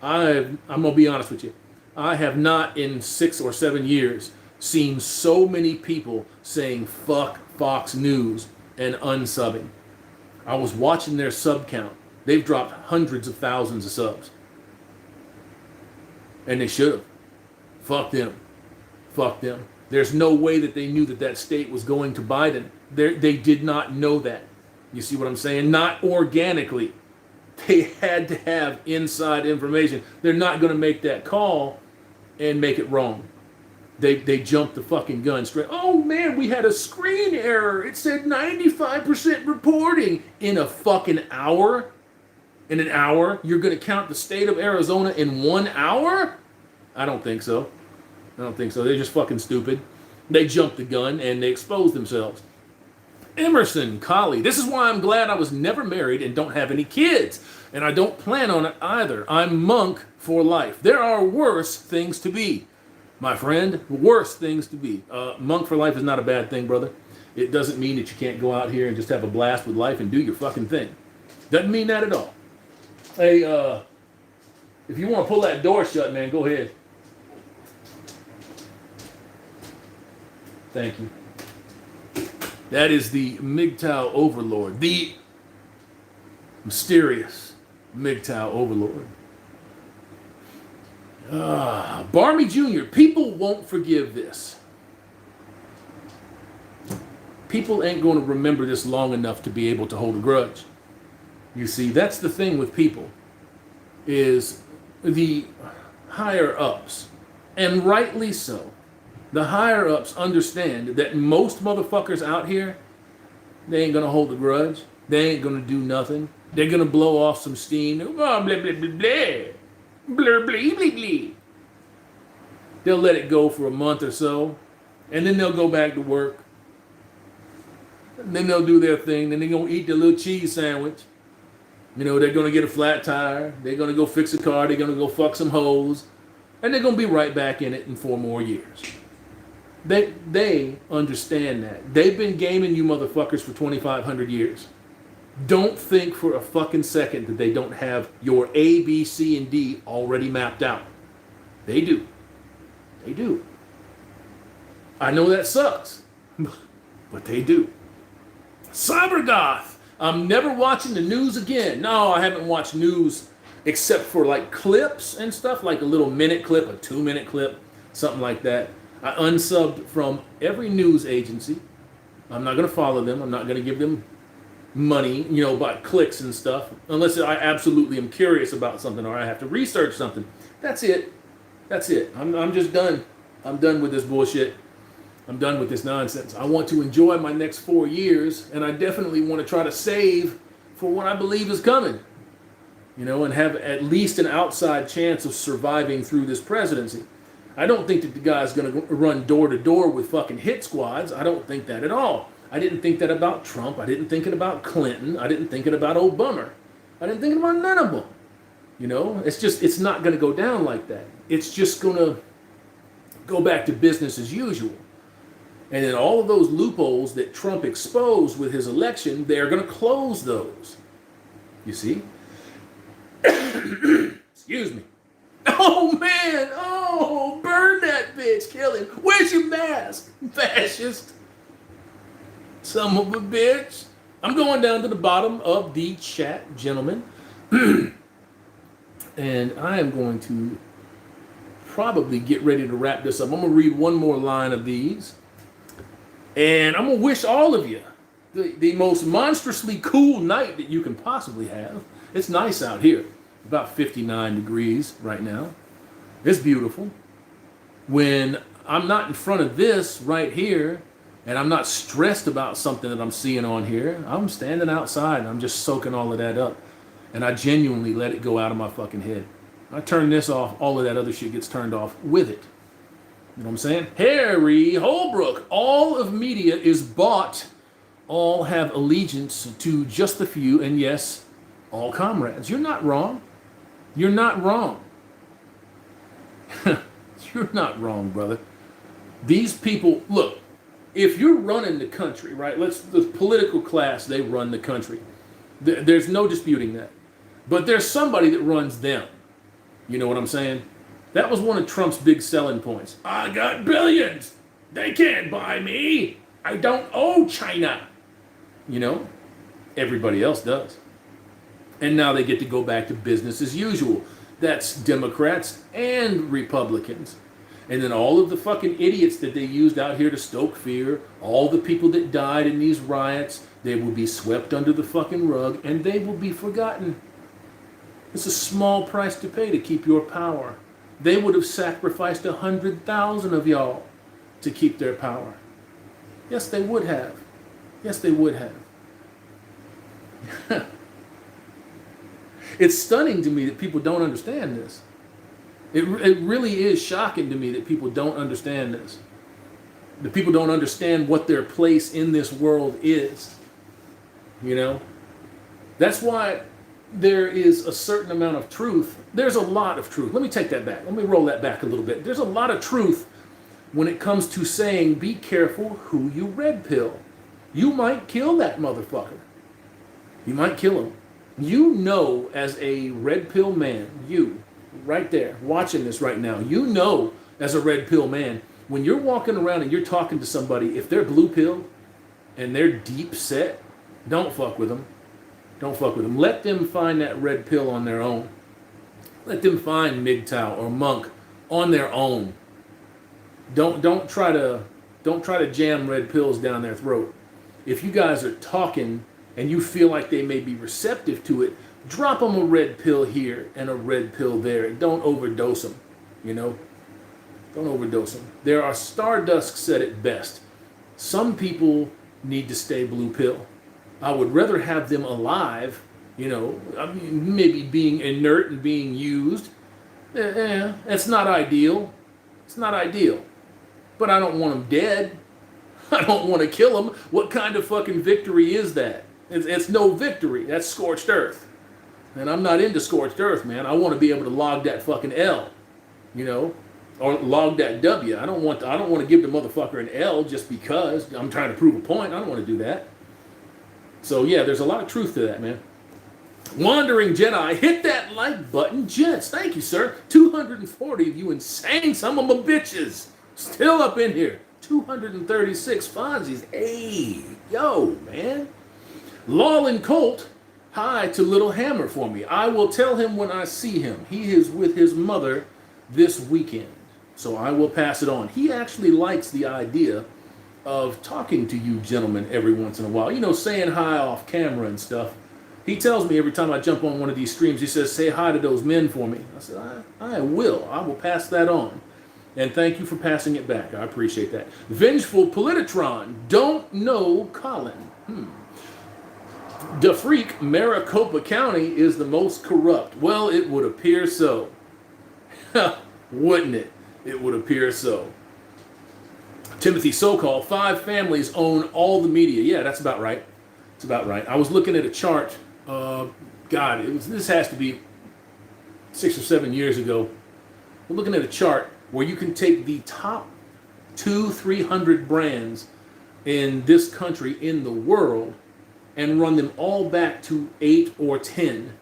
to be honest with you. I have not in 6 or 7 years seen so many people saying fuck Fox News and unsubbing. I was watching their sub count. They've dropped hundreds of thousands of subs. And they should have. Fuck them. Fuck them. There's no way that they knew that that state was going to Biden. They did not know that. You see what I'm saying? Not organically. They had to have inside information. They're not going to make that call and make it wrong. They jumped the fucking gun straight. Oh man, we had a screen error. It said 95% reporting in a fucking hour. In an hour? You're going to count the state of Arizona in 1 hour? I don't think so. I don't think so. They're just fucking stupid. They jumped the gun and they exposed themselves. Emerson Colley. This is why I'm glad I was never married and don't have any kids. And I don't plan on it either. I'm monk for life. There are worse things to be. My friend, worse things to be. Monk for life is not a bad thing, brother. It doesn't mean that you can't go out here and just have a blast with life and do your fucking thing. Doesn't mean that at all. Hey, if you want to pull that door shut, man, go ahead. Thank you. That is the MGTOW Overlord. The mysterious MGTOW Overlord. Barmy Jr., people won't forgive this. People ain't going to remember this long enough to be able to hold a grudge. You see, that's the thing with people, is the higher ups, and rightly so, the higher ups understand that most motherfuckers out here, they ain't going to hold a grudge. They ain't going to do nothing. They're going to blow off some steam. Oh, blah, blah, blah, blah. Blur, blee, blee, blee. They'll let it go for a month or so, and then they'll go back to work. And then they'll do their thing. Then they're going to eat their little cheese sandwich. You know, they're going to get a flat tire. They're going to go fix a car. They're going to go fuck some hoes. And they're going to be right back in it in 4 more years. They understand that. They've been gaming you motherfuckers for 2,500 years. Don't think for a fucking second that they don't have your A, B, C, and D already mapped out. They do. They do. I know that sucks, but they do. Cybergoth. I'm never watching the news again. No, I haven't watched news except for like clips and stuff, like a little minute clip, a 2-minute clip, something like that. I unsubbed from every news agency. I'm not going to follow them. I'm not going to give them money, you know, by clicks and stuff, unless I absolutely am curious about something or I have to research something. That's it. That's it. I'm just done. I'm done with this bullshit. I'm done with this nonsense. I want to enjoy my next 4 years, and I definitely want to try to save for what I believe is coming, you know, and have at least an outside chance of surviving through this presidency. I don't think that the guy's going to run door to door with fucking hit squads. I don't think that at all. I didn't think that about Trump. I didn't think it about Clinton. I didn't think it about Obama. I didn't think it about none of them. You know, it's not going to go down like that. It's just going to go back to business as usual. And then all of those loopholes that Trump exposed with his election, they're going to close those. You see? Excuse me. Oh, man. Oh, burn that bitch. Kill him. Where's your mask, fascist? Son of a bitch. I'm going down to the bottom of the chat, gentlemen. And I am going to probably get ready to wrap this up. I'm going to read one more line of these. And I'm going to wish all of you the most monstrously cool night that you can possibly have. It's nice out here. About 59 degrees right now. It's beautiful. When I'm not in front of this right here, and I'm not stressed about something that I'm seeing on here, I'm standing outside and I'm just soaking all of that up. And I genuinely let it go out of my fucking head. I turn this off, all of that other shit gets turned off with it. You know what I'm saying? Harry Holbrook. All of media is bought. All have allegiance to just the few. And yes, all comrades. You're not wrong. You're not wrong. You're not wrong, brother. These people, look, if you're running the country, right? The political class, they run the country. There's no disputing that. But there's somebody that runs them. You know what I'm saying? That was one of Trump's big selling points. I got billions. They can't buy me. I don't owe China. You know? Everybody else does. And now they get to go back to business as usual. That's Democrats and Republicans. And then all of the fucking idiots that they used out here to stoke fear, all the people that died in these riots, they will be swept under the fucking rug and they will be forgotten. It's a small price to pay to keep your power. They would have sacrificed 100,000 of y'all to keep their power. Yes, they would have. Yes, they would have. It's stunning to me that people don't understand this. It really is shocking to me that people don't understand this. That people don't understand what their place in this world is. You know? That's why there is a certain amount of truth. There's a lot of truth. Let me take that back. Let me roll that back a little bit. There's a lot of truth when it comes to saying, be careful who you red pill. You might kill that motherfucker. You might kill him. You know, as a red pill man, you, right there, watching this right now, you know, as a red pill man, when you're walking around and you're talking to somebody, if they're blue pill and they're deep set, don't fuck with them. Don't fuck with them. Let them find that red pill on their own. Let them find MGTOW or Monk on their own. Don't try to jam red pills down their throat. If you guys are talking and you feel like they may be receptive to it, drop them a red pill here and a red pill there. Don't overdose them, you know? Don't overdose them. There are Stardust said it best. Some people need to stay blue pill. I would rather have them alive, you know, I mean, maybe being inert and being used. That's not ideal. It's not ideal. But I don't want them dead. I don't want to kill them. What kind of fucking victory is that? It's no victory. That's scorched earth. And I'm not into scorched earth, man. I want to be able to log that fucking L, you know, or log that W. I don't want to give the motherfucker an L just because I'm trying to prove a point. I don't want to do that. So yeah, there's a lot of truth to that, man. Wandering Jedi, hit that like button, gents. Thank you, sir. 240 of you insane son of a bitches. Still up in here. 236 Fonzies. Hey, yo, man. Lawlin Colt, hi to Little Hammer for me. I will tell him when I see him. He is with his mother this weekend. So I will pass it on. He actually likes the idea of talking to you gentlemen every once in a while. You know, saying hi off camera and stuff. He tells me every time I jump on one of these streams, he says, say hi to those men for me. I said, I will. I will pass that on. And thank you for passing it back. I appreciate that. Vengeful Politotron, don't know Colin. The freak, Maricopa County is the most corrupt. Well, it would appear so. Wouldn't it? It would appear so. Timothy Sokol, 5 families own all the media. Yeah, that's about right. It's about right. I was looking at a chart. This has to be 6 or 7 years ago. We're looking at a chart where you can take the top 200-300 brands in this country, in the world, and run them all back to 8 or 10.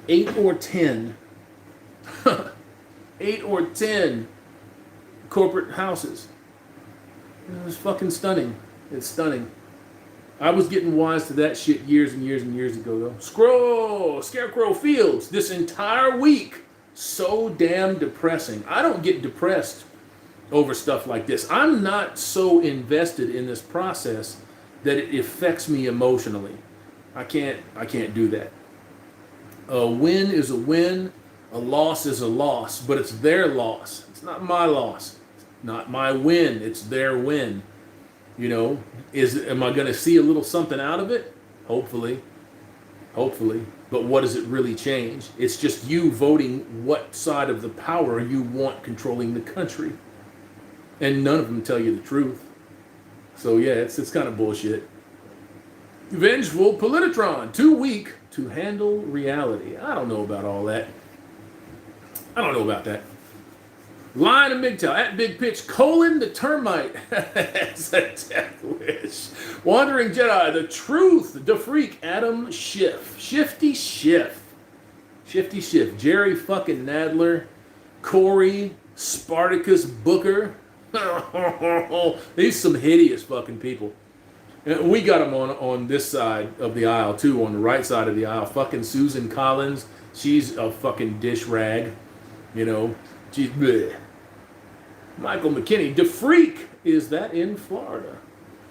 8 or 10. 8 or 10 corporate houses. It's fucking stunning. It's stunning. I was getting wise to that shit years and years and years ago, though. Scarecrow Fields, this entire week, so damn depressing. I don't get depressed over stuff like this. I'm not so invested in this process that it affects me emotionally. I can't do that. A win is a win. A loss is a loss, but it's their loss. It's not my loss. Not my win, it's their win. You know, am I going to see a little something out of it? Hopefully. But what does it really change? It's just you voting what side of the power you want controlling the country. And none of them tell you the truth. So yeah, it's kind of bullshit. Vengeful Politotron, too weak to handle reality. I don't know about all that. I don't know about that. Lion of MGTOW, at Big Pitch, Colin the Termite. That's a death wish. Wandering Jedi, the truth, the freak, Adam Schiff. Shifty Schiff. Jerry fucking Nadler, Corey, Spartacus Booker. These some hideous fucking people. And we got them on this side of the aisle too, on the right side of the aisle. Fucking Susan Collins, she's a fucking dish rag, you know. She's bleh. Michael McKinney, the freak, is that in Florida?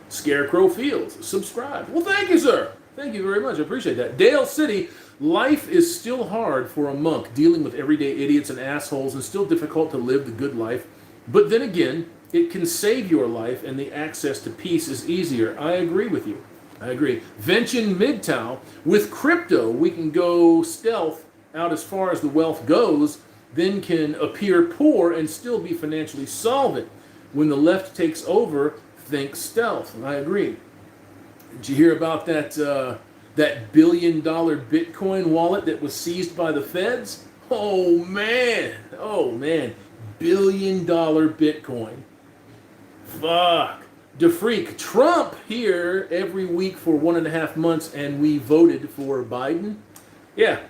Scarecrow Fields, subscribe. Well, thank you, sir. Thank you very much. I appreciate that. Dale City, life is still hard for a monk, dealing with everyday idiots and assholes, and still difficult to live the good life. But then again, it can save your life, and the access to peace is easier. I agree with you. I agree. Vention MGTOW. With crypto, we can go stealth out as far as the wealth goes, then can appear poor and still be financially solvent. When the left takes over, think stealth. And I agree. Did you hear about that that $1 billion Bitcoin wallet that was seized by the feds? Oh man, $1 billion Bitcoin. Fuck. DeFreak, Trump here every week for 1.5 months, and we voted for Biden. Yeah,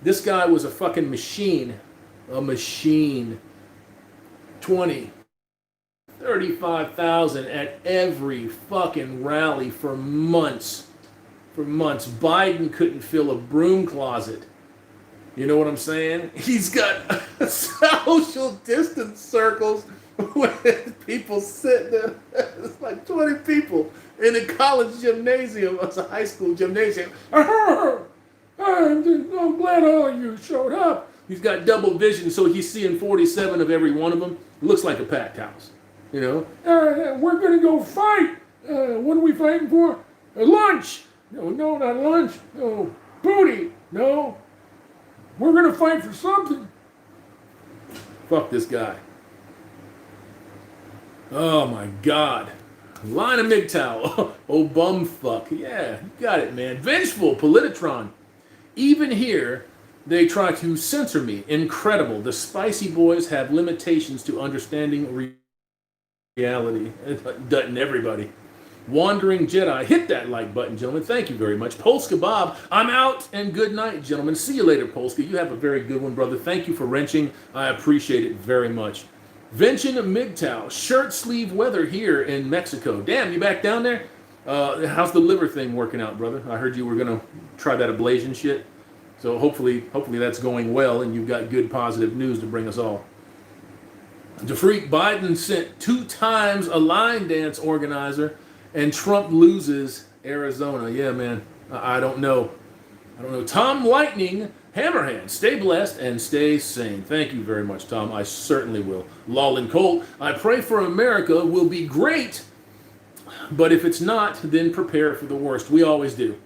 this guy was a fucking machine. A machine. 20, 35,000 at every fucking rally for months. For months. Biden couldn't fill a broom closet. You know what I'm saying? He's got social distance circles with people sitting there. It's like 20 people in a college gymnasium. It's a high school gymnasium. I'm glad all of you showed up. He's got double vision, so he's seeing 47 of every one of them. It looks like a packed house. You know? We're going to go fight. What are we fighting for? Lunch. No, not lunch. No, booty. No. We're going to fight for something. Fuck this guy. Oh my God. Line of MGTOW. Oh, bumfuck. Yeah, you got it, man. Vengeful, Politotron. Even here, they try to censor me. Incredible. The spicy boys have limitations to understanding reality. Doesn't everybody? Wandering Jedi. Hit that like button, gentlemen. Thank you very much. Polska Bob, I'm out, and good night, gentlemen. See you later, Polska. You have a very good one, brother. Thank you for wrenching. I appreciate it very much. Vention MGTOW, shirt sleeve weather here in Mexico. Damn, you back down there? How's the liver thing working out, brother? I heard you were going to try that ablation shit. So hopefully that's going well, and you've got good positive news to bring us all. DeFreak, Biden sent 2 times a line dance organizer, and Trump loses Arizona. Yeah, man. I don't know. Tom Lightning, Hammerhand, stay blessed and stay sane. Thank you very much, Tom. I certainly will. Lawlin Colt, I pray for America will be great, but if it's not, then prepare for the worst. We always do.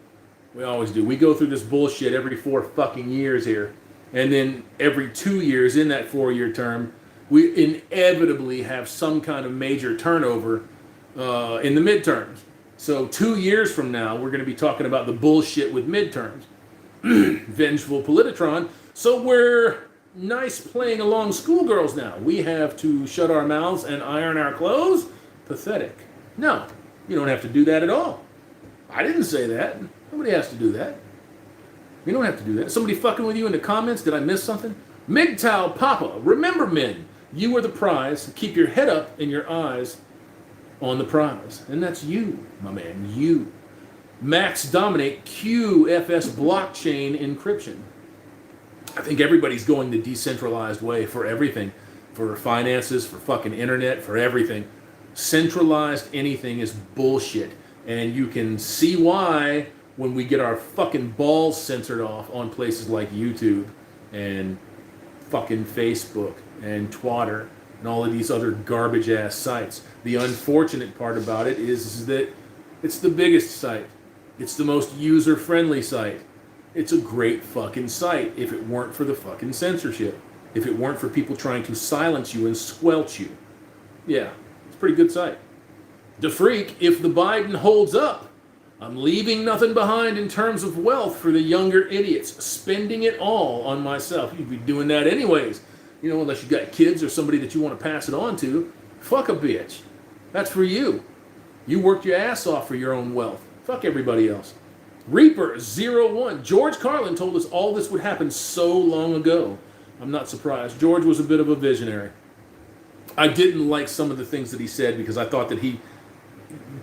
We go through this bullshit every 4 fucking years here. And then every 2 years in that 4-year term, we inevitably have some kind of major turnover in the midterms. So 2 years from now, we're going to be talking about the bullshit with midterms. Vengeful Politotron. So we're nice playing along schoolgirls now. We have to shut our mouths and iron our clothes? Pathetic. No, you don't have to do that at all. I didn't say that. Nobody has to do that. You don't have to do that. Somebody fucking with you in the comments? Did I miss something? MGTOW Papa. Remember, men, you are the prize. Keep your head up and your eyes on the prize. And that's you, my man. You. Max Dominate QFS blockchain encryption. I think everybody's going the decentralized way for everything. For finances, for fucking internet, for everything. Centralized anything is bullshit. And you can see why when we get our fucking balls censored off on places like YouTube and fucking Facebook and Twitter and all of these other garbage ass sites. The unfortunate part about it is that it's the biggest site. It's the most user-friendly site. It's a great fucking site if it weren't for the fucking censorship. If it weren't for people trying to silence you and squelch you. Yeah, it's a pretty good site. DeFreak, if the Biden holds up, I'm leaving nothing behind in terms of wealth for the younger idiots. Spending it all on myself. You'd be doing that anyways. You know, unless you got kids or somebody that you want to pass it on to. Fuck a bitch. That's for you. You worked your ass off for your own wealth. Fuck everybody else. Reaper01. George Carlin told us all this would happen so long ago. I'm not surprised. George was a bit of a visionary. I didn't like some of the things that he said because I thought that he,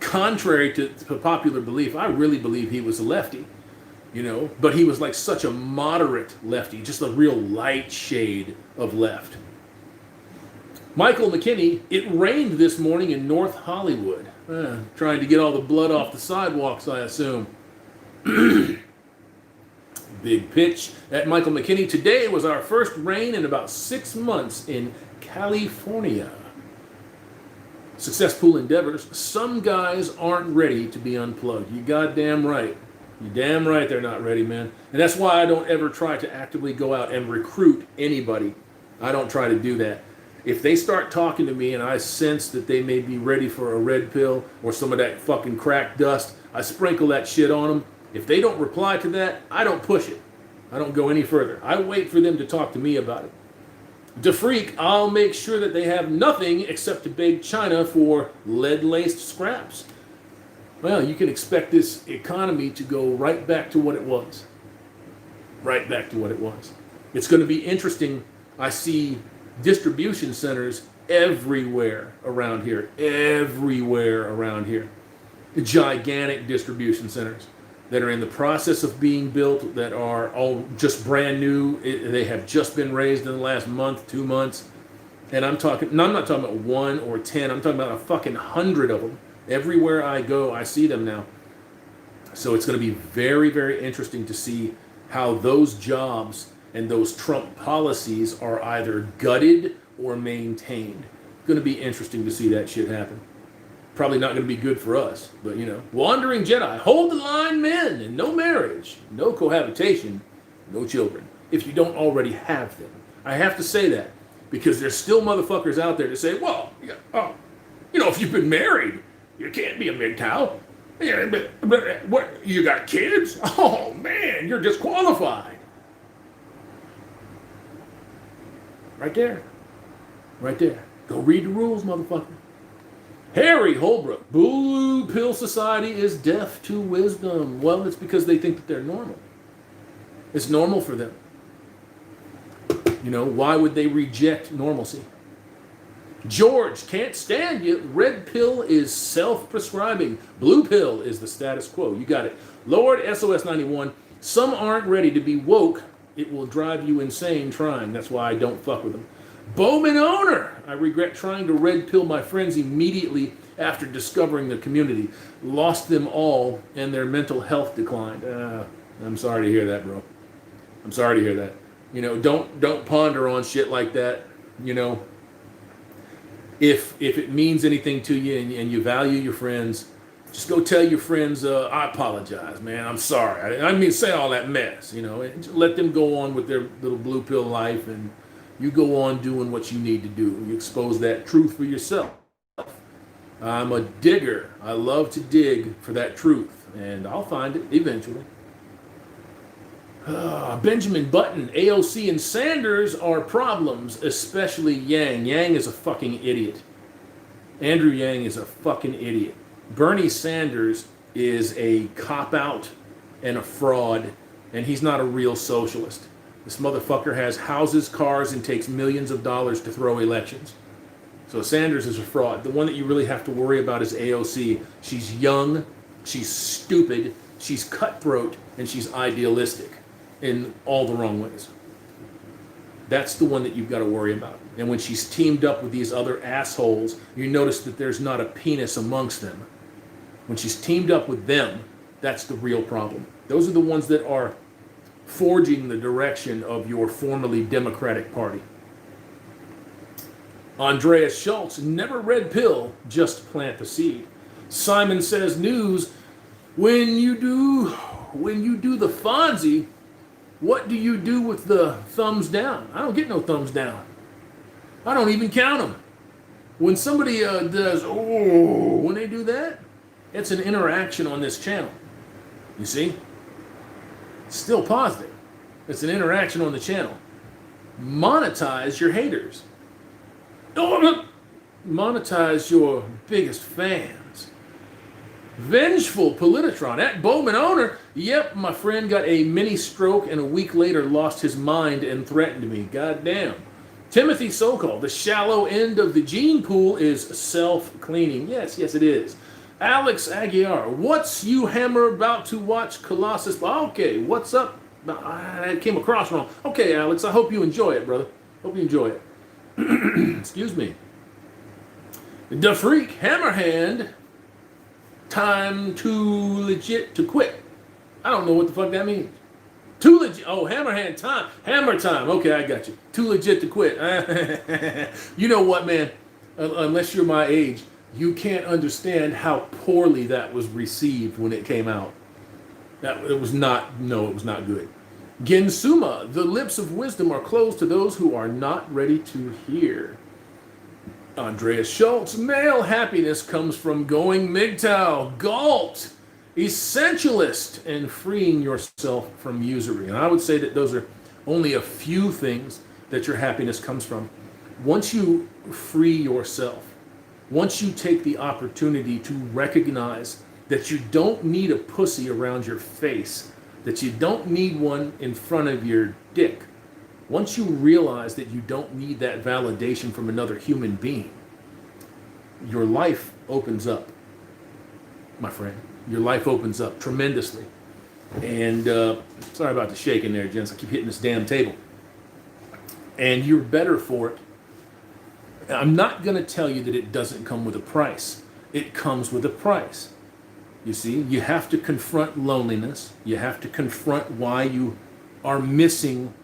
contrary to popular belief, I really believe he was a lefty, you know, but he was like such a moderate lefty, just a real light shade of left. Michael McKinney, it rained this morning in North Hollywood. Trying to get all the blood off the sidewalks, I assume. Big pitch at Michael McKinney. Today was our first rain in about 6 months in California. successful endeavors, some guys aren't ready to be unplugged. You goddamn right. You damn right they're not ready, man. And that's why I don't ever try to actively go out and recruit anybody. I don't try to do that. If they start talking to me and I sense that they may be ready for a red pill or some of that fucking crack dust, I sprinkle that shit on them. If they don't reply to that, I don't push it. I don't go any further. I wait for them to talk to me about it. To freak, I'll make sure that they have nothing except to beg China for lead-laced scraps. Well, you can expect this economy to go right back to what it was. Right back to what it was. It's going to be interesting. I see distribution centers everywhere around here. Everywhere around here. Gigantic distribution centers that are in the process of being built, that are all just brand new. They have just been raised in the last month, 2 months. And I'm not talking about 1 or 10. I'm talking about a fucking 100 of them. Everywhere I go, I see them now. So it's going to be very, very interesting to see how those jobs and those Trump policies are either gutted or maintained. It's going to be interesting to see that shit happen. Probably not going to be good for us, but you know. Wandering Jedi, hold the line men, and no marriage, no cohabitation, no children, if you don't already have them. I have to say that because there's still motherfuckers out there to say, well, if you've been married, you can't be a MGTOW. Yeah, but what, you got kids? Oh man, you're disqualified. Right there. Right there. Go read the rules, motherfucker. Harry Holbrook, Blue Pill Society is deaf to wisdom. Well, it's because they think that they're normal. It's normal for them. You know, why would they reject normalcy? George, can't stand you. Red pill is self-prescribing. Blue pill is the status quo. You got it. Lord SOS 91, some aren't ready to be woke. It will drive you insane trying. That's why I don't fuck with them. Bowman owner, I regret trying to red pill my friends immediately after discovering the community. Lost them all and their mental health declined. I'm sorry to hear that, bro. I'm sorry to hear that. You know, don't ponder on shit like that. You know, if it means anything to you and you value your friends, just go tell your friends, I apologize, man. I'm sorry. I mean, say all that mess, you know, and just let them go on with their little blue pill life, and you go on doing what you need to do. You expose that truth for yourself. I'm a digger. I love to dig for that truth, and I'll find it eventually. Benjamin Button, AOC and Sanders are problems, especially Yang. Yang is a fucking idiot. Andrew Yang is a fucking idiot. Bernie Sanders is a cop-out and a fraud, and he's not a real socialist. This motherfucker has houses, cars, and takes millions of dollars to throw elections. So Sanders is a fraud. The one that you really have to worry about is AOC. She's young, she's stupid, she's cutthroat, and she's idealistic in all the wrong ways. That's the one that you've got to worry about. And when she's teamed up with these other assholes, you notice that there's not a penis amongst them. When she's teamed up with them, that's the real problem. Those are the ones that are forging the direction of your formerly Democratic Party. Andreas Schultz, never red pill, just plant the seed. Simon Says News, when you do the Fonzie, what do you do with the thumbs down? I don't get no thumbs down. I don't even count them. When somebody does, when they do that, it's an interaction on this channel. You see? Still positive. It's an interaction on the channel. Monetize your haters. Monetize your biggest fans. Vengeful Politotron at Bowman owner. Yep, my friend got a mini stroke and a week later lost his mind and threatened me. Goddamn. Timothy Sokol, the shallow end of the gene pool is self-cleaning. Yes, it is. Alex Aguiar, what's you hammer about to watch Colossus? Okay, what's up? I came across wrong. Okay, Alex, I hope you enjoy it, brother. Hope you enjoy it. Excuse me. The Freak, Hammerhand, time too legit to quit. I don't know what the fuck that means. Too legit. Oh, Hammerhand time. Hammer time. Okay, I got you. Too legit to quit. You know what, man? Unless you're my age, You can't understand how poorly that was received when it came out. It was not good. Gensuma, the lips of wisdom are closed to those who are not ready to hear. Andreas Schultz, male happiness comes from going MGTOW. Galt, essentialist, and freeing yourself from usury. And I would say that those are only a few things that your happiness comes from. Once you free yourself, once you take the opportunity to recognize that you don't need a pussy around your face, that you don't need one in front of your dick, once you realize that you don't need that validation from another human being, your life opens up, my friend. Your life opens up tremendously. And sorry about the shaking there, gents. I keep hitting this damn table. And you're better for it. I'm not going to tell you that it doesn't come with a price. It comes with a price. You see, you have to confront loneliness. You have to confront why you are missing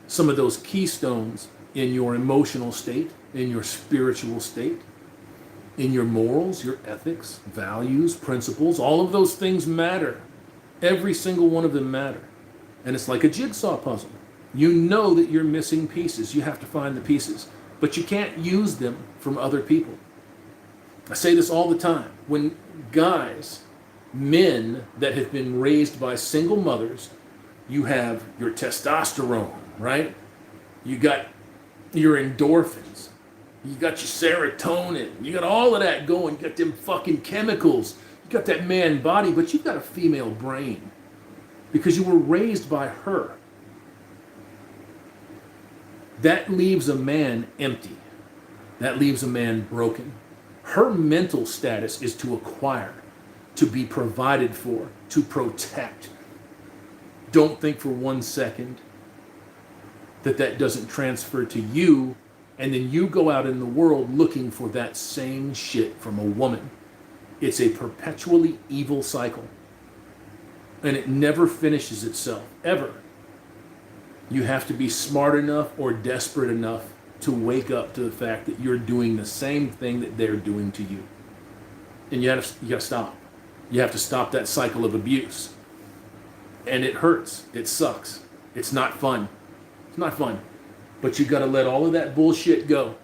some of those keystones in your emotional state, in your spiritual state, in your morals, your ethics, values, principles. All of those things matter. Every single one of them matter. And it's like a jigsaw puzzle. You know that you're missing pieces. You have to find the pieces. But you can't use them from other people. I say this all the time. When guys, men that have been raised by single mothers, you have your testosterone, right? You got your endorphins. You got your serotonin. You got all of that going. You got them fucking chemicals. You got that man body, but you've got a female brain because you were raised by her. That leaves a man empty. That leaves a man broken. Her mental status is to acquire, to be provided for, to protect. Don't think for 1 second that that doesn't transfer to you, and then you go out in the world looking for that same shit from a woman. It's a perpetually evil cycle. And it never finishes itself, ever. You have to be smart enough or desperate enough to wake up to the fact that you're doing the same thing that they're doing to you. And you gotta stop. You have to stop that cycle of abuse. And it hurts. It sucks. It's not fun. It's not fun. But you gotta let all of that bullshit go.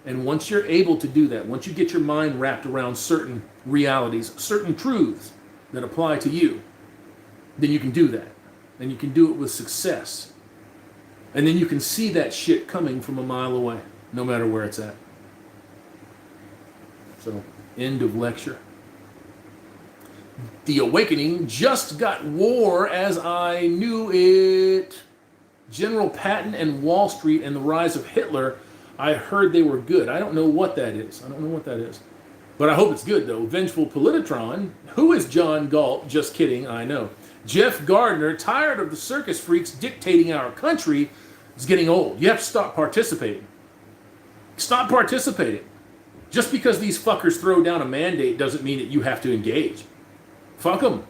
And once you're able to do that, once you get your mind wrapped around certain realities, certain truths that apply to you, then you can do that. And you can do it with success. And then you can see that shit coming from a mile away, no matter where it's at. So, end of lecture. The Awakening just got war as I knew it. General Patton and Wall Street and the rise of Hitler, I heard they were good. I don't know what that is. But I hope it's good, though. Vengeful Politron. Who is John Galt? Just kidding, I know. Jeff Gardner, tired of the circus freaks dictating our country, is getting old. You have to stop participating. Stop participating. Just because these fuckers throw down a mandate doesn't mean that you have to engage. Fuck them.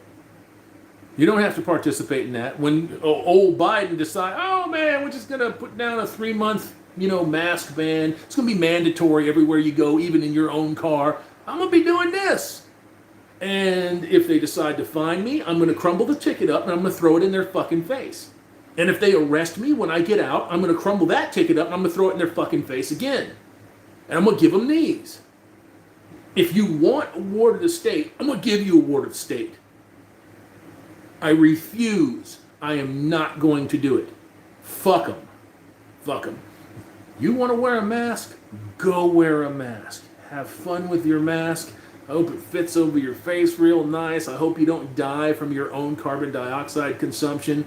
You don't have to participate in that. When old Biden decide, oh man, we're just going to put down a 3-month, mask ban. It's going to be mandatory everywhere you go, even in your own car. I'm going to be doing this. And if they decide to fine me, I'm going to crumble the ticket up and I'm going to throw it in their fucking face. And if they arrest me when I get out, I'm going to crumble that ticket up and I'm going to throw it in their fucking face again. And I'm going to give them these. If you want a ward of the state, I'm going to give you a ward of the state. I refuse. I am not going to do it. Fuck them. Fuck them. You want to wear a mask? Go wear a mask. Have fun with your mask. I hope it fits over your face real nice. I hope you don't die from your own carbon dioxide consumption.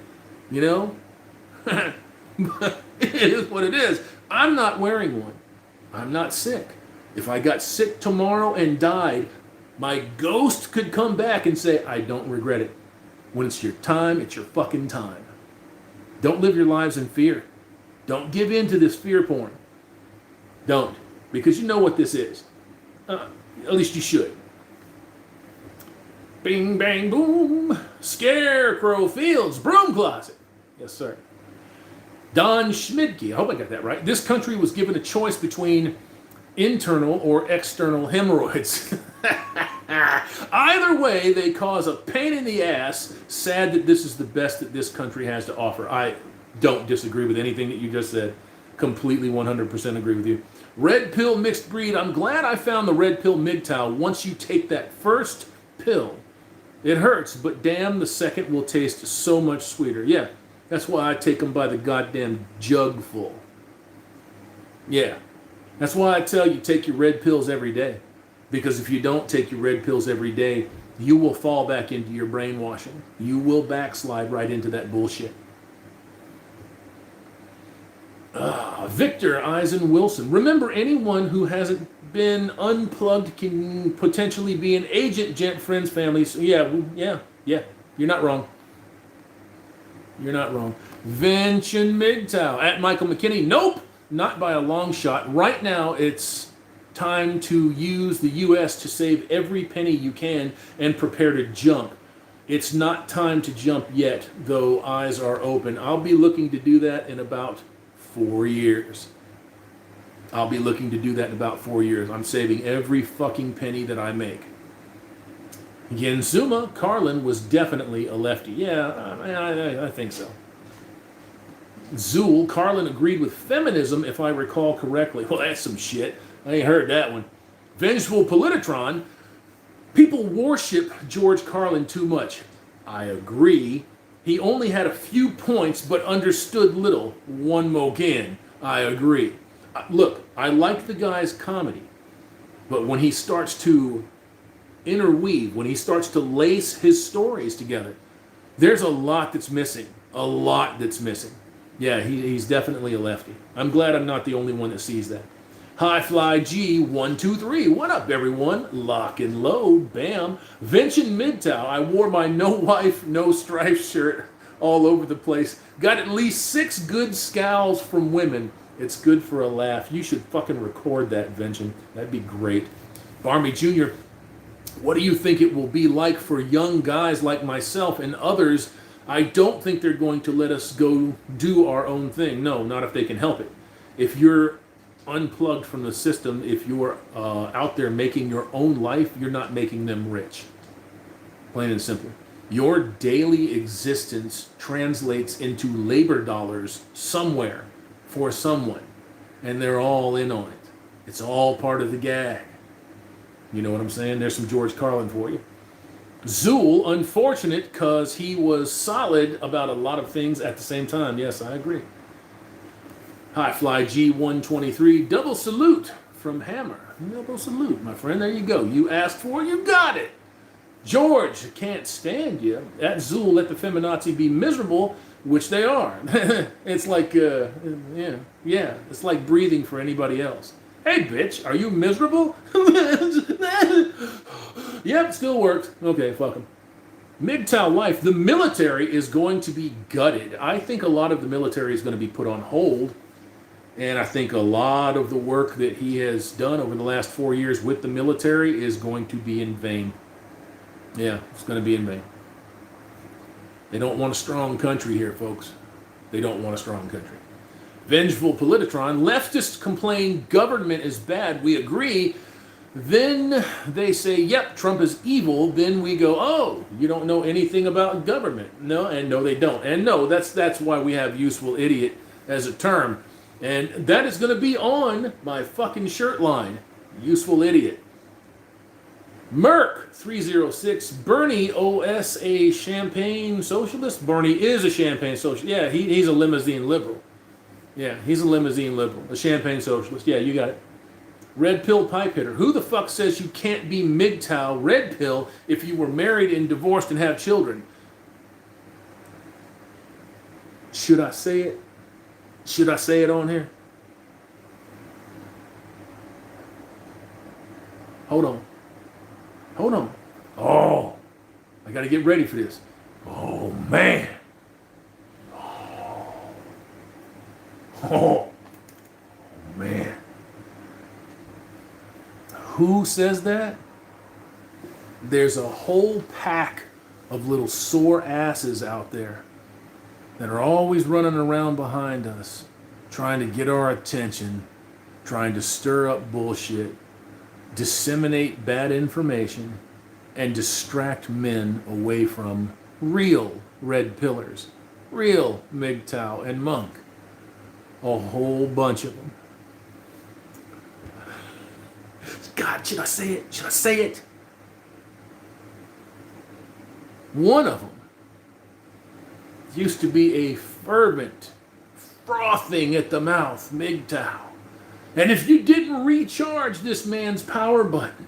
But it is what it is. I'm not wearing one. I'm not sick. If I got sick tomorrow and died, my ghost could come back and say, I don't regret it. When it's your time, it's your fucking time. Don't live your lives in fear. Don't give in to this fear porn. Don't. Because you know what this is. At least you should. Bing, bang, boom. Scarecrow Fields, broom closet. Yes, sir. Don Schmidtke, I hope I got that right. This country was given a choice between internal or external hemorrhoids. Either way, they cause a pain in the ass. Sad that this is the best that this country has to offer. I don't disagree with anything that you just said. Completely 100% agree with you. Red pill mixed breed. I'm glad I found the red pill MGTOW. Once you take that first pill, it hurts, but damn, the second will taste so much sweeter. Yeah, that's why I take them by the goddamn jug full. Yeah, that's why I tell you take your red pills every day. Because if you don't take your red pills every day, you will fall back into your brainwashing. You will backslide right into that bullshit. Victor Eisen Wilson. Remember, anyone who hasn't been unplugged can potentially be an agent, gent, friends, families. Yeah. You're not wrong. You're not wrong. Vention MGTOW at Michael McKinney. Nope, not by a long shot. Right now, it's time to use the U.S. to save every penny you can and prepare to jump. It's not time to jump yet, though eyes are open. I'll be looking to do that in about 4 years. I'll be looking to do that in about 4 years. I'm saving every fucking penny that I make. Yensuma Carlin was definitely a lefty. Yeah, I think so. Zool Carlin agreed with feminism, if I recall correctly. Well, that's some shit. I ain't heard that one. Vengeful Politotron. People worship George Carlin too much. I agree. He only had a few points, but understood little. One more again. I agree. Look, I like the guy's comedy, but when he starts to interweave, when he starts to lace his stories together, there's a lot that's missing. A lot that's missing. Yeah, he's definitely a lefty. I'm glad I'm not the only one that sees that. Highfly G123. What up, everyone? Lock and load. Bam. Vention MGTOW. I wore my no wife, no stripe shirt all over the place. Got at least 6 good scowls from women. It's good for a laugh. You should fucking record that, Vention. That'd be great. Barmy Jr. What do you think it will be like for young guys like myself and others? I don't think they're going to let us go do our own thing. No, not if they can help it. If you're unplugged from the system, if you're out there making your own life, you're not making them rich. Plain and simple. Your daily existence translates into labor dollars somewhere for someone, and they're all in on it. It's all part of the gag. You know what I'm saying? There's some George Carlin for you. Zool, unfortunate because he was solid about a lot of things at the same time. Yes, I agree. Highfly G123, double salute from Hammer. Double salute, my friend. There you go. You asked for it, you got it. George, can't stand you. At Zool, let the feminazi be miserable, which they are. It's like, it's like breathing for anybody else. Hey, bitch, are you miserable? Yep, still works. Okay, fuck him. MGTOW life, the military is going to be gutted. I think a lot of the military is going to be put on hold. And I think a lot of the work that he has done over the last 4 years with the military is going to be in vain. Yeah, it's going to be in vain. They don't want a strong country here, folks. They don't want a strong country. Vengeful Politotron, leftists complain government is bad. We agree. Then they say, yep, Trump is evil. Then we go, oh, you don't know anything about government. No, and no, they don't. And no, that's why we have useful idiot as a term. And that is going to be on my fucking shirt line. Useful idiot. Merc 306. Bernie OS a champagne socialist? Bernie is a champagne socialist. Yeah, he's a limousine liberal. Yeah, he's a limousine liberal. A champagne socialist. Yeah, you got it. Red pill pipe hitter. Who the fuck says you can't be MGTOW red pill if you were married and divorced and have children? Should I say it? Should I say it on here? Hold on. Hold on. Oh, I got to get ready for this. Oh, man. Oh, man. Who says that? There's a whole pack of little sore asses out there that are always running around behind us, trying to get our attention, trying to stir up bullshit, disseminate bad information, and distract men away from real red pillars, real MGTOW and monk. A whole bunch of them. God, should I say it? Should I say it? One of them used to be a fervent, frothing at the mouth MGTOW. And if you didn't recharge this man's power button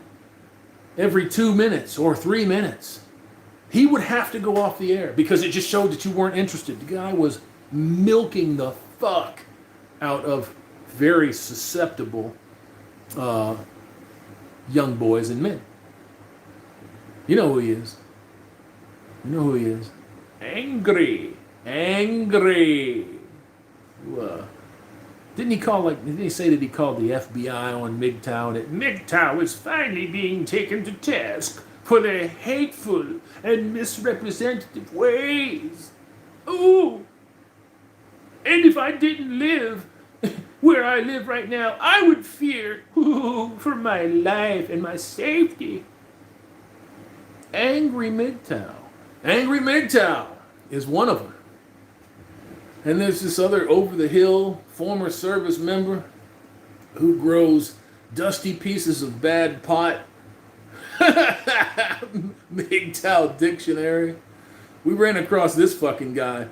every 2 minutes or 3 minutes, he would have to go off the air because it just showed that you weren't interested. The guy was milking the fuck out of very susceptible young boys and men. You know who he is. You know who he is. Angry. Didn't he say that he called the FBI on MGTOW and that MGTOW is finally being taken to task for their hateful and misrepresentative ways. Ooh. And if I didn't live where I live right now, I would fear for my life and my safety. Angry MGTOW. Angry MGTOW is one of them. And there's this other over-the-hill former service member who grows dusty pieces of bad pot. MGTOW dictionary. We ran across this fucking guy.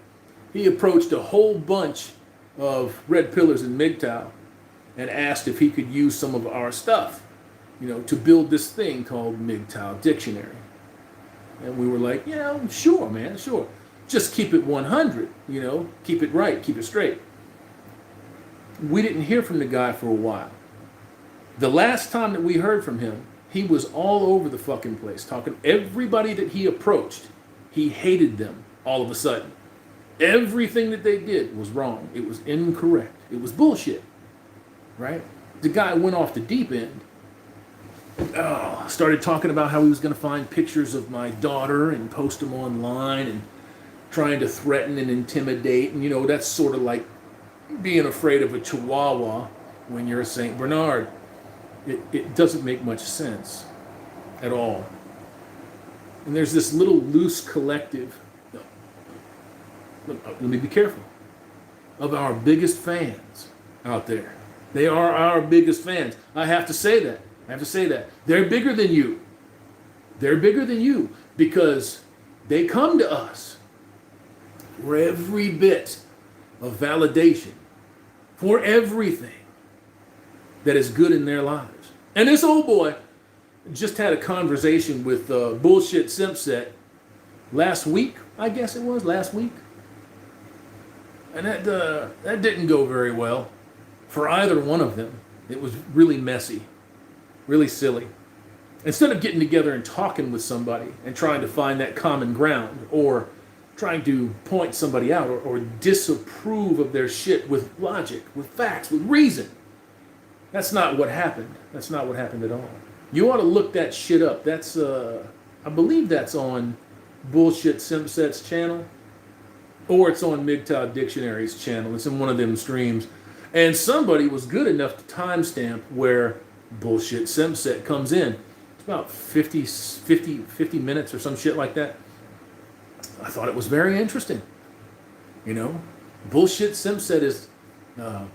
He approached a whole bunch of red pillars in MGTOW and asked if he could use some of our stuff, to build this thing called MGTOW dictionary. And we were like, yeah, sure, man, sure. Just keep it 100, keep it right, keep it straight. We didn't hear from the guy for a while. The last time that we heard from him, he was all over the fucking place, talking everybody that he approached, he hated them all of a sudden. Everything that they did was wrong. It was incorrect. It was bullshit, right? The guy went off the deep end. Started talking about how he was going to find pictures of my daughter and post them online and trying to threaten and intimidate. And, that's sort of like being afraid of a chihuahua when you're a St. Bernard. It doesn't make much sense at all. And there's this little loose collective, let me be careful, of our biggest fans out there. They are our biggest fans. I have to say that. They're bigger than you. They're bigger than you because they come to us for every bit of validation, for everything that is good in their lives. And this old boy just had a conversation with Bullshit Simpset last week, I guess it was, last week. And that didn't go very well for either one of them. It was really messy, really silly. Instead of getting together and talking with somebody and trying to find that common ground or trying to point somebody out or disapprove of their shit with logic, with facts, with reason. That's not what happened. That's not what happened at all. You ought to look that shit up. That's, I believe that's on Bullshit Simpset's channel. Or it's on MGTOW Dictionary's channel. It's in one of them streams. And somebody was good enough to timestamp where Bullshit Simpset comes in. It's about 50 minutes or some shit like that. I thought it was very interesting. Bullshit Simpset is, how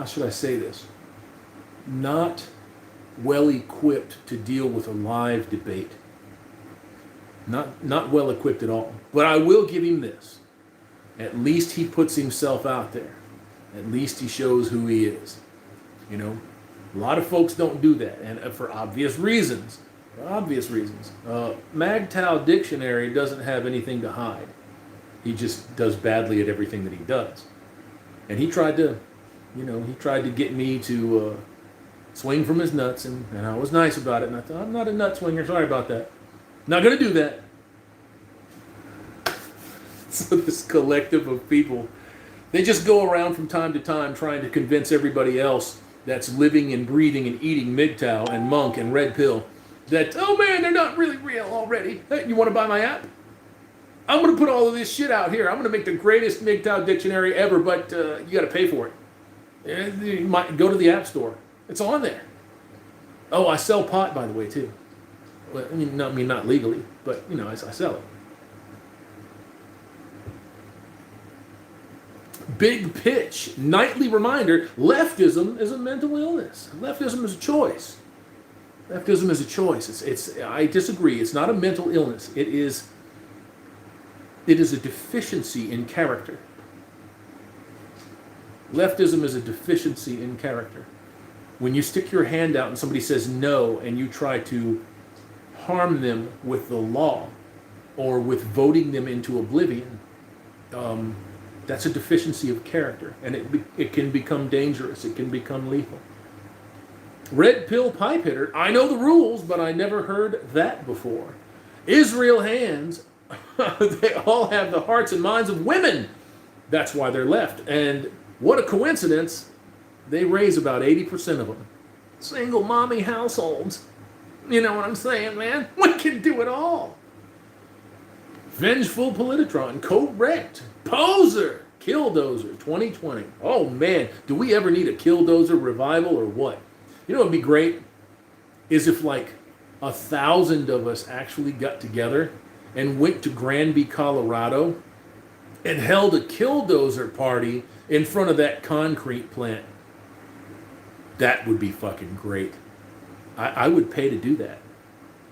should I say this? Not well equipped to deal with a live debate. Not well equipped at all. But I will give him this. At least he puts himself out there. At least he shows who he is. A lot of folks don't do that, and for obvious reasons. MGTOW Dictionary doesn't have anything to hide. He just does badly at everything that he does. And he tried to, get me to swing from his nuts, and I was nice about it. And I thought, I'm not a nut swinger, sorry about that. Not going to do that. So this collective of people, they just go around from time to time trying to convince everybody else that's living and breathing and eating MGTOW and monk and red pill that, oh man, they're not really real already. Hey, you want to buy my app? I'm going to put all of this shit out here. I'm going to make the greatest MGTOW dictionary ever, but you got to pay for it. You might go to the App Store. It's on there. Oh, I sell pot, by the way, too. Well, not legally, but, I sell it. Big pitch, nightly reminder, leftism is a mental illness. Leftism is a choice. Leftism is a choice. I disagree. It's not a mental illness. It is a deficiency in character. Leftism is a deficiency in character. When you stick your hand out and somebody says no and you try to harm them with the law or with voting them into oblivion, that's a deficiency of character, and it can become dangerous. It can become lethal. Red pill pipe hitter. I know the rules, but I never heard that before. Israel hands. They all have the hearts and minds of women. That's why they're left. And what a coincidence. They raise about 80% of them. Single mommy households. You know what I'm saying, man? We can do it all. Vengeful Politron. Correct. Poser. Killdozer 2020. Oh, man. Do we ever need a Killdozer revival or what? You know what would be great? Is if like 1,000 of us actually got together and went to Granby, Colorado and held a Killdozer party in front of that concrete plant. That would be fucking great. I would pay to do that.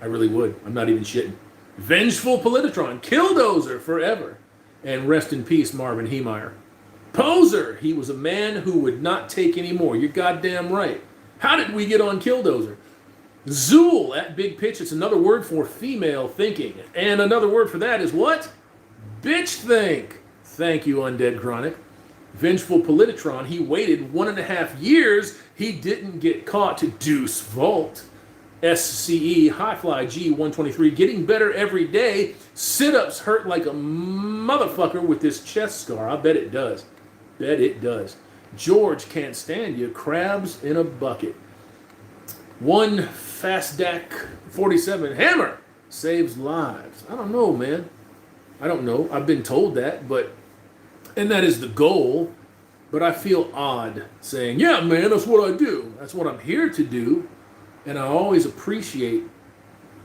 I really would. I'm not even shitting. Vengeful Politron. Killdozer forever. And rest in peace, Marvin Heemeyer. Poser. He was a man who would not take any more. You're goddamn right. How did we get on Killdozer? Zool at Big Pitch. It's another word for female thinking. And another word for that is what? Bitch think. Thank you, Undead Chronic. Vengeful Politron. He waited 1.5 years. He didn't get caught. Deuce Vault. SCE, Highfly G123, getting better every day. Sit-ups hurt like a motherfucker with this chest scar. I bet it does. Bet it does. George can't stand you. Crabs in a bucket. One Fastdac 47. Hammer saves lives. I don't know, man. I don't know. I've been told that, and that is the goal. But I feel odd saying, yeah, man, that's what I do. That's what I'm here to do. And I always appreciate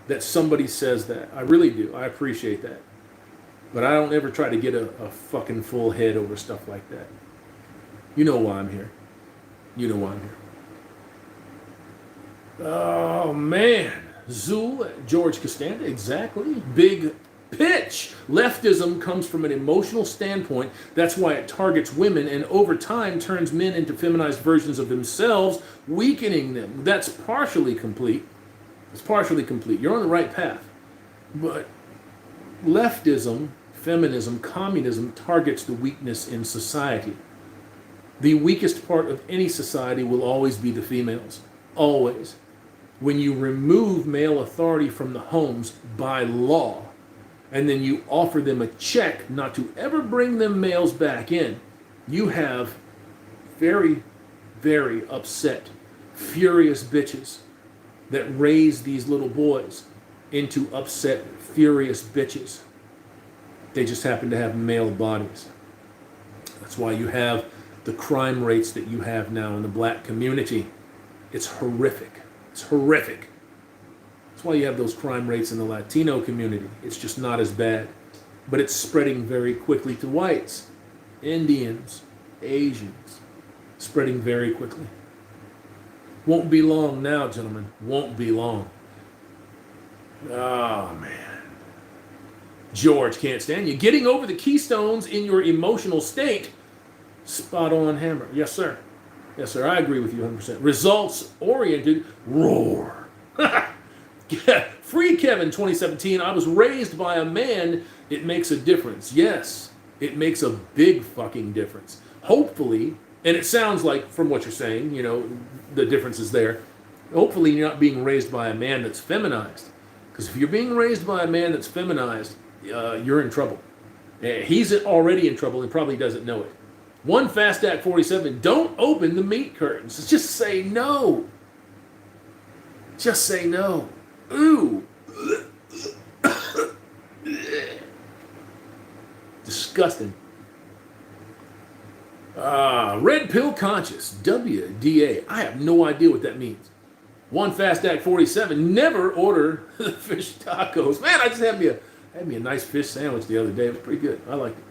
that somebody says that. I really do. I appreciate that. But I don't ever try to get a fucking full head over stuff like that. You know why I'm here. You know why I'm here. Oh, man. Zool, George Costanza, exactly. Big pitch. Leftism comes from an emotional standpoint. That's why it targets women and over time turns men into feminized versions of themselves, weakening them. That's partially complete. It's partially complete. You're on the right path. But leftism, feminism, communism targets the weakness in society. The weakest part of any society will always be the females. Always. When you remove male authority from the homes by law, and then you offer them a check not to ever bring them males back in, you have very, very upset, furious bitches that raise these little boys into upset, furious bitches. They just happen to have male bodies. That's why you have the crime rates that you have now in the black community. It's horrific. It's horrific. That's why you have those crime rates in the Latino community. It's just not as bad. But it's spreading very quickly to whites, Indians, Asians. Spreading very quickly. Won't be long now, gentlemen. Won't be long. Oh, man. George can't stand you. Getting over the keystones in your emotional state. Spot on, Hammer. Yes, sir. Yes, sir. I agree with you 100%. Results-oriented. Roar. Yeah. Free Kevin 2017. I was raised by a man. It makes a difference. Yes, it makes a big fucking difference. Hopefully, and it sounds like from what you're saying, you know, the difference is there. Hopefully you're not being raised by a man that's feminized. Because if you're being raised by a man that's feminized, you're in trouble. He's already in trouble and probably doesn't know it. One Fastdac 47. Don't open the meat curtains. Just say no. Just say no. Ooh. Disgusting. Red pill conscious, WDA. I have no idea what that means. One Fast Act 47, never order the fish tacos. Man, I just had me a nice fish sandwich the other day. It was pretty good. I liked it.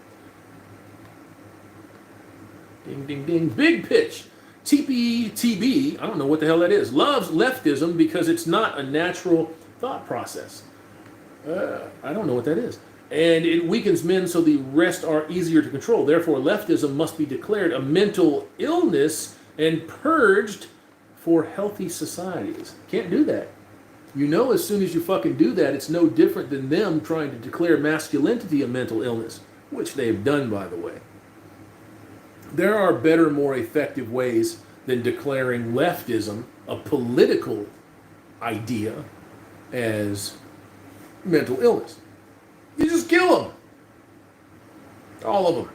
Ding, ding, ding. Big pitch. TPTB, I don't know what the hell that is, loves leftism because it's not a natural thought process. I don't know what that is. And it weakens men so the rest are easier to control. Therefore, leftism must be declared a mental illness and purged for healthy societies. Can't do that. You know, as soon as you fucking do that, it's no different than them trying to declare masculinity a mental illness, which they've done, by the way. There are better, more effective ways than declaring leftism, a political idea, as mental illness. You just kill them. All of them.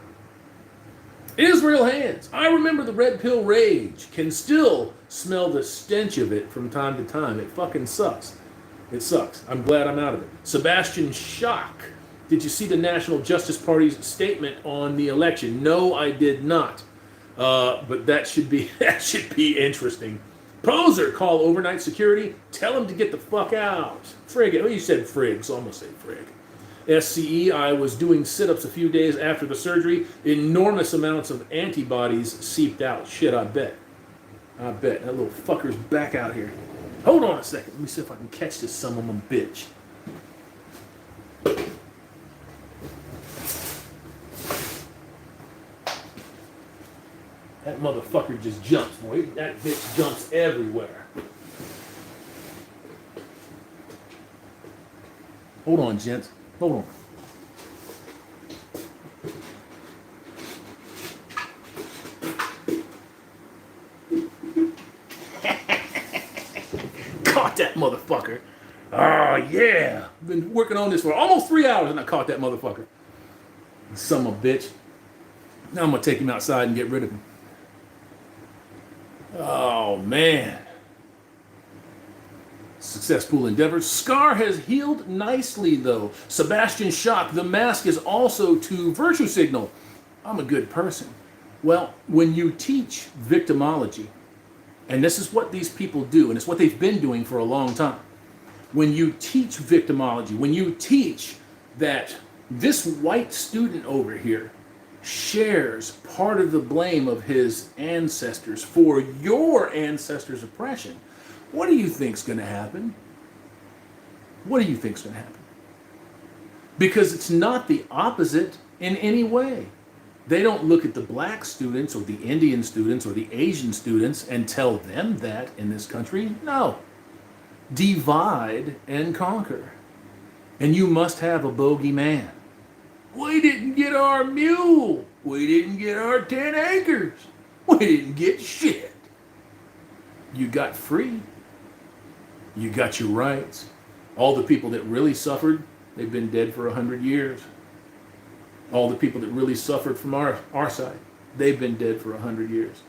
Israel hands. I remember the red pill rage. Can still smell the stench of it from time to time. It fucking sucks. It sucks. I'm glad I'm out of it. Sebastian Schock. Did you see the National Justice Party's statement on the election? No, I did not. But that should be interesting. Poser, call overnight security. Tell him to get the fuck out. Frig. Oh, you said frig, so I'm going to say frig. SCE, I was doing sit-ups a few days after the surgery. Enormous amounts of antibodies seeped out. Shit, I bet. That little fucker's back out here. Hold on a second. Let me see if I can catch this son of a bitch. That motherfucker just jumps, boy. That bitch jumps everywhere. Hold on, gents. Hold on. Caught that motherfucker. Oh, yeah. Been working on this for almost 3 hours and I caught that motherfucker. Son of a bitch. Now I'm going to take him outside and get rid of him. Oh, man. Successful endeavors. Scar has healed nicely, though. Sebastian Schock, the mask is also to virtue signal. I'm a good person. Well, when you teach victimology, and this is what these people do, and it's what they've been doing for a long time. When you teach victimology, when you teach that this white student over here shares part of the blame of his ancestors for your ancestors' oppression, what do you think's going to happen? What do you think's going to happen? Because it's not the opposite in any way. They don't look at the black students or the Indian students or the Asian students and tell them that in this country. No. Divide and conquer. And you must have a bogeyman. We didn't get our mule. We didn't get our 10 acres. We didn't get shit. You got free. You got your rights. All the people that really suffered, they've been dead for 100 years. All the people that really suffered from our side, they've been dead for 100 years.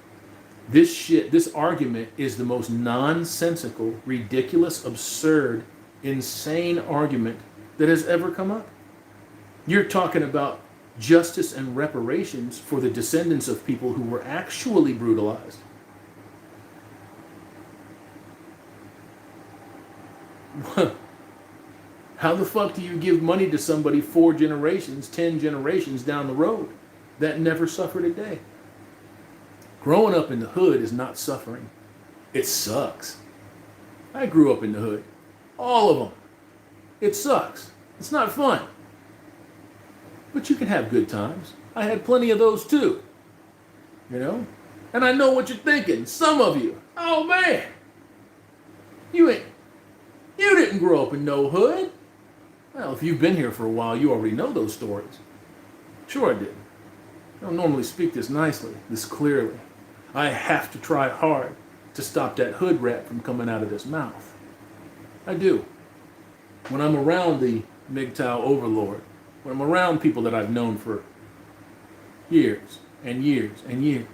This argument is the most nonsensical, ridiculous, absurd, insane argument that has ever come up. You're talking about justice and reparations for the descendants of people who were actually brutalized. How the fuck do you give money to somebody 4 generations, 10 generations down the road that never suffered a day? Growing up in the hood is not suffering. It sucks. I grew up in the hood. All of them. It sucks. It's not fun. But you can have good times. I had plenty of those too. You know? And I know what you're thinking. Some of you. Oh man. You didn't grow up in no hood. Well, if you've been here for a while, you already know those stories. Sure I did. I don't normally speak this nicely, this clearly. I have to try hard to stop that hood rat from coming out of this mouth. I do. When I'm around the MGTOW overlord, when I'm around people that I've known for years and years and years,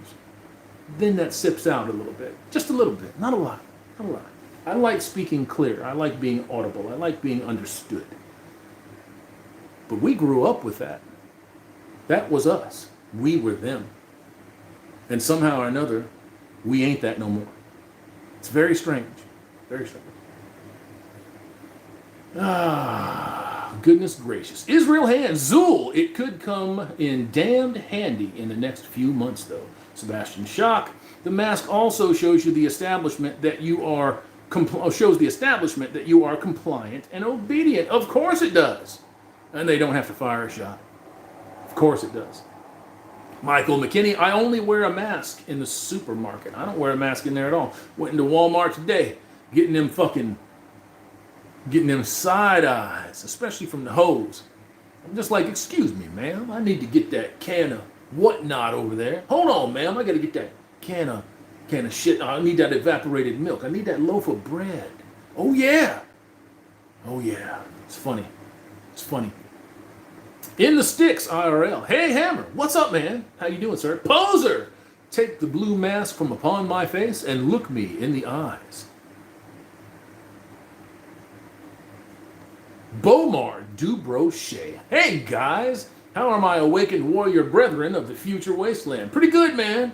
then that sips out a little bit. Just a little bit. Not a lot. Not a lot. I like speaking clear. I like being audible. I like being understood. But we grew up with that. That was us. We were them. And somehow or another, we ain't that no more. It's very strange. Very strange. Goodness gracious. Israel Hand, Zool. It could come in damned handy in the next few months, though. Sebastian Schock. The mask also shows you the establishment that you are compliant and obedient. Of course it does. And they don't have to fire a shot. Of course it does. Michael McKinney, I only wear a mask in the supermarket. I don't wear a mask in there at all. Went into Walmart today, getting them side eyes, especially from the hoes. I'm just like, excuse me, ma'am, I need to get that can of whatnot over there. Hold on, ma'am, I gotta get that can of shit. I need that evaporated milk. I need that loaf of bread. Oh yeah. It's funny. In the sticks, IRL. Hey, Hammer, what's up, man? How you doing, sir? Poser! Take the blue mask from upon my face and look me in the eyes. Bomar Dubrochet. Hey, guys. How are my awakened warrior brethren of the future wasteland? Pretty good, man.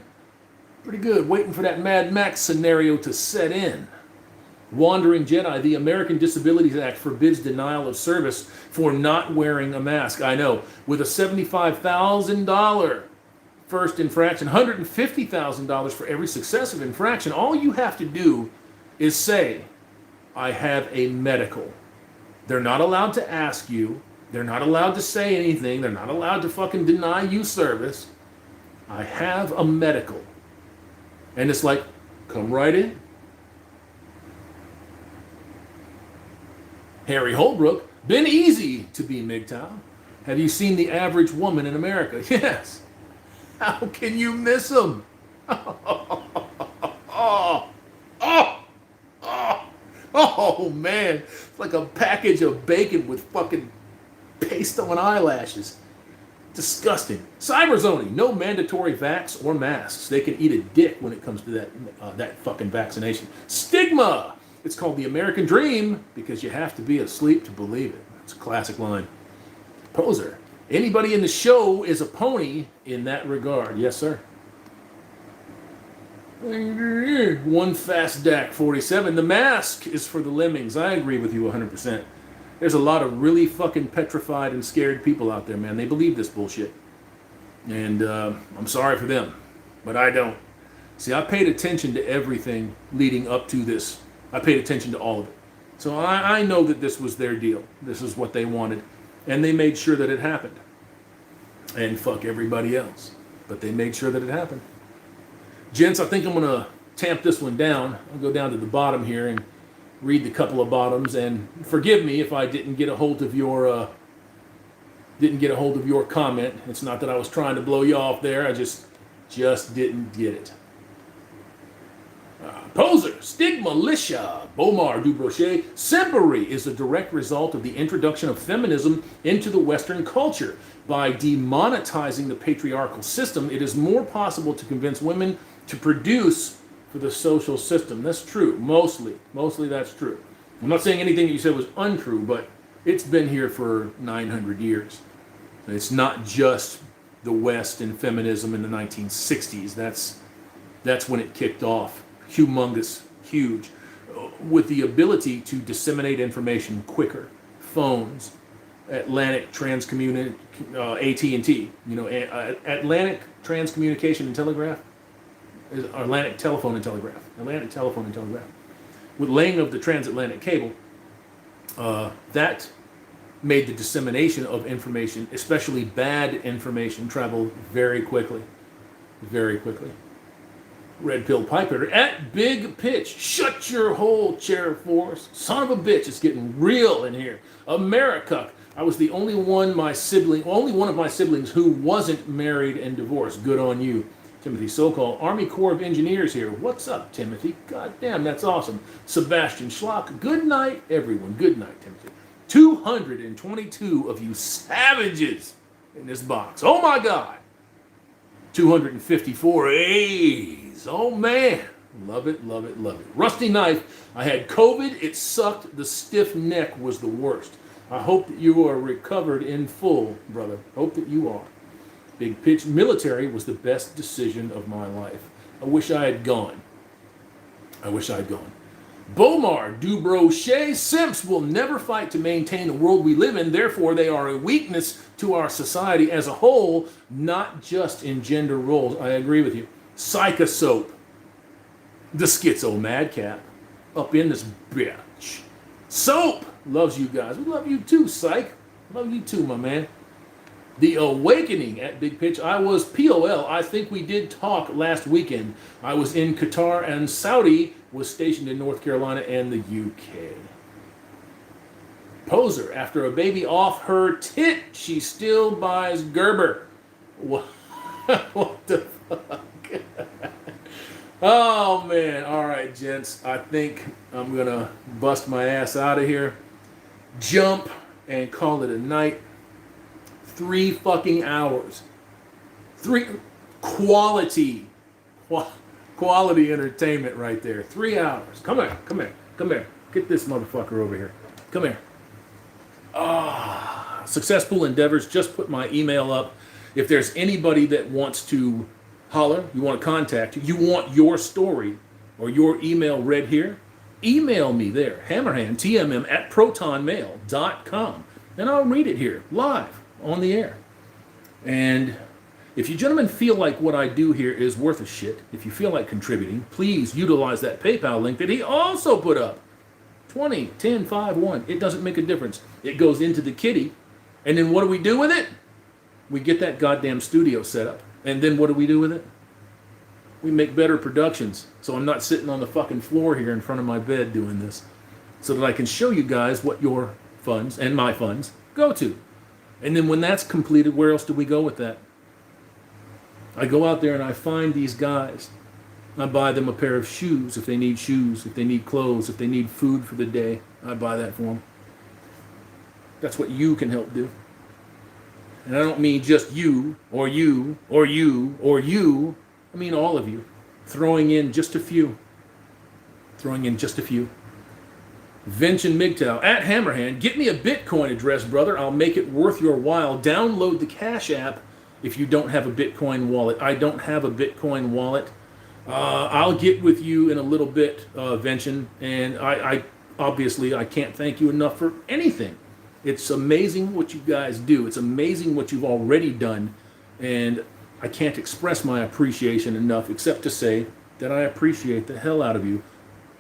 Pretty good. Waiting for that Mad Max scenario to set in. Wandering Jedi, the American Disabilities Act forbids denial of service for not wearing a mask. I know. With a $75,000 first infraction, $150,000 for every successive infraction, all you have to do is say, I have a medical. They're not allowed to ask you. They're not allowed to say anything. They're not allowed to fucking deny you service. I have a medical. And it's like, come right in. Harry Holbrook, been easy to be MGTOW. Have you seen the average woman in America? Yes. How can you miss them? Oh, man. It's like a package of bacon with fucking paste on eyelashes. Disgusting. Cyberzoni, no mandatory vax or masks. They can eat a dick when it comes to that fucking vaccination. Stigma. It's called the American Dream because you have to be asleep to believe it. It's a classic line. Poser. Anybody in the show is a pony in that regard. Yes, sir. One Fast Dak 47. The mask is for the lemmings. I agree with you 100%. There's a lot of really fucking petrified and scared people out there, man. They believe this bullshit. And I'm sorry for them, but I don't. See, I paid attention to everything leading up to this. I paid attention to all of it. So I know that this was their deal. This is what they wanted. And they made sure that it happened. And fuck everybody else. But they made sure that it happened. Gents, I think I'm going to tamp this one down. I'll go down to the bottom here and read the couple of bottoms. And forgive me if I didn't get a hold of your comment. It's not that I was trying to blow you off there. I just didn't get it. Poser, Stigma, Lisha, Bomar Dubrochet. Simpery is a direct result of the introduction of feminism into the Western culture. By demonetizing the patriarchal system, it is more possible to convince women to produce for the social system. That's true, mostly that's true. I'm not saying anything that you said was untrue, but it's been here for 900 years. It's not just the West and feminism in the 1960s. That's when it kicked off. Humongous, huge, with the ability to disseminate information quicker. Phones, Atlantic Transcommuni, AT&T, Atlantic Transcommunication and Telegraph, Atlantic Telephone and Telegraph, with laying of the transatlantic cable, that made the dissemination of information, especially bad information, travel very quickly. Red Pill Piper at Big Pitch. Shut your hole, Chair Force. Son of a bitch, it's getting real in here. America. I was the only one of my siblings who wasn't married and divorced. Good on you, Timothy Sokol. Army Corps of Engineers here. What's up, Timothy? God damn, that's awesome. Sebastian Schlock. Good night, everyone. Good night, Timothy. 222 of you savages in this box. Oh my God. 254 A's. Oh man. Love it. Rusty Knife. I had COVID. It sucked. The stiff neck was the worst. I hope that you are recovered in full, brother. Hope that you are. Big Pitch military was the best decision of my life. I wish I had gone. Bomar Dubrochet Simps will never fight to maintain the world we live in. Therefore, they are a weakness to our society as a whole, not just in gender roles. I agree with you. Psychosoap. The schizo madcap. Up in this bitch. Soap loves you guys. We love you too, Psych. Love you too, my man. The Awakening at Big Pitch. I was POL. I think we did talk last weekend. I was in Qatar and Saudi was stationed in North Carolina and the UK. Poser. After a baby off her tit, she still buys Gerber. What, what the fuck? Oh, man. All right, gents. I think I'm going to bust my ass out of here. Jump and call it a night. 3 fucking hours. 3 quality entertainment right there. 3 hours. Come here. Get this motherfucker over here. Come here. Successful endeavors. Just put my email up. If there's anybody that wants to holler, you want to contact you want your story or your email read here, email me there. Hammerhand, TMM at protonmail.com. And I'll read it here live on the air. And if you gentlemen feel like what I do here is worth a shit, if you feel like contributing, please utilize that PayPal link that he also put up. 20, 10, 5, 1. It doesn't make a difference. It goes into the kitty. And then what do we do with it? We get that goddamn studio set up. And then what do we do with it? We make better productions. So I'm not sitting on the fucking floor here in front of my bed doing this. So that I can show you guys what your funds and my funds go to. And then when that's completed, where else do we go with that? I go out there and I find these guys. I buy them a pair of shoes if they need shoes, if they need clothes, if they need food for the day. I buy that for them. That's what you can help do. And I don't mean just you, or you, or you, or you. I mean all of you. Throwing in just a few. Vinch and MGTOW at Hammerhand. Get me a Bitcoin address, brother. I'll make it worth your while. Download the Cash App if you don't have a Bitcoin wallet. I don't have a Bitcoin wallet. I'll get with you in a little bit, Vincent. And I obviously, I can't thank you enough for anything. It's amazing what you guys do. It's amazing what you've already done. And I can't express my appreciation enough except to say that I appreciate the hell out of you.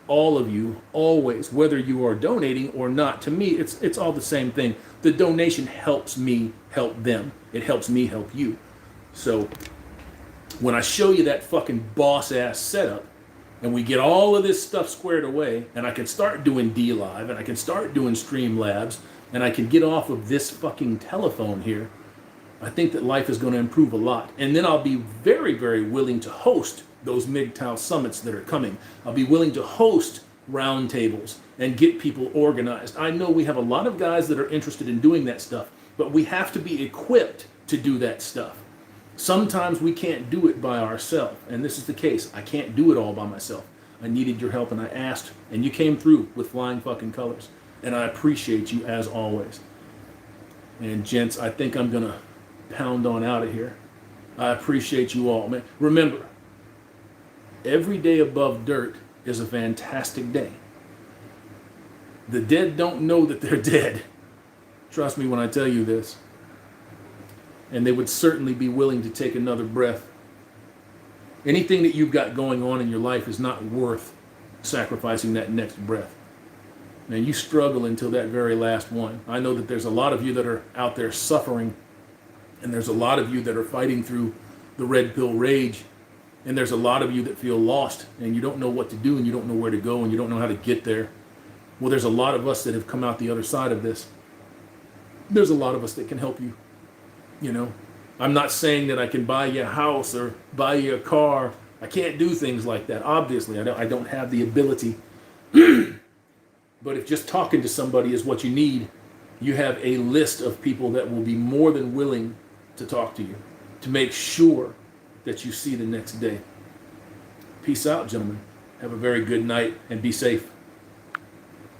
All of you, always, whether you are donating or not. To me, it's all the same thing. The donation helps me help them. It helps me help you. So when I show you that fucking boss-ass setup, and we get all of this stuff squared away, and I can start doing D-Live, and I can start doing Streamlabs, and I can get off of this fucking telephone here, I think that life is going to improve a lot. And then I'll be very, very willing to host those MGTOW summits that are coming. I'll be willing to host roundtables and get people organized. I know we have a lot of guys that are interested in doing that stuff, but we have to be equipped to do that stuff. Sometimes we can't do it by ourselves, and this is the case. I can't do it all by myself. I needed your help, and I asked, and you came through with flying fucking colors, and I appreciate you as always. And gents, I think I'm gonna pound on out of here. I appreciate you all, man. Remember, every day above dirt is a fantastic day. The dead don't know that they're dead. Trust me when I tell you this. And they would certainly be willing to take another breath. Anything that you've got going on in your life is not worth sacrificing that next breath. Man, you struggle until that very last one. I know that there's a lot of you that are out there suffering, and there's a lot of you that are fighting through the red pill rage, and there's a lot of you that feel lost, and you don't know what to do, and you don't know where to go, and you don't know how to get there. Well, there's a lot of us that have come out the other side of this. There's a lot of us that can help you. You know, I'm not saying that I can buy you a house or buy you a car. I can't do things like that. Obviously, I don't have the ability. But if just talking to somebody is what you need, you have a list of people that will be more than willing to talk to you, to make sure that you see the next day. Peace out, gentlemen. Have a very good night and be safe.